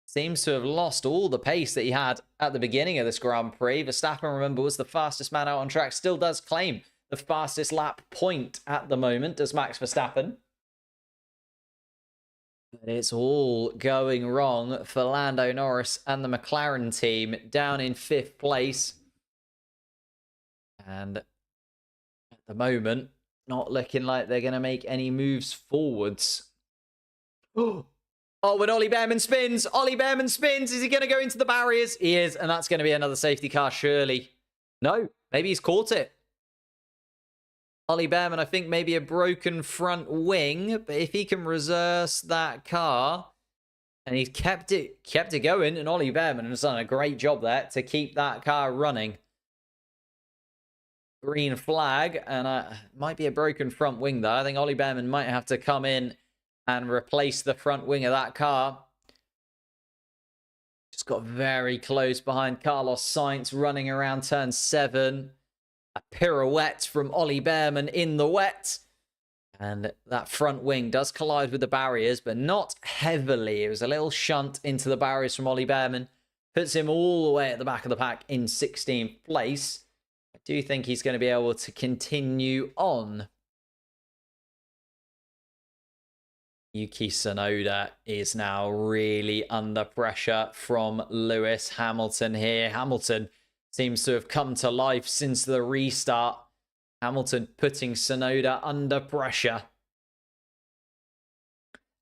seems to have lost all the pace that he had at the beginning of this Grand Prix. Verstappen, remember, was the fastest man out on track. Still does claim the fastest lap point at the moment, does Max Verstappen. But it's all going wrong for Lando Norris and the McLaren team down in 5th place. And at the moment, not looking like they're going to make any moves forwards. Oh, when Ollie Behrman spins. Ollie Behrman spins. Is he going to go into the barriers? He is. And that's going to be another safety car, surely. No, maybe he's caught it. Ollie Behrman, I think maybe a broken front wing. But if he can reverse that car, and he's kept it going. And Ollie Behrman has done a great job there to keep that car running. Green flag. And might be a broken front wing, though. I think Ollie Behrman might have to come in and replace the front wing of that car. Just got very close behind Carlos Sainz running around turn 7. A pirouette from Ollie Behrman in the wet. And that front wing does collide with the barriers, but not heavily. It was a little shunt into the barriers from Ollie Behrman. Puts him all the way at the back of the pack in 16th place. I do think he's going to be able to continue on. Yuki Tsunoda is now really under pressure from Lewis Hamilton here. Hamilton seems to have come to life since the restart. Hamilton putting Tsunoda under pressure.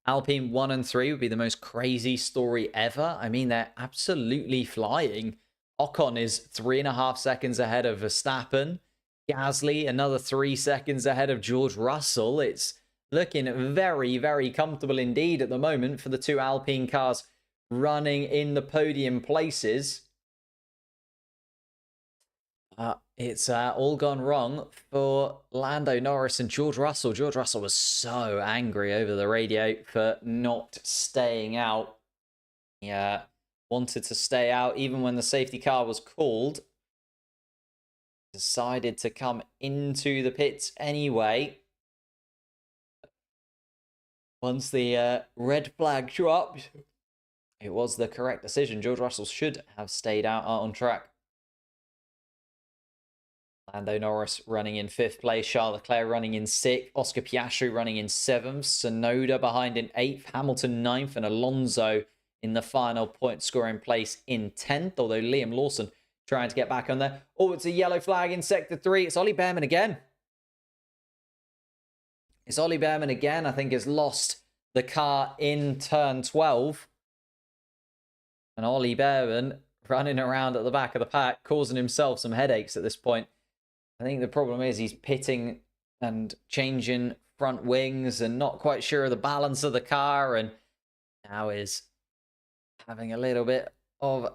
Alpine 1 and 3 would be the most crazy story ever. I mean, they're absolutely flying. Ocon is 3.5 seconds ahead of Verstappen. Gasly, another 3 seconds ahead of George Russell. It's looking very, very comfortable indeed at the moment for the two Alpine cars running in the podium places. It's all gone wrong for Lando Norris and George Russell. George Russell was so angry over the radio for not staying out. He wanted to stay out even when the safety car was called. Decided to come into the pits anyway. Once the red flag dropped, it was the correct decision. George Russell should have stayed out on track. Lando Norris running in 5th place, Charles Leclerc running in 6th, Oscar Piastri running in 7th, Tsunoda behind in 8th, Hamilton 9th, and Alonso in the final point scoring place in 10th, although Liam Lawson trying to get back on there. Oh, it's a yellow flag in Sector 3. It's Ollie Behrman again. It's Ollie Behrman again, I think, has lost the car in turn 12. And Ollie Behrman running around at the back of the pack, causing himself some headaches at this point. I think the problem is he's pitting and changing front wings and not quite sure of the balance of the car, and now is having a little bit of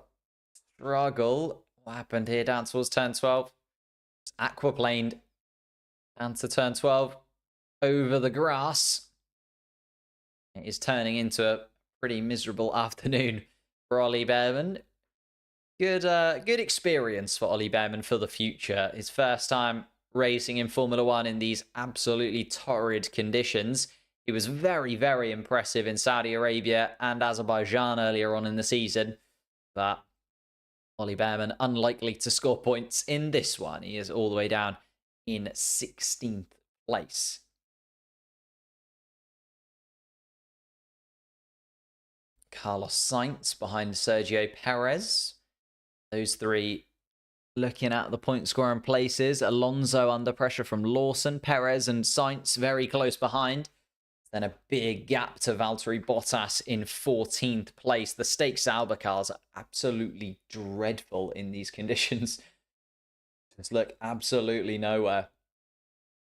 struggle. What happened here down towards turn 12? It's aquaplaned down to turn 12 over the grass. It is turning into a pretty miserable afternoon for Ollie Behrman. Good experience for Ollie Behrman for the future. His first time racing in Formula 1 in these absolutely torrid conditions. He was very, very impressive in Saudi Arabia and Azerbaijan earlier on in the season. But Ollie Behrman unlikely to score points in this one. He is all the way down in 16th place. Carlos Sainz behind Sergio Perez. Those three looking at the point scoring places. Alonso under pressure from Lawson. Perez and Sainz very close behind. Then a big gap to Valtteri Bottas in 14th place. The Stake Sauber cars are absolutely dreadful in these conditions. Just look absolutely nowhere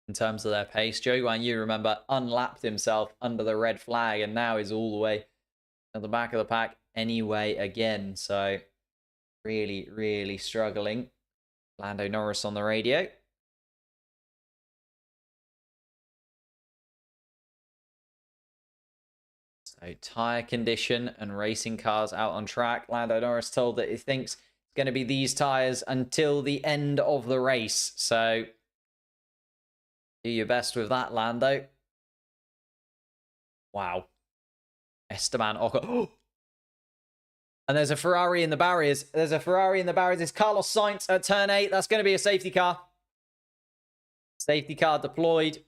in terms of their pace. Zhou Guanyu, remember, unlapped himself under the red flag and now is all the way at the back of the pack anyway again. So really, really struggling. Lando Norris on the radio. So tyre condition and racing cars out on track. Lando Norris told that he thinks it's going to be these tyres until the end of the race. So do your best with that, Lando. Wow. Esteban Ocon. And there's a Ferrari in the barriers. There's a Ferrari in the barriers. It's Carlos Sainz at turn 8. That's going to be a safety car. Safety car deployed.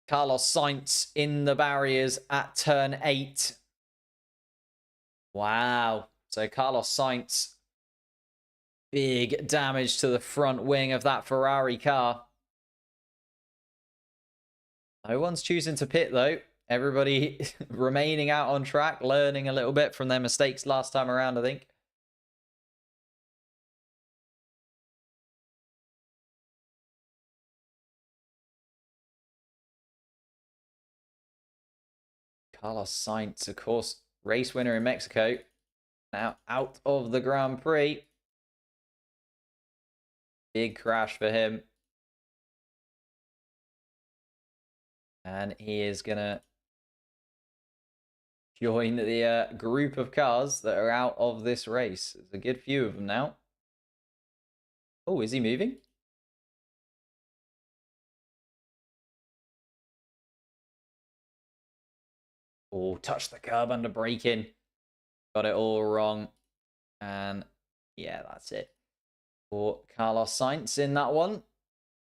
Carlos Sainz in the barriers at turn 8. Wow. So Carlos Sainz. Big damage to the front wing of that Ferrari car. No one's choosing to pit though. Everybody remaining out on track, learning a little bit from their mistakes last time around, I think. Carlos Sainz, of course, race winner in Mexico. Now out of the Grand Prix. Big crash for him. And he is going to join the group of cars that are out of this race. There's a good few of them now. Oh, is he moving? Oh, touched the curb under braking. Got it all wrong. And yeah, that's it for Carlos Sainz in that one.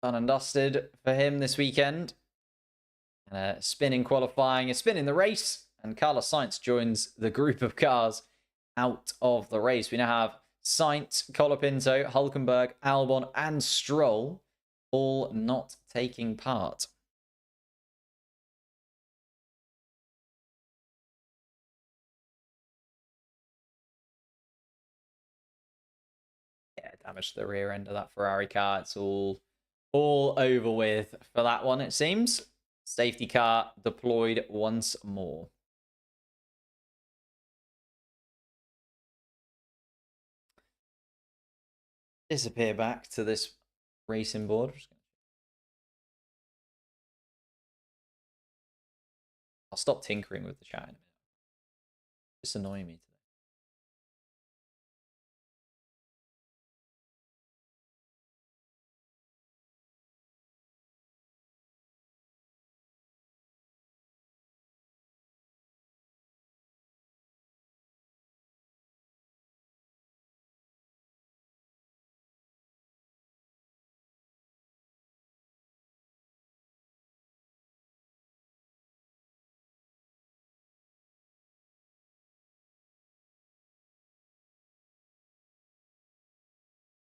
Done and dusted for him this weekend. Spin in qualifying, a spin in the race, and Carlos Sainz joins the group of cars out of the race. We now have Sainz, Colapinto, Hülkenberg, Albon, and Stroll all not taking part. Yeah, damage to the rear end of that Ferrari car. It's all over with for that one, it seems. Safety car deployed once more. Disappear back to this racing board. I'll stop tinkering with the chat in a minute. It's annoying me today.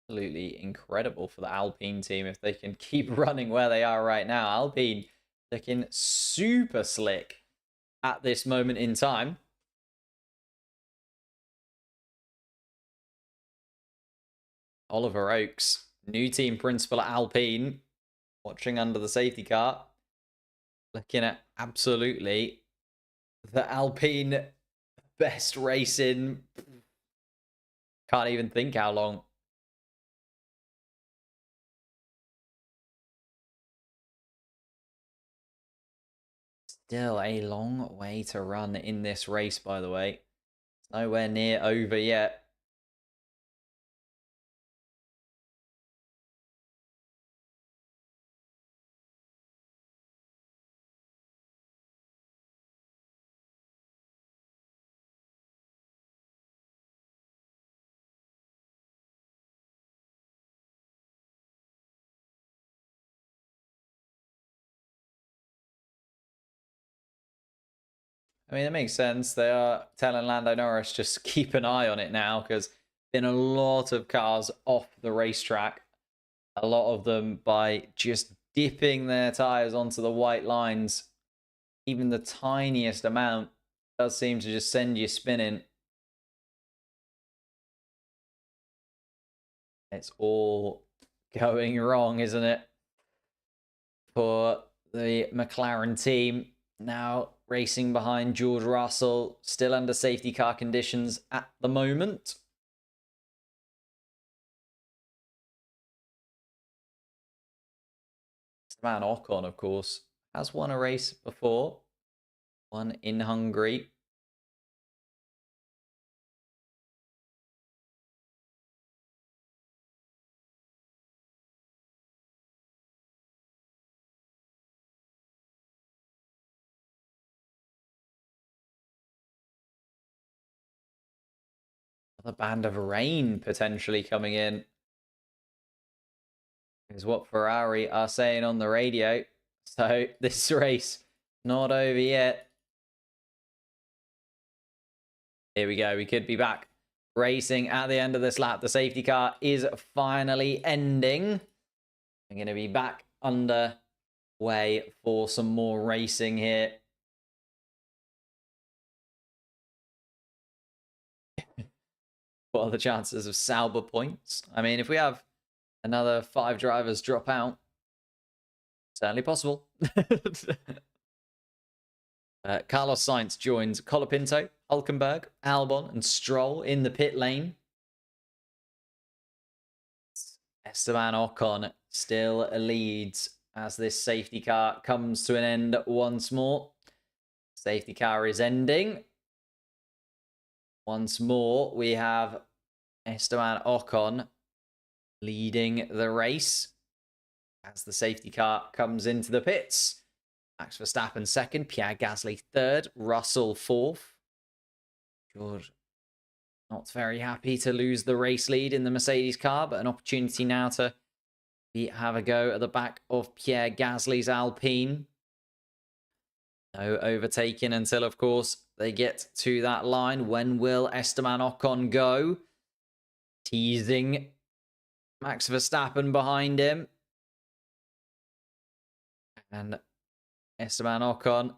Absolutely incredible for the Alpine team if they can keep running where they are right now. Alpine looking super slick at this moment in time. Oliver Oakes, new team principal at Alpine, watching under the safety car. Looking at absolutely the Alpine best racing. Can't even think how long. Still a long way to run in this race, by the way. It's nowhere near over yet. I mean, it makes sense. They are telling Lando Norris just keep an eye on it now because been a lot of cars off the racetrack. A lot of them by just dipping their tires onto the white lines. Even the tiniest amount does seem to just send you spinning. It's all going wrong, isn't it? For the McLaren team. Now racing behind George Russell, still under safety car conditions at the moment. Esteban Ocon, of course, has won a race before. One in Hungary. Another band of rain potentially coming in is what Ferrari are saying on the radio. So this race not over yet. Here we go. We could be back racing at the end of this lap. The safety car is finally ending. I'm going to be back underway for some more racing here. What are the chances of Sauber points? I mean, if we have another 5 drivers drop out, certainly possible. Carlos Sainz joins Colapinto, Hülkenberg, Albon, and Stroll in the pit lane. Esteban Ocon still leads as this safety car comes to an end once more. Safety car is ending. Once more, we have Esteban Ocon leading the race as the safety car comes into the pits. Max Verstappen second, Pierre Gasly third, Russell fourth. George not very happy to lose the race lead in the Mercedes car, but an opportunity now to have a go at the back of Pierre Gasly's Alpine. No overtaking until, of course, they get to that line. When will Esteban Ocon go? Teasing Max Verstappen behind him. And Esteban Ocon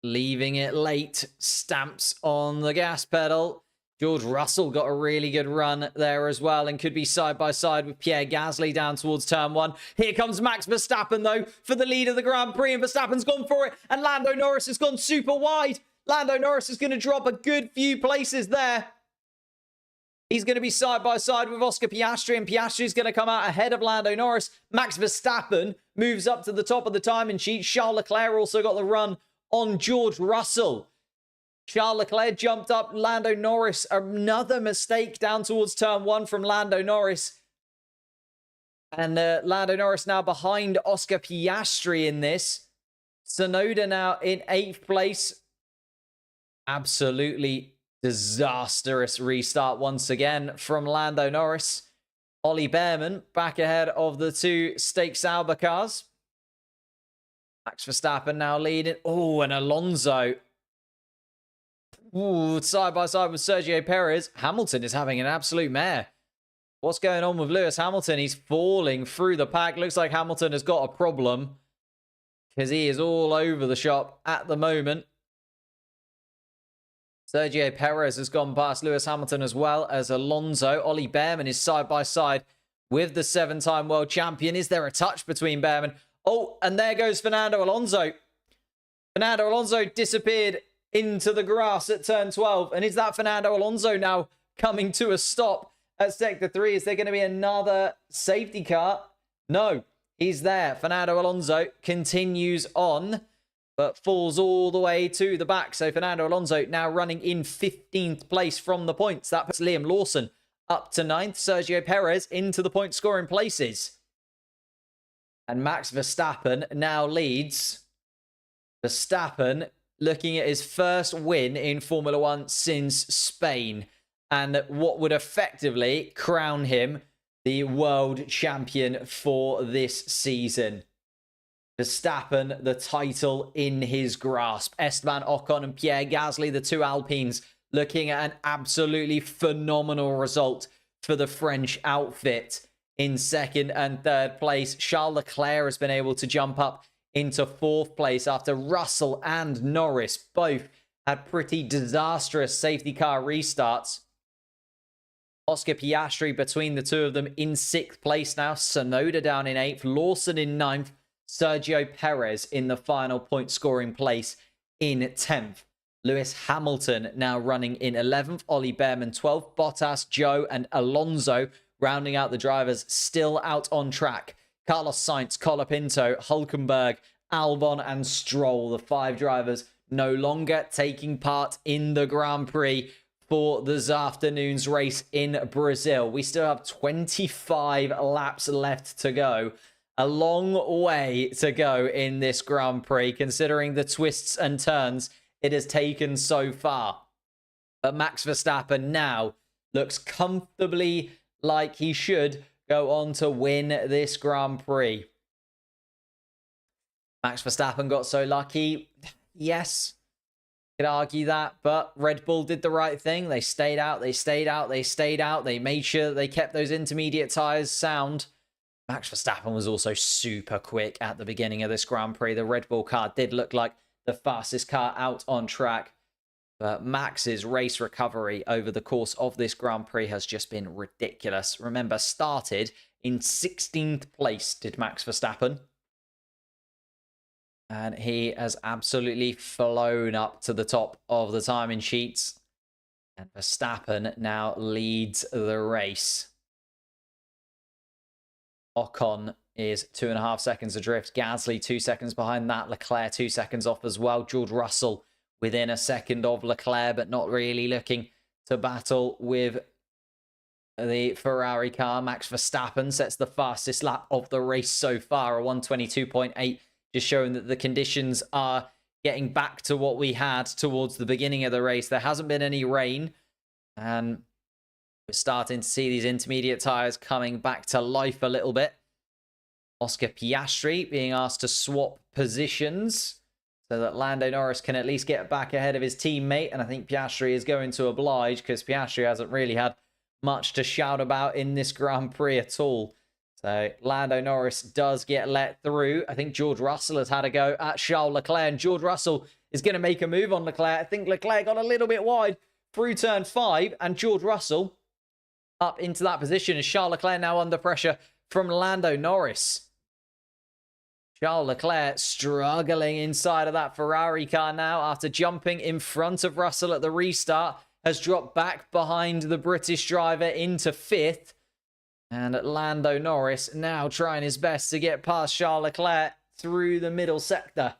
leaving it late. Stamps on the gas pedal. George Russell got a really good run there as well and could be side by side with Pierre Gasly down towards turn 1. Here comes Max Verstappen, though, for the lead of the Grand Prix, and Verstappen's gone for it, and Lando Norris has gone super wide. Lando Norris is going to drop a good few places there. He's going to be side by side with Oscar Piastri, and Piastri's going to come out ahead of Lando Norris. Max Verstappen moves up to the top of the timing sheet. Charles Leclerc also got the run on George Russell. Charles Leclerc jumped up Lando Norris. Another mistake down towards turn 1 from Lando Norris. And Lando Norris now behind Oscar Piastri in this. Tsunoda now in 8th place. Absolutely disastrous restart once again from Lando Norris. Ollie Behrman back ahead of the 2 Stake Sauber cars. Max Verstappen now leading. Oh, and Alonso. Ooh, side by side with Sergio Perez. Hamilton is having an absolute mare. What's going on with Lewis Hamilton? He's falling through the pack. Looks like Hamilton has got a problem because he is all over the shop at the moment. Sergio Perez has gone past Lewis Hamilton as well as Alonso. Ollie Behrman is side by side with the 7-time world champion. Is there a touch between Behrman? Oh, and there goes Fernando Alonso. Fernando Alonso disappeared into the grass at turn 12. And is that Fernando Alonso now coming to a stop at sector 3? Is there going to be another safety car? No, he's there. Fernando Alonso continues on, but falls all the way to the back. So Fernando Alonso now running in 15th place from the points. That puts Liam Lawson up to 9th. Sergio Perez into the point scoring places. And Max Verstappen now leads. Verstappen looking at his first win in Formula 1 since Spain, and what would effectively crown him the world champion for this season. Verstappen, the title in his grasp. Esteban Ocon and Pierre Gasly, the 2 Alpines, looking at an absolutely phenomenal result for the French outfit. In 2nd and 3rd place, Charles Leclerc has been able to jump up into 4th place after Russell and Norris both had pretty disastrous safety car restarts. Oscar Piastri between the 2 of them in 6th place now. Tsunoda down in 8th. Lawson in 9th. Sergio Perez in the final point scoring place in 10th. Lewis Hamilton now running in 11th. Ollie Behrman 12th. Bottas, Joe and Alonso rounding out the drivers still out on track. Carlos Sainz, Colapinto, Hulkenberg, Albon and Stroll, the 5 drivers no longer taking part in the Grand Prix for this afternoon's race in Brazil. We still have 25 laps left to go. A long way to go in this Grand Prix, considering the twists and turns it has taken so far. But Max Verstappen now looks comfortably like he should go on to win this Grand Prix. Max Verstappen got so lucky. Yes, could argue that, but Red Bull did the right thing. They stayed out, they stayed out, they stayed out. They made sure that they kept those intermediate tyres sound. Max Verstappen was also super quick at the beginning of this Grand Prix. The Red Bull car did look like the fastest car out on track. But Max's race recovery over the course of this Grand Prix has just been ridiculous. Remember, started in 16th place did Max Verstappen. And he has absolutely flown up to the top of the timing sheets. And Verstappen now leads the race. Ocon is 2.5 seconds adrift. Gasly 2 seconds behind that. Leclerc 2 seconds off as well. George Russell within a second of Leclerc, but not really looking to battle with the Ferrari car. Max Verstappen sets the fastest lap of the race so far, a 122.8, just showing that the conditions are getting back to what we had towards the beginning of the race. There hasn't been any rain, and we're starting to see these intermediate tyres coming back to life a little bit. Oscar Piastri being asked to swap positions. so that Lando Norris can at least get back ahead of his teammate. And I think Piastri is going to oblige, because Piastri hasn't really had much to shout about in this Grand Prix at all. So Lando Norris does get let through. I think George Russell has had a go at Charles Leclerc, and George Russell is going to make a move on Leclerc. I think Leclerc got a little bit wide through turn 5, and George Russell up into that position as Charles Leclerc now under pressure from Lando Norris. Charles Leclerc struggling inside of that Ferrari car now after jumping in front of Russell at the restart. Has dropped back behind the British driver into 5th. And Lando Norris now trying his best to get past Charles Leclerc through the middle sector.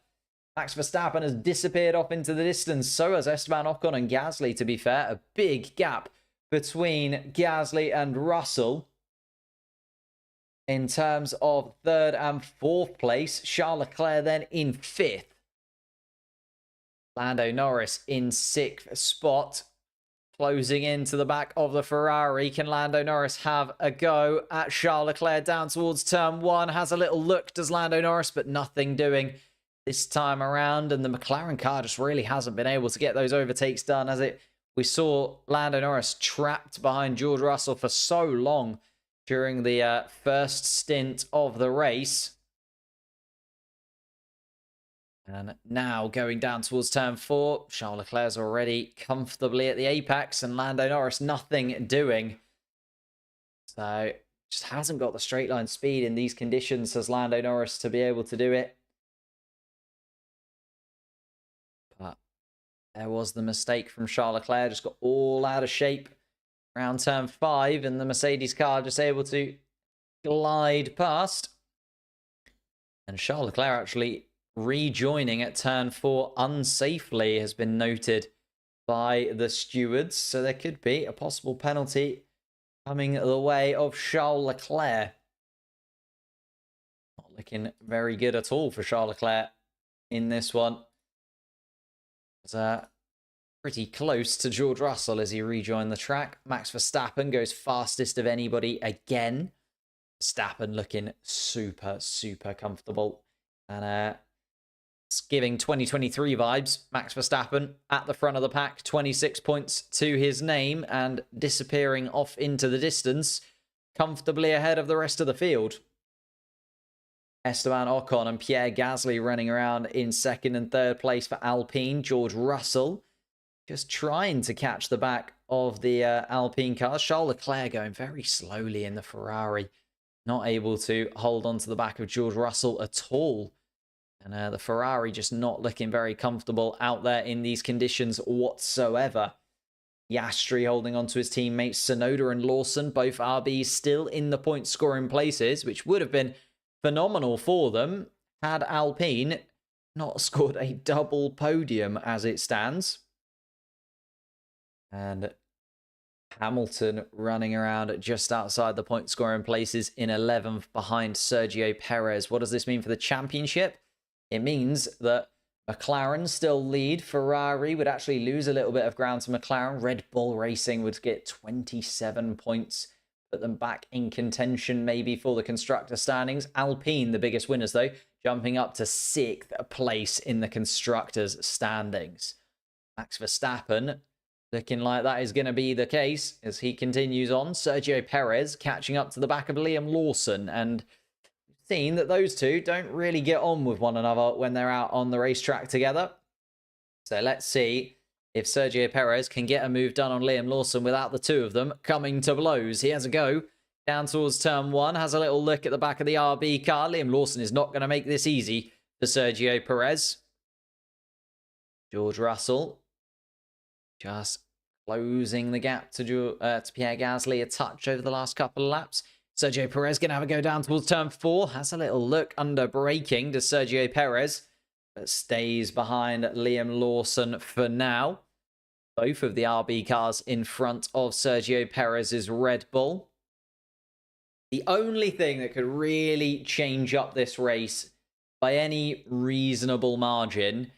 Max Verstappen has disappeared off into the distance. So has Esteban Ocon and Gasly, to be fair. A big gap between Gasly and Russell. In terms of 3rd and 4th place, Charles Leclerc then in 5th. Lando Norris in 6th spot. Closing into the back of the Ferrari. Can Lando Norris have a go at Charles Leclerc down towards turn 1? Has a little look, does Lando Norris, but nothing doing this time around. And the McLaren car just really hasn't been able to get those overtakes done, as it. We saw Lando Norris trapped behind George Russell for so long during the first stint of the race. And now going down towards turn 4, Charles Leclerc's already comfortably at the apex, and Lando Norris nothing doing. So just hasn't got the straight line speed in these conditions as Lando Norris to be able to do it. But there was the mistake from Charles Leclerc, just got all out of shape around turn 5, and the Mercedes car just able to glide past. And Charles Leclerc actually rejoining at turn 4 unsafely has been noted by the stewards. So there could be a possible penalty coming the way of Charles Leclerc. Not looking very good at all for Charles Leclerc in this one. It's pretty close to George Russell as he rejoined the track. Max Verstappen goes fastest of anybody again. Verstappen looking super, super comfortable. And it's giving 2023 vibes. Max Verstappen at the front of the pack, 26 points to his name, and disappearing off into the distance, comfortably ahead of the rest of the field. Esteban Ocon and Pierre Gasly running around in 2nd and 3rd place for Alpine. George Russell just trying to catch the back of the Alpine cars. Charles Leclerc going very slowly in the Ferrari, not able to hold on to the back of George Russell at all. And the Ferrari just not looking very comfortable out there in these conditions whatsoever. Piastri holding on to his teammates. Tsunoda and Lawson, both RBs still in the point scoring places, which would have been phenomenal for them had Alpine not scored a double podium as it stands. And Hamilton running around just outside the point scoring places in 11th behind Sergio Perez. What does this mean for the championship? It means that McLaren still lead. Ferrari would actually lose a little bit of ground to McLaren. Red Bull Racing would get 27 points. Put them back in contention maybe for the constructor standings. Alpine, the biggest winners though, jumping up to 6th place in the constructors standings. Max Verstappen looking like that is going to be the case as he continues on. Sergio Perez catching up to the back of Liam Lawson, and seen that those two don't really get on with one another when they're out on the racetrack together. So let's see if Sergio Perez can get a move done on Liam Lawson without the two of them coming to blows. He has a go down towards turn 1, has a little look at the back of the RB car. Liam Lawson is not going to make this easy for Sergio Perez. George Russell just closing the gap to Pierre Gasly a touch over the last couple of laps. Sergio Perez going to have a go down towards turn 4. Has a little look under braking to Sergio Perez, but stays behind Liam Lawson for now. Both of the RB cars in front of Sergio Perez's Red Bull. The only thing that could really change up this race by any reasonable margin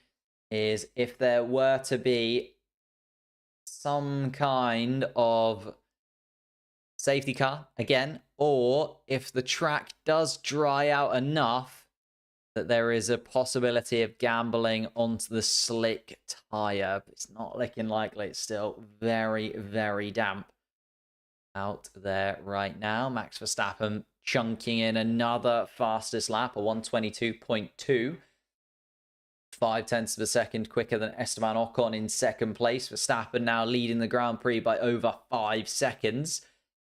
is if there were to be some kind of safety car again, or if the track does dry out enough that there is a possibility of gambling onto the slick tyre. But it's not looking likely. It's still very, very damp out there right now. Max Verstappen chunking in another fastest lap, a 122.2. 0.5 of a second quicker than Esteban Ocon in second place. Verstappen now leading the Grand Prix by over 5 seconds.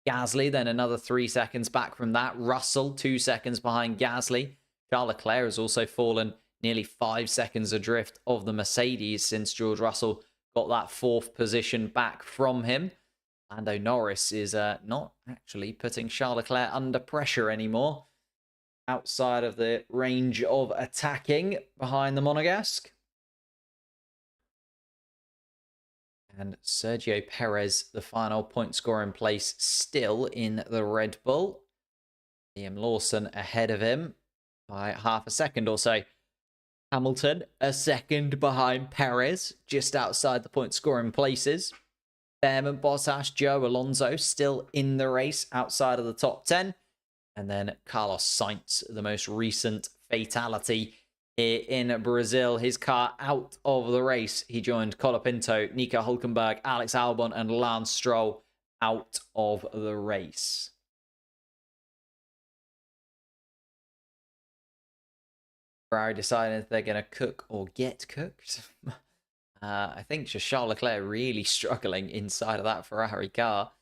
Gasly then another 3 seconds back from that. Russell 2 seconds behind Gasly. Charles Leclerc has also fallen nearly 5 seconds adrift of the Mercedes since George Russell got that 4th position back from him. Lando Norris is not actually putting Charles Leclerc under pressure anymore. Outside of the range of attacking behind the Monegasque. And Sergio Perez, the final point scorer in place, still in the Red Bull. Liam Lawson ahead of him by half a second or so. Hamilton a second behind Perez, just outside the point scoring places. Behrman, Bottas, Joe Alonso still in the race outside of the top 10. And then Carlos Sainz, the most recent fatality here in Brazil. His car out of the race. He joined Colapinto, Nico Hülkenberg, Alex Albon, and Lance Stroll out of the race. Ferrari deciding if they're going to cook or get cooked. I think just Charles Leclerc really struggling inside of that Ferrari car.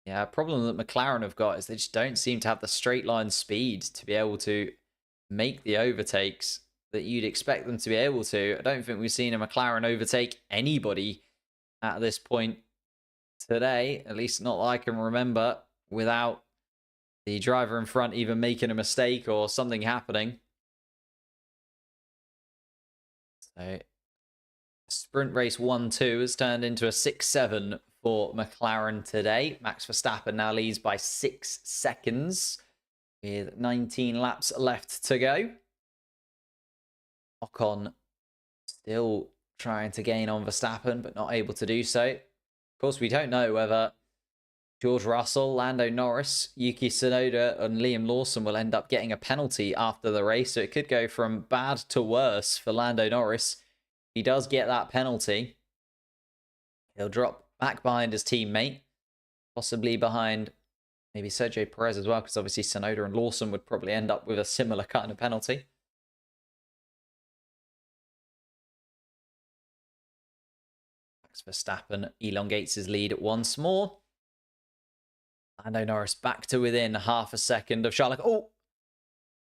Yeah, a problem that McLaren have got is they just don't seem to have the straight line speed to be able to make the overtakes that you'd expect them to be able to. I don't think we've seen a McLaren overtake anybody at this point today, at least not that I can remember, without the driver in front even making a mistake or something happening. So, sprint race 1-2 has turned into a 6-7 for McLaren today. Max Verstappen now leads by 6 seconds with 19 laps left to go. Ocon still trying to gain on Verstappen, but not able to do so. Of course, we don't know whether George Russell, Lando Norris, Yuki Tsunoda, and Liam Lawson will end up getting a penalty after the race. So it could go from bad to worse for Lando Norris. If he does get that penalty, he'll drop back behind his teammate, possibly behind maybe Sergio Perez as well, because obviously Tsunoda and Lawson would probably end up with a similar kind of penalty. Max Verstappen elongates his lead once more. Lando Norris back to within half a second of Charles Leclerc. Oh!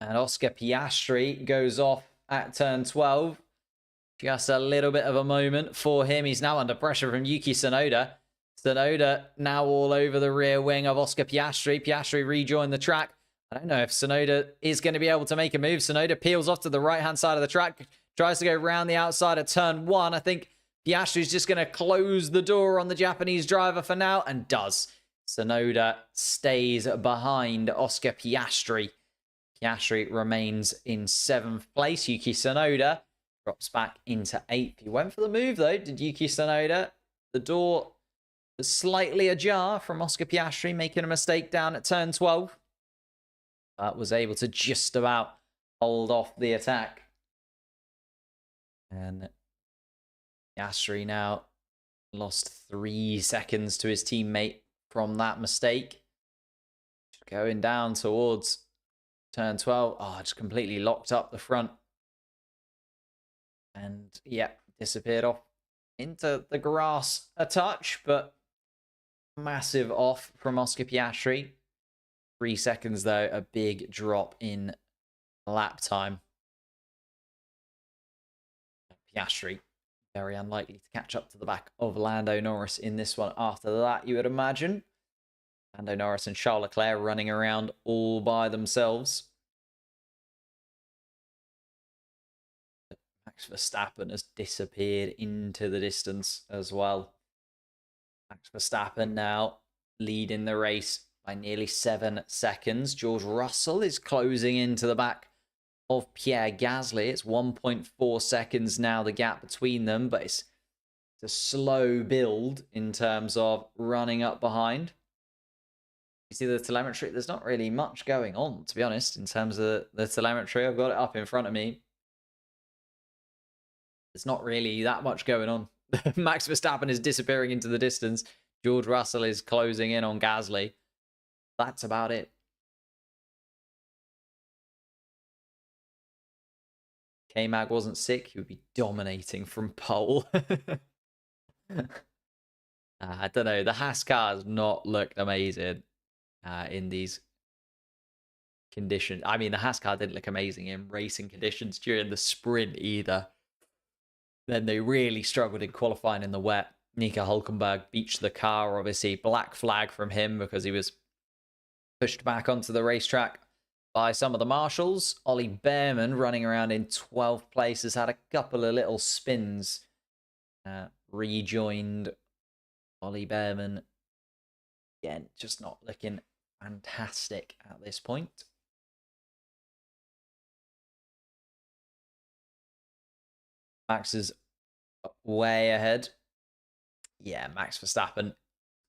And Oscar Piastri goes off at turn 12. Just a little bit of a moment for him. He's now under pressure from Yuki Tsunoda. Tsunoda now all over the rear wing of Oscar Piastri. Piastri rejoined the track. I don't know if Tsunoda is going to be able to make a move. Tsunoda peels off to the right-hand side of the track. Tries to go round the outside of turn 1. I think Piastri's just going to close the door on the Japanese driver for now, and does. Tsunoda stays behind Oscar Piastri. Piastri remains in 7th place. Yuki Tsunoda drops back into 8th. He went for the move, though, did Yuki Tsunoda. The door was slightly ajar from Oscar Piastri, making a mistake down at turn 12. But was able to just about hold off the attack. And Piastri now lost 3 seconds to his teammate from that mistake. Going down towards turn 12. Oh, just completely locked up the front. And, yeah, disappeared off into the grass a touch, but massive off from Oscar Piastri. 3 seconds, though, a big drop in lap time. Piastri, very unlikely to catch up to the back of Lando Norris in this one after that, you would imagine. Lando Norris and Charles Leclerc running around all by themselves. Max Verstappen has disappeared into the distance as well. Max Verstappen now leading the race by nearly 7 seconds. George Russell is closing into the back of Pierre Gasly. It's 1.4 seconds now, the gap between them, but it's a slow build in terms of running up behind. You see the telemetry? There's not really much going on, to be honest, in terms of the telemetry. I've got it up in front of me. There's not really that much going on. Max Verstappen is disappearing into the distance. George Russell is closing in on Gasly. That's about it. K-Mag wasn't sick, he would be dominating from pole. I don't know. The Haas car has not looked amazing in these conditions. I mean, the Haas car didn't look amazing in racing conditions during the sprint either. Then they really struggled in qualifying in the wet. Nico Hulkenberg beached the car, obviously. Black flag from him because he was pushed back onto the racetrack by some of the marshals. Ollie Behrman running around in 12th place has had a couple of little spins. Rejoined Ollie Behrman. Again, just not looking fantastic at this point. Max is way ahead. Yeah, Max Verstappen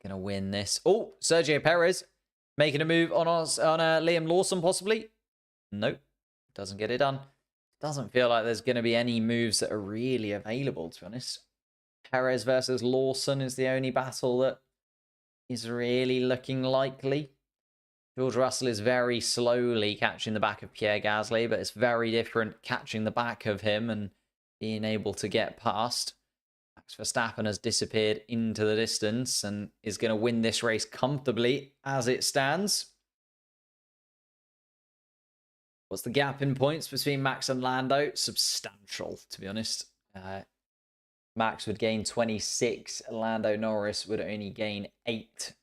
going to win this. Oh, Sergio Perez making a move on Liam Lawson, possibly. Nope, doesn't get it done. Doesn't feel like there's going to be any moves that are really available, to be honest. Perez versus Lawson is the only battle that is really looking likely. George Russell is very slowly catching the back of Pierre Gasly, but it's very different catching the back of him and being able to get past. Max Verstappen has disappeared into the distance and is going to win this race comfortably as it stands. What's the gap in points between Max and Lando? Substantial, to be honest. Max would gain 26. Lando Norris would only gain 8.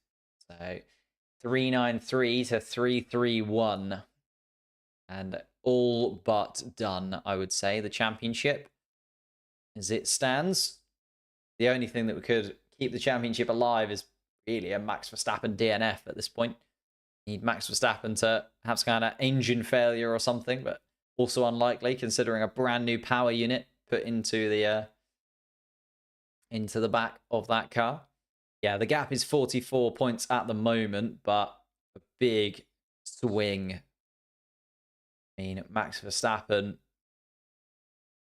So 393 to 331. And all but done, I would say, the championship as it stands. The only thing that could keep the championship alive is really a Max Verstappen DNF at this point. Need Max Verstappen to have some kind of engine failure or something, but also unlikely considering a brand new power unit put into the back of that car. Yeah, the gap is 44 points at the moment, but a big swing. I mean, Max Verstappen.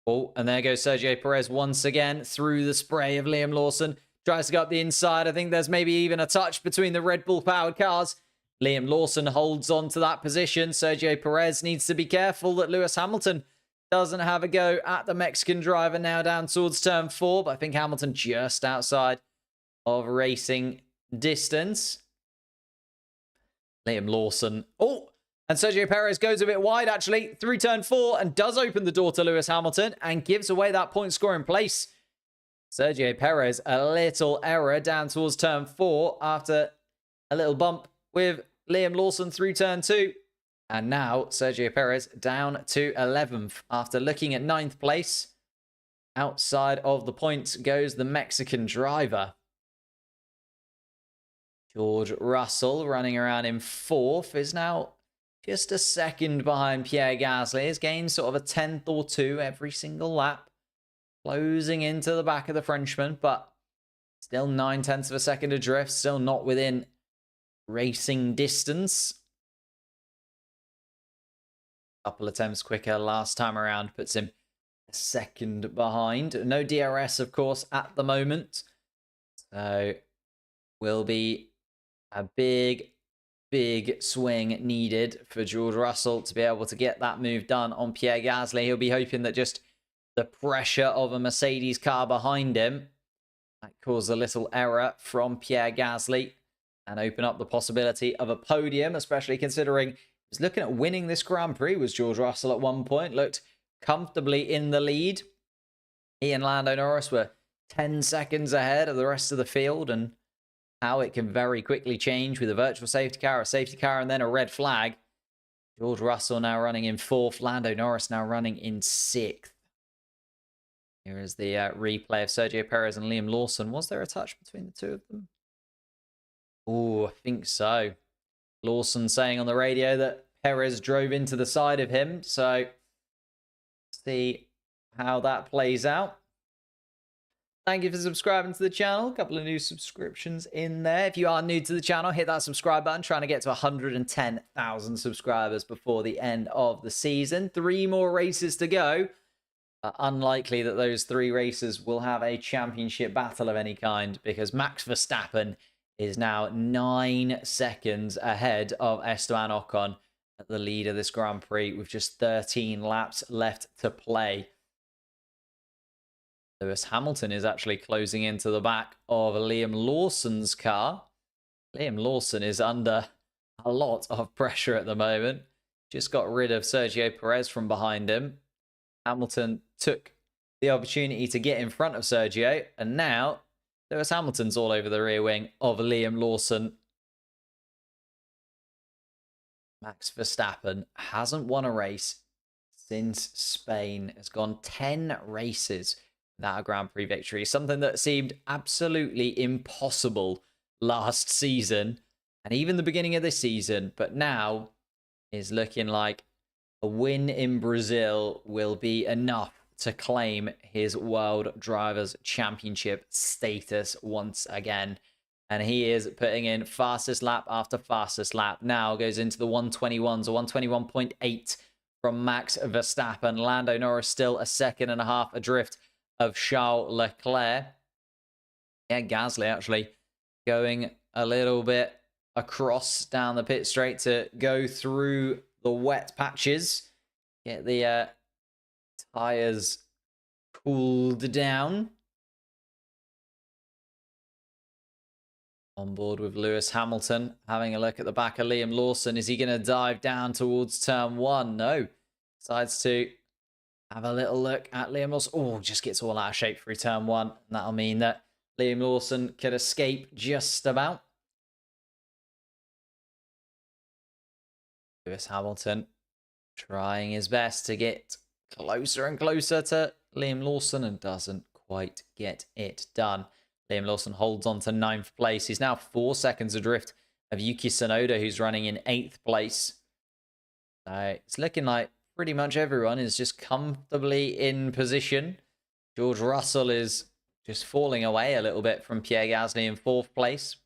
Oh, and there goes Sergio Perez once again through the spray of Liam Lawson. Tries to go up the inside. I think there's maybe even a touch between the Red Bull powered cars. Liam Lawson holds on to that position. Sergio Perez needs to be careful that Lewis Hamilton doesn't have a go at the Mexican driver now down towards turn 4. But I think Hamilton just outside of racing distance. Liam Lawson. Oh, and Sergio Perez goes a bit wide, actually, through turn 4 and does open the door to Lewis Hamilton and gives away that point scoring place. Sergio Perez, a little error down towards turn 4 after a little bump with Liam Lawson through turn 2. And now Sergio Perez down to 11th after looking at 9th place. Outside of the points goes the Mexican driver. George Russell running around in 4th is now just a second behind Pierre Gasly. He's gained sort of a 10th or 2 every single lap. Closing into the back of the Frenchman, but still 9/10 of a second adrift. Still not within racing distance. Couple attempts quicker last time around puts him a second behind. No DRS, of course, at the moment. So will be a big swing needed for George Russell to be able to get that move done on Pierre Gasly. He'll be hoping that just the pressure of a Mercedes car behind him might cause a little error from Pierre Gasly and open up the possibility of a podium, especially considering he was looking at winning this Grand Prix, was George Russell at one point, looked comfortably in the lead. He and Lando Norris were 10 seconds ahead of the rest of the field, and how it can very quickly change with a virtual safety car, a safety car, and then a red flag. George Russell now running in 4th. Lando Norris now running in 6th. Here is the replay of Sergio Perez and Liam Lawson. Was there a touch between the two of them? Oh, I think so. Lawson saying on the radio that Perez drove into the side of him. So, see how that plays out. Thank you for subscribing to the channel. A couple of new subscriptions in there. If you are new to the channel, hit that subscribe button. Trying to get to 110,000 subscribers before the end of the season. 3 more races to go. Unlikely that those 3 races will have a championship battle of any kind, because Max Verstappen is now 9 seconds ahead of Esteban Ocon at the lead of this Grand Prix with just 13 laps left to play. Lewis Hamilton is actually closing into the back of Liam Lawson's car. Liam Lawson is under a lot of pressure at the moment. Just got rid of Sergio Perez from behind him. Hamilton took the opportunity to get in front of Sergio, and now Lewis Hamilton's all over the rear wing of Liam Lawson. Max Verstappen hasn't won a race since Spain. Has gone 10 races without a Grand Prix victory. Something that seemed absolutely impossible last season and even the beginning of this season, but now is looking like a win in Brazil will be enough to claim his World Drivers' Championship status once again. And he is putting in fastest lap after fastest lap. Now goes into the 121s, a 121.8 from Max Verstappen. Lando Norris still a second and a half adrift of Charles Leclerc. Yeah, Gasly actually going a little bit across down the pit straight to go through the wet patches. Get the tyres cooled down. On board with Lewis Hamilton, having a look at the back of Liam Lawson. Is he going to dive down towards turn 1? No. Decides to have a little look at Liam Lawson. Oh, just gets all out of shape through turn 1. And that'll mean that Liam Lawson could escape just about. Lewis Hamilton trying his best to get closer and closer to Liam Lawson and doesn't quite get it done. Liam Lawson holds on to 9th place. He's now 4 seconds adrift of Yuki Tsunoda, who's running in 8th place. So it's looking like pretty much everyone is just comfortably in position. George Russell is just falling away a little bit from Pierre Gasly in 4th place.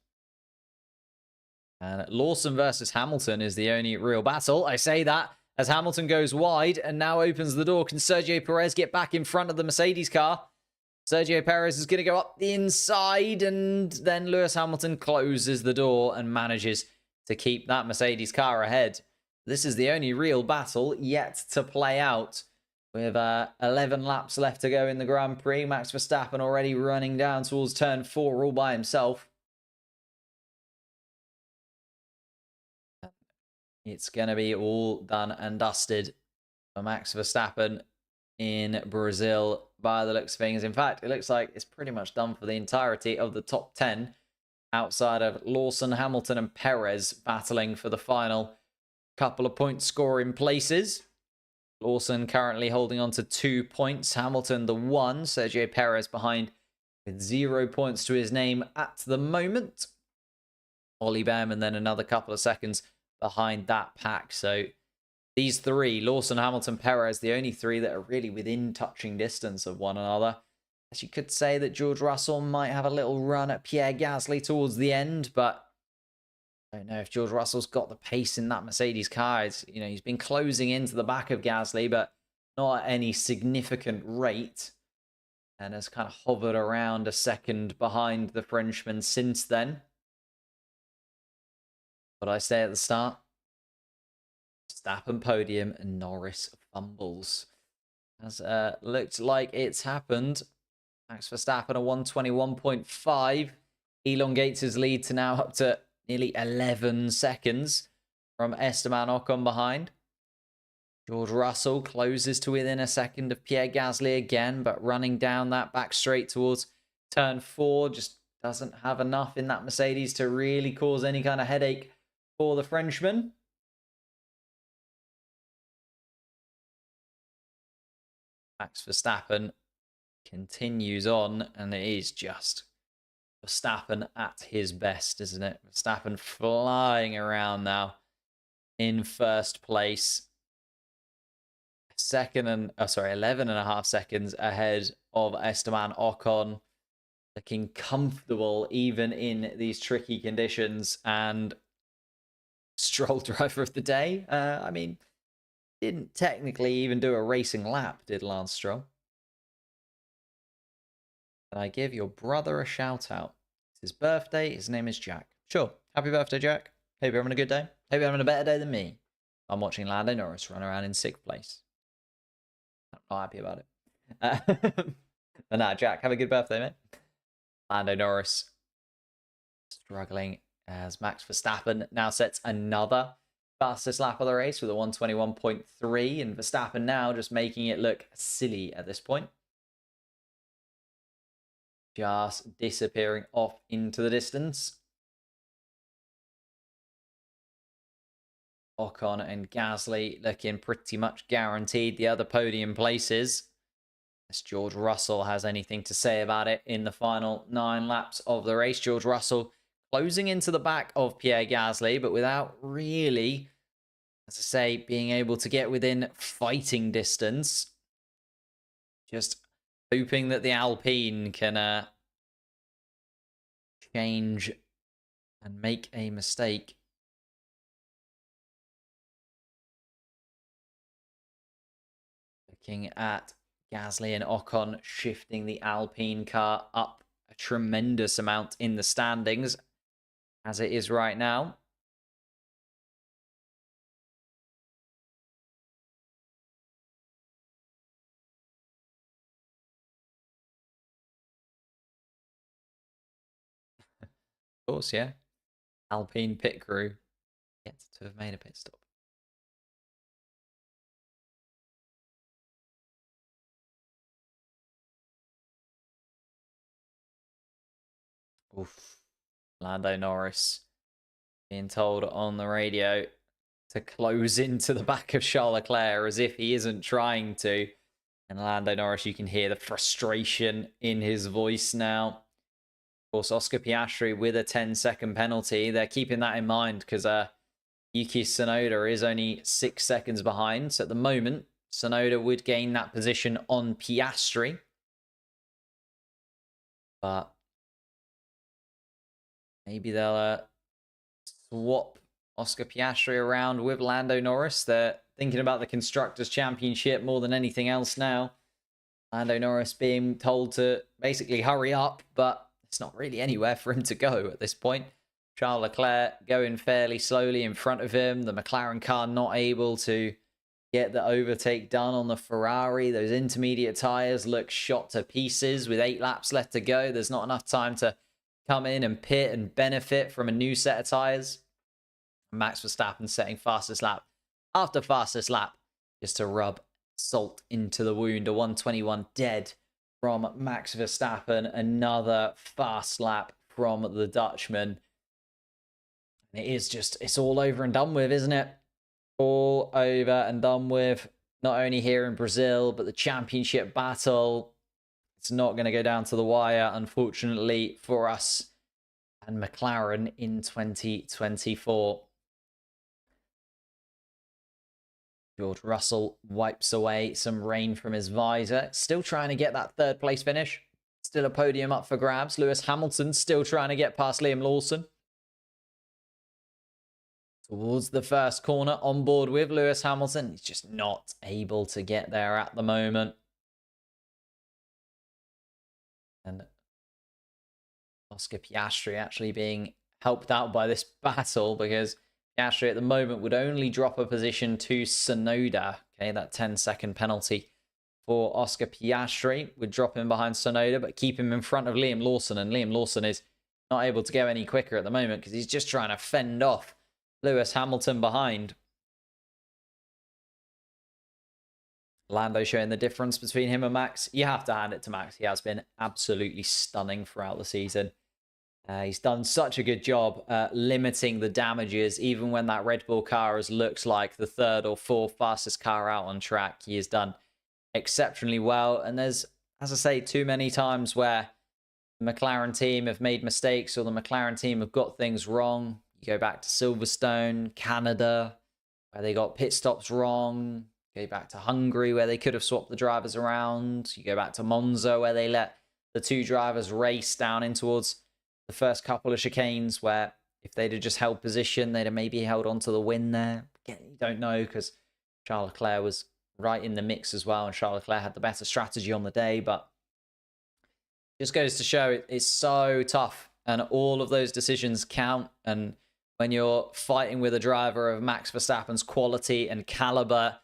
And Lawson versus Hamilton is the only real battle. I say that as Hamilton goes wide and now opens the door. Can Sergio Perez get back in front of the Mercedes car? Sergio Perez is going to go up the inside, and then Lewis Hamilton closes the door and manages to keep that Mercedes car ahead. This is the only real battle yet to play out. With 11 laps left to go in the Grand Prix. Max Verstappen already running down towards turn 4 all by himself. It's going to be all done and dusted for Max Verstappen in Brazil by the looks of things. In fact, it looks like it's pretty much done for the entirety of the top 10 outside of Lawson, Hamilton and Perez battling for the final couple of point scoring places. Lawson currently holding on to 2 points, Hamilton the 1, Sergio Perez behind with 0 points to his name at the moment. Ollie Behrman then another couple of seconds behind that pack. So these 3, Lawson, Hamilton, Perez, the only 3 that are really within touching distance of one another. As you could say that George Russell might have a little run at Pierre Gasly towards the end, but I don't know if George Russell's got the pace in that Mercedes car. He's been closing into the back of Gasly, but not at any significant rate, and has kind of hovered around a second behind the Frenchman since then. What I say at the start? Verstappen podium and Norris fumbles. As looked like it's happened. Max Verstappen a 121.5 elongates his lead to now up to nearly 11 seconds from Esteban Ocon behind. George Russell closes to within a second of Pierre Gasly again, but running down that back straight towards turn 4 just doesn't have enough in that Mercedes to really cause any kind of headache for the Frenchman. Max Verstappen continues on, and it is just Verstappen at his best, isn't it? Verstappen flying around now in first place. 11 and a half seconds ahead of Esteban Ocon. looking comfortable even in these tricky conditions. And Stroll driver of the day. I mean, didn't technically even do a racing lap, did Lance Stroll? And I give your brother a shout out. It's his birthday. His name is Jack. Sure. Happy birthday, Jack. Hope you're having a good day. Hope you're having a better day than me. I'm watching Lando Norris run around in 6th place. I'm not happy about it. But nah, Jack, have a good birthday, mate. Lando Norris struggling as Max Verstappen now sets another fastest lap of the race with a 121.3, and Verstappen now just making it look silly at this point. Just disappearing off into the distance. Ocon and Gasly looking pretty much guaranteed the other podium places. Unless George Russell has anything to say about it in the final 9 laps of the race. George Russell closing into the back of Pierre Gasly, but without really, as I say, being able to get within fighting distance. Just hoping that the Alpine can change and make a mistake. Looking at Gasly and Ocon shifting the Alpine car up a tremendous amount in the standings as it is right now. Of course, yeah. Alpine pit crew gets to have made a pit stop. Oof. Lando Norris being told on the radio to close into the back of Charles Leclerc as if he isn't trying to. And Lando Norris, you can hear the frustration in his voice now. Of course, Oscar Piastri with a 10-second penalty. They're keeping that in mind because Yuki Tsunoda is only 6 seconds behind. So at the moment, Tsunoda would gain that position on Piastri. But maybe they'll swap Oscar Piastri around with Lando Norris. They're thinking about the Constructors' Championship more than anything else now. Lando Norris being told to basically hurry up, but it's not really anywhere for him to go at this point. Charles Leclerc going fairly slowly in front of him. The McLaren car not able to get the overtake done on the Ferrari. Those intermediate tyres look shot to pieces with 8 laps left to go. There's not enough time to come in and pit and benefit from a new set of tyres. Max Verstappen setting fastest lap after fastest lap just to rub salt into the wound. A 121 dead from Max Verstappen. Another fast lap from the Dutchman. It is just, it's all over and done with, isn't it? All over and done with. Not only here in Brazil, but the championship battle. It's not going to go down to the wire, unfortunately, for us and McLaren in 2024. George Russell wipes away some rain from his visor. Still trying to get that 3rd place finish. Still a podium up for grabs. Lewis Hamilton still trying to get past Liam Lawson. Towards the first corner, on board with Lewis Hamilton. He's just not able to get there at the moment. And Oscar Piastri actually being helped out by this battle because Piastri at the moment would only drop a position to Tsunoda. Okay, that 10-second penalty for Oscar Piastri would drop him behind Tsunoda, but keep him in front of Liam Lawson. And Liam Lawson is not able to go any quicker at the moment because he's just trying to fend off Lewis Hamilton behind. Lando showing the difference between him and Max. You have to hand it to Max. He has been absolutely stunning throughout the season. He's done such a good job limiting the damages, even when that Red Bull car has looked like the 3rd or 4th fastest car out on track. He has done exceptionally well. And there's, as I say, too many times where the McLaren team have made mistakes or the McLaren team have got things wrong. You go back to Silverstone, Canada, where they got pit stops wrong. Go back to Hungary, where they could have swapped the drivers around. You go back to Monza, where they let the two drivers race down in towards the first couple of chicanes, where if they'd have just held position, they'd have maybe held on to the win there. Again, you don't know, because Charles Leclerc was right in the mix as well, and Charles Leclerc had the better strategy on the day, but just goes to show it's so tough, and all of those decisions count. And when you're fighting with a driver of Max Verstappen's quality and caliber,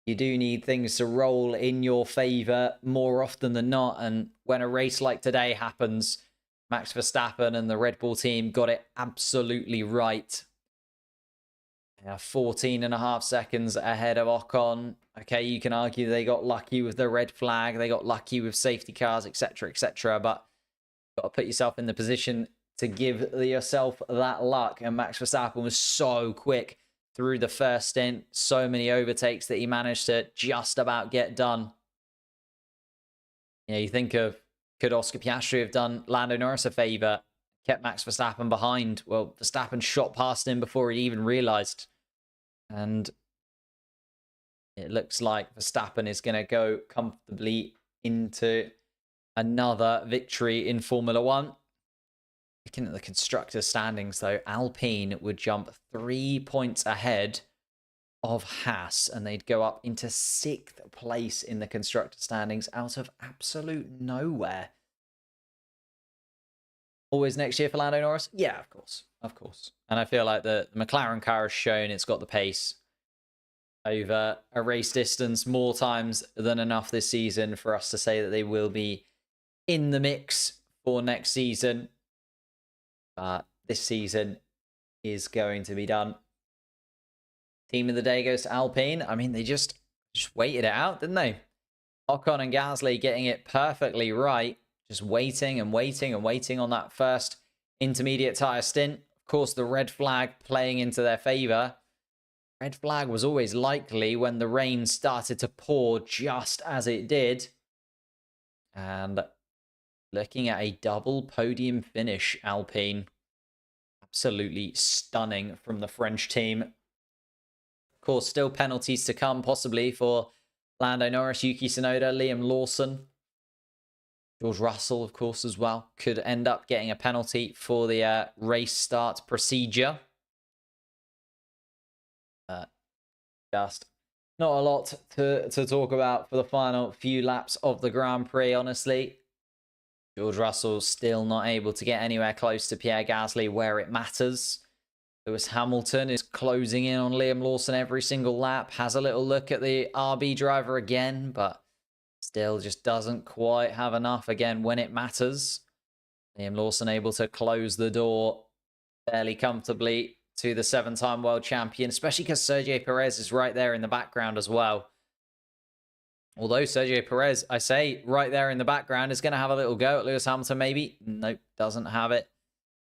you do need things to roll in your favor more often than not. And when a race like today happens, Max Verstappen and the Red Bull team got it absolutely right. 14.5 seconds ahead of Ocon. Okay, you can argue they got lucky with the red flag, they got lucky with safety cars, etc., etc., but you've got to put yourself in the position to give yourself that luck. And Max Verstappen was so quick through the first stint, so many overtakes that he managed to just about get done. You think of, could Oscar Piastri have done Lando Norris a favour, kept Max Verstappen behind? Well, Verstappen shot past him before he even realised. And it looks like Verstappen is going to go comfortably into another victory in Formula One. Looking at the constructors' standings, though, Alpine would jump 3 points ahead of Haas, and they'd go up into 6th place in the constructor standings out of absolute nowhere. Always next year for Lando Norris? Yeah, of course. Of course. And I feel like the McLaren car has shown it's got the pace over a race distance more times than enough this season for us to say that they will be in the mix for next season. But this season is going to be done. Team of the day goes to Alpine. I mean, they just waited it out, didn't they? Ocon and Gasly getting it perfectly right. Just waiting and waiting and waiting on that first intermediate tyre stint. Of course, the red flag playing into their favour. Red flag was always likely when the rain started to pour just as it did. And looking at a double podium finish, Alpine. Absolutely stunning from the French team. Of course, still penalties to come, possibly, for Lando Norris, Yuki Tsunoda, Liam Lawson. George Russell, of course, as well, could end up getting a penalty for the race start procedure. Just not a lot to talk about for the final few laps of the Grand Prix, honestly. George Russell still not able to get anywhere close to Pierre Gasly where it matters. Lewis Hamilton is closing in on Liam Lawson every single lap. Has a little look at the RB driver again, but still just doesn't quite have enough again when it matters. Liam Lawson able to close the door fairly comfortably to the 7-time world champion, especially because Sergio Perez is right there in the background as well. Although Sergio Perez, I say, right there in the background, is going to have a little go at Lewis Hamilton, maybe. Nope, doesn't have it.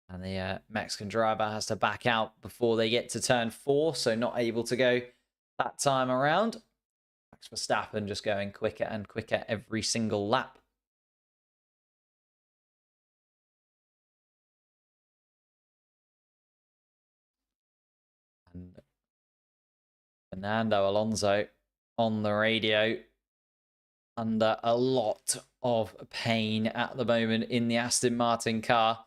And the Mexican driver has to back out before they get to turn 4, so not able to go that time around. Max Verstappen just going quicker and quicker every single lap. And Fernando Alonso on the radio under a lot of pain at the moment in the Aston Martin car,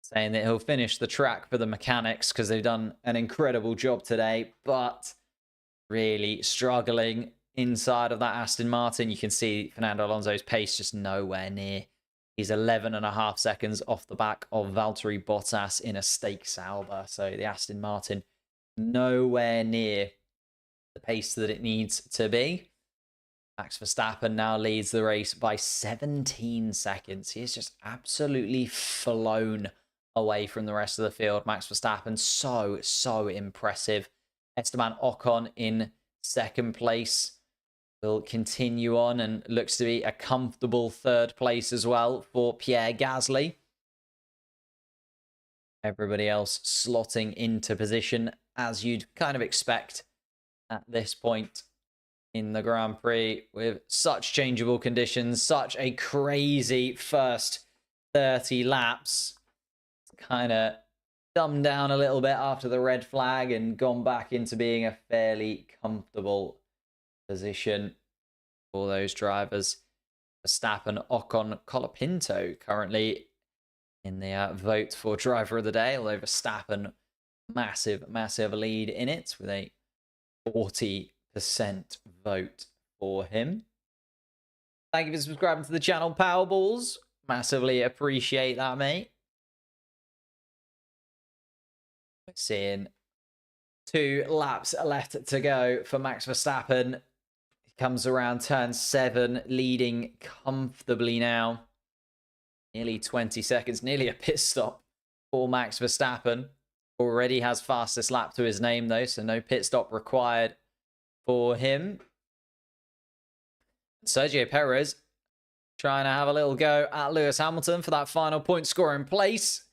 saying that he'll finish the track for the mechanics because they've done an incredible job today, but really struggling inside of that Aston Martin. You can see Fernando Alonso's pace just nowhere near. He's 11.5 seconds off the back of Valtteri Bottas in a stake Sauber. So the Aston Martin nowhere near the pace that it needs to be. Max Verstappen now leads the race by 17 seconds. He is just absolutely flown away from the rest of the field. Max Verstappen, so impressive. Esteban Ocon in second place will continue on and looks to be a comfortable third place as well for Pierre Gasly. Everybody else slotting into position as you'd kind of expect at this point in the Grand Prix, with such changeable conditions, such a crazy first 30 laps. Kind of dumbed down a little bit after the red flag and gone back into being a fairly comfortable position for those drivers. Verstappen, Ocon, Colapinto currently in the vote for driver of the day, although Verstappen, massive lead in it with a 40% vote for him. Thank you for subscribing to the channel, Powerballs. Massively appreciate that, mate. We're seeing 2 laps left to go for Max Verstappen. He comes around turn 7, leading comfortably now. Nearly 20 seconds, nearly a pit stop for Max Verstappen. Already has fastest lap to his name, though, so no pit stop required for him. Sergio Perez trying to have a little go at Lewis Hamilton for that final point scoring place.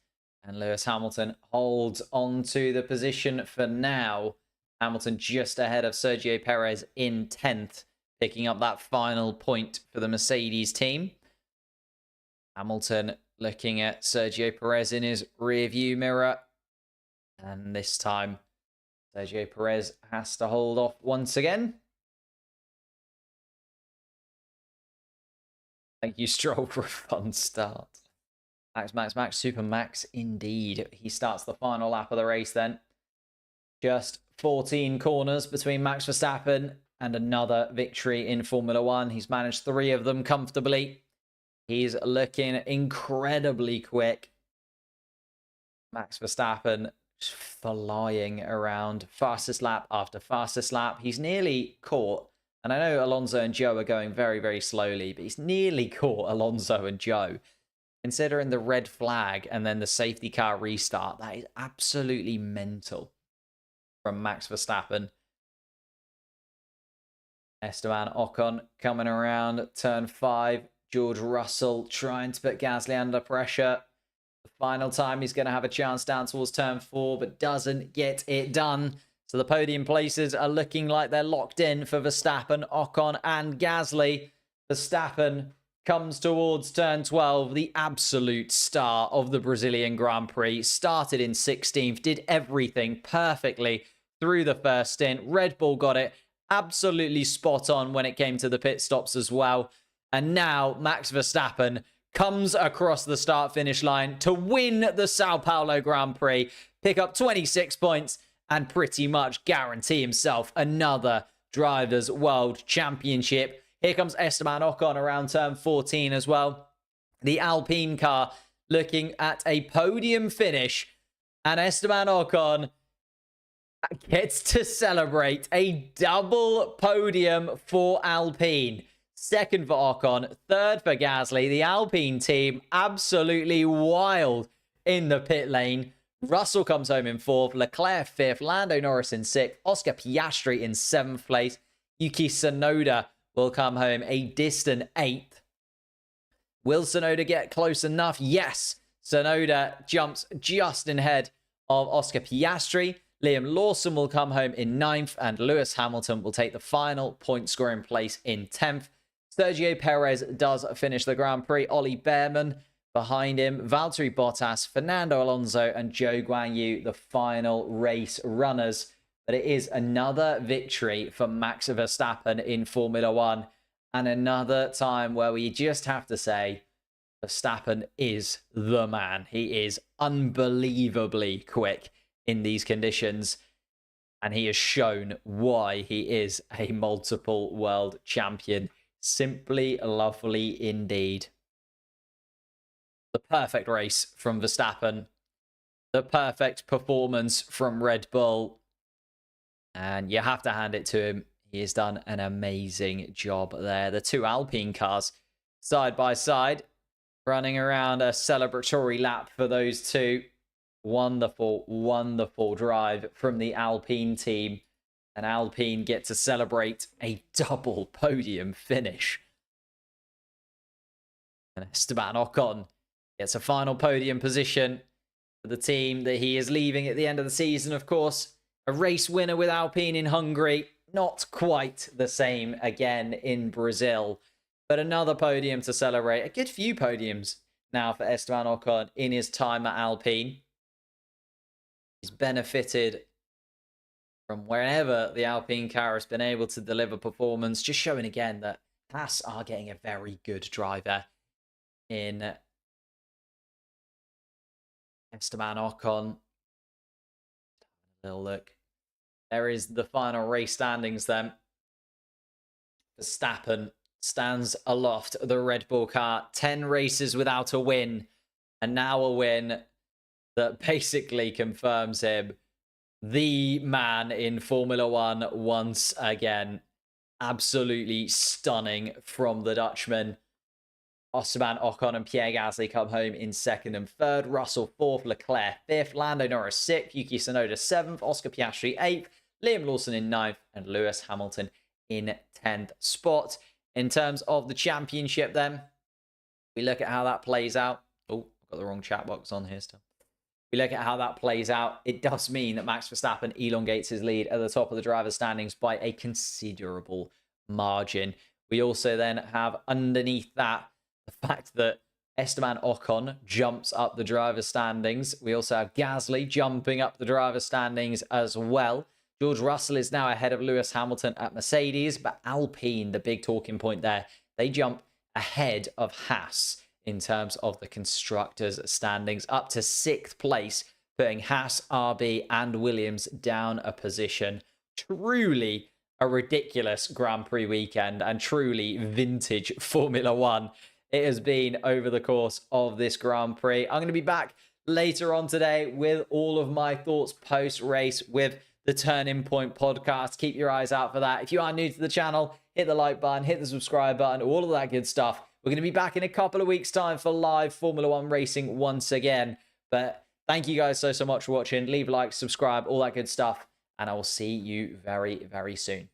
And Lewis Hamilton holds on to the position for now. Hamilton just ahead of Sergio Perez in 10th, picking up that final point for the Mercedes team. Hamilton looking at Sergio Perez in his rearview mirror. And this time, Sergio Perez has to hold off once again. Thank you, Stroll, for a fun start. Max, Super Max indeed. He starts the final lap of the race then. Just 14 corners between Max Verstappen and another victory in Formula 1. He's managed 3 of them comfortably. He's looking incredibly quick. Max Verstappen just flying around. Fastest lap after fastest lap. He's nearly caught. And I know Alonso and Joe are going very slowly, but he's nearly caught Alonso and Joe. Considering the red flag and then the safety car restart, that is absolutely mental from Max Verstappen. Esteban Ocon coming around turn 5. George Russell trying to put Gasly under pressure. The final time he's going to have a chance down towards turn 4, but doesn't get it done. So the podium places are looking like they're locked in for Verstappen, Ocon and Gasly. Verstappen comes towards turn 12, the absolute star of the Brazilian Grand Prix. Started in 16th, did everything perfectly through the first stint. Red Bull got it absolutely spot on when it came to the pit stops as well. And now Max Verstappen comes across the start-finish line to win the Sao Paulo Grand Prix, pick up 26 points, and pretty much guarantee himself another Drivers' World Championship. Here comes Esteban Ocon around turn 14 as well. The Alpine car looking at a podium finish. And Esteban Ocon gets to celebrate a double podium for Alpine. Second for Ocon, third for Gasly. The Alpine team absolutely wild in the pit lane. Russell comes home in 4th, Leclerc 5th, Lando Norris in 6th, Oscar Piastri in 7th place. Yuki Tsunoda will come home a distant 8th. Will Tsunoda get close enough? Yes. Tsunoda jumps just in ahead of Oscar Piastri. Liam Lawson will come home in 9th, and Lewis Hamilton will take the final point scoring place in 10th. Sergio Perez does finish the Grand Prix. Ollie Behrman behind him. Valtteri Bottas, Fernando Alonso, and Zhou Guanyu, the final race runners. But it is another victory for Max Verstappen in Formula 1. And another time where we just have to say, Verstappen is the man. He is unbelievably quick in these conditions. And he has shown why he is a multiple world champion. Simply lovely indeed. The perfect race from Verstappen. The perfect performance from Red Bull. And you have to hand it to him. He has done an amazing job there. The 2 Alpine cars side by side, running around a celebratory lap for those 2. Wonderful, wonderful drive from the Alpine team. And Alpine get to celebrate a double podium finish. And Esteban Ocon gets a final podium position for the team that he is leaving at the end of the season, of course. A race winner with Alpine in Hungary. Not quite the same again in Brazil. But another podium to celebrate. A good few podiums now for Esteban Ocon in his time at Alpine. He's benefited from wherever the Alpine car has been able to deliver performance. Just showing again that Haas are getting a very good driver in Esteban Ocon. A little look. There is the final race standings then. Verstappen stands aloft the Red Bull car. 10 races without a win. And now a win that basically confirms him the man in Formula One once again. Absolutely stunning from the Dutchman. Esteban Ocon and Pierre Gasly come home in second and third. Russell fourth, Leclerc fifth, Lando Norris sixth, Yuki Tsunoda seventh, Oscar Piastri eighth, Liam Lawson in ninth, and Lewis Hamilton in 10th spot. In terms of the championship then, we look at how that plays out. Oh, I've got the wrong chat box on here still. We look at how that plays out. It does mean that Max Verstappen elongates his lead at the top of the driver's standings by a considerable margin. We also then have underneath that the fact that Esteban Ocon jumps up the driver's standings. We also have Gasly jumping up the driver's standings as well. George Russell is now ahead of Lewis Hamilton at Mercedes, but Alpine, the big talking point there, they jump ahead of Haas in terms of the constructors' standings, up to 6th place, putting Haas, RB, and Williams down a position. Truly a ridiculous Grand Prix weekend and truly vintage Formula One it has been over the course of this Grand Prix. I'm going to be back later on today with all of my thoughts post-race with the Turning Point podcast. Keep your eyes out for that. If you are new to the channel, hit the like button, hit the subscribe button, all of that good stuff. We're going to be back in a couple of weeks' time for live Formula One racing once again. But thank you guys so much for watching. Leave a like, subscribe, all that good stuff. And I will see you very, very soon.